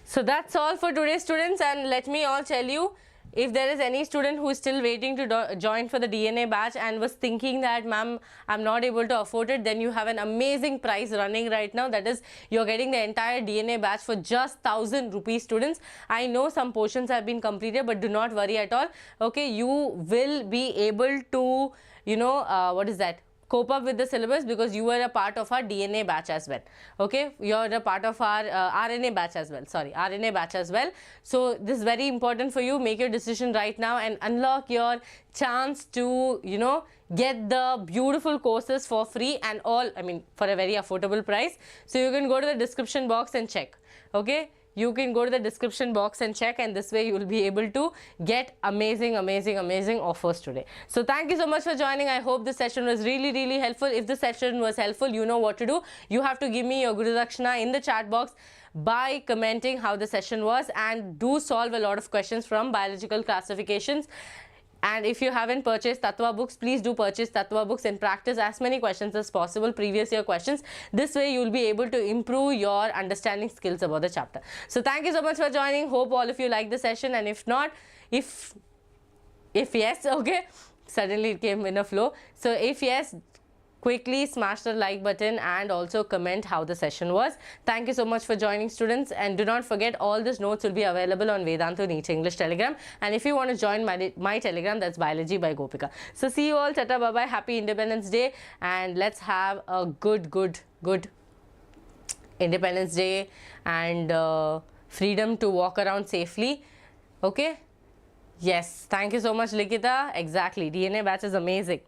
So that's all for today, students, and let me all tell you, if there is any student who is still waiting to join for the DNA batch and was thinking that, ma'am, I'm not able to afford it, then you have an amazing price running right now. That is, you're getting the entire DNA batch for just 1,000 rupees, students. I know some portions have been completed, but do not worry at all. Okay, you will be able to, you know, what is that? Cope up with the syllabus, because you were a part of our DNA batch as well. Okay, you're a part of our RNA batch as well. Sorry, RNA batch as well. So this is very important for you. Make your decision right now and unlock your chance to, you know, get the beautiful courses for free and all, I mean, for a very affordable price. So you can go to the description box and check. Okay, you can go to the description box and check, and this way you will be able to get amazing offers today. So thank you so much for joining. I hope this session was really helpful. If the session was helpful, you know what to do. You have to give me your Guru Dakshina in the chat box by commenting how the session was, and do solve a lot of questions from biological classifications. And if you haven't purchased Tatva books, please do purchase Tatva books and practice as many questions as possible, previous year questions. This way you will be able to improve your understanding skills about the chapter. So thank you so much for joining. Hope all of you like the session, and if not, if yes, okay, suddenly it came in a flow. So if yes, quickly smash the like button and also comment how the session was. Thank you so much for joining, students, and do not forget, all these notes will be available on Vedantu NEET English Telegram. And if you want to join my Telegram, that's Biology by Gopika. So see you all, tata, bye bye, happy Independence Day, and let's have a good Independence Day and freedom to walk around safely. Okay, yes, thank you so much, Likita. Exactly, DNA batch is amazing.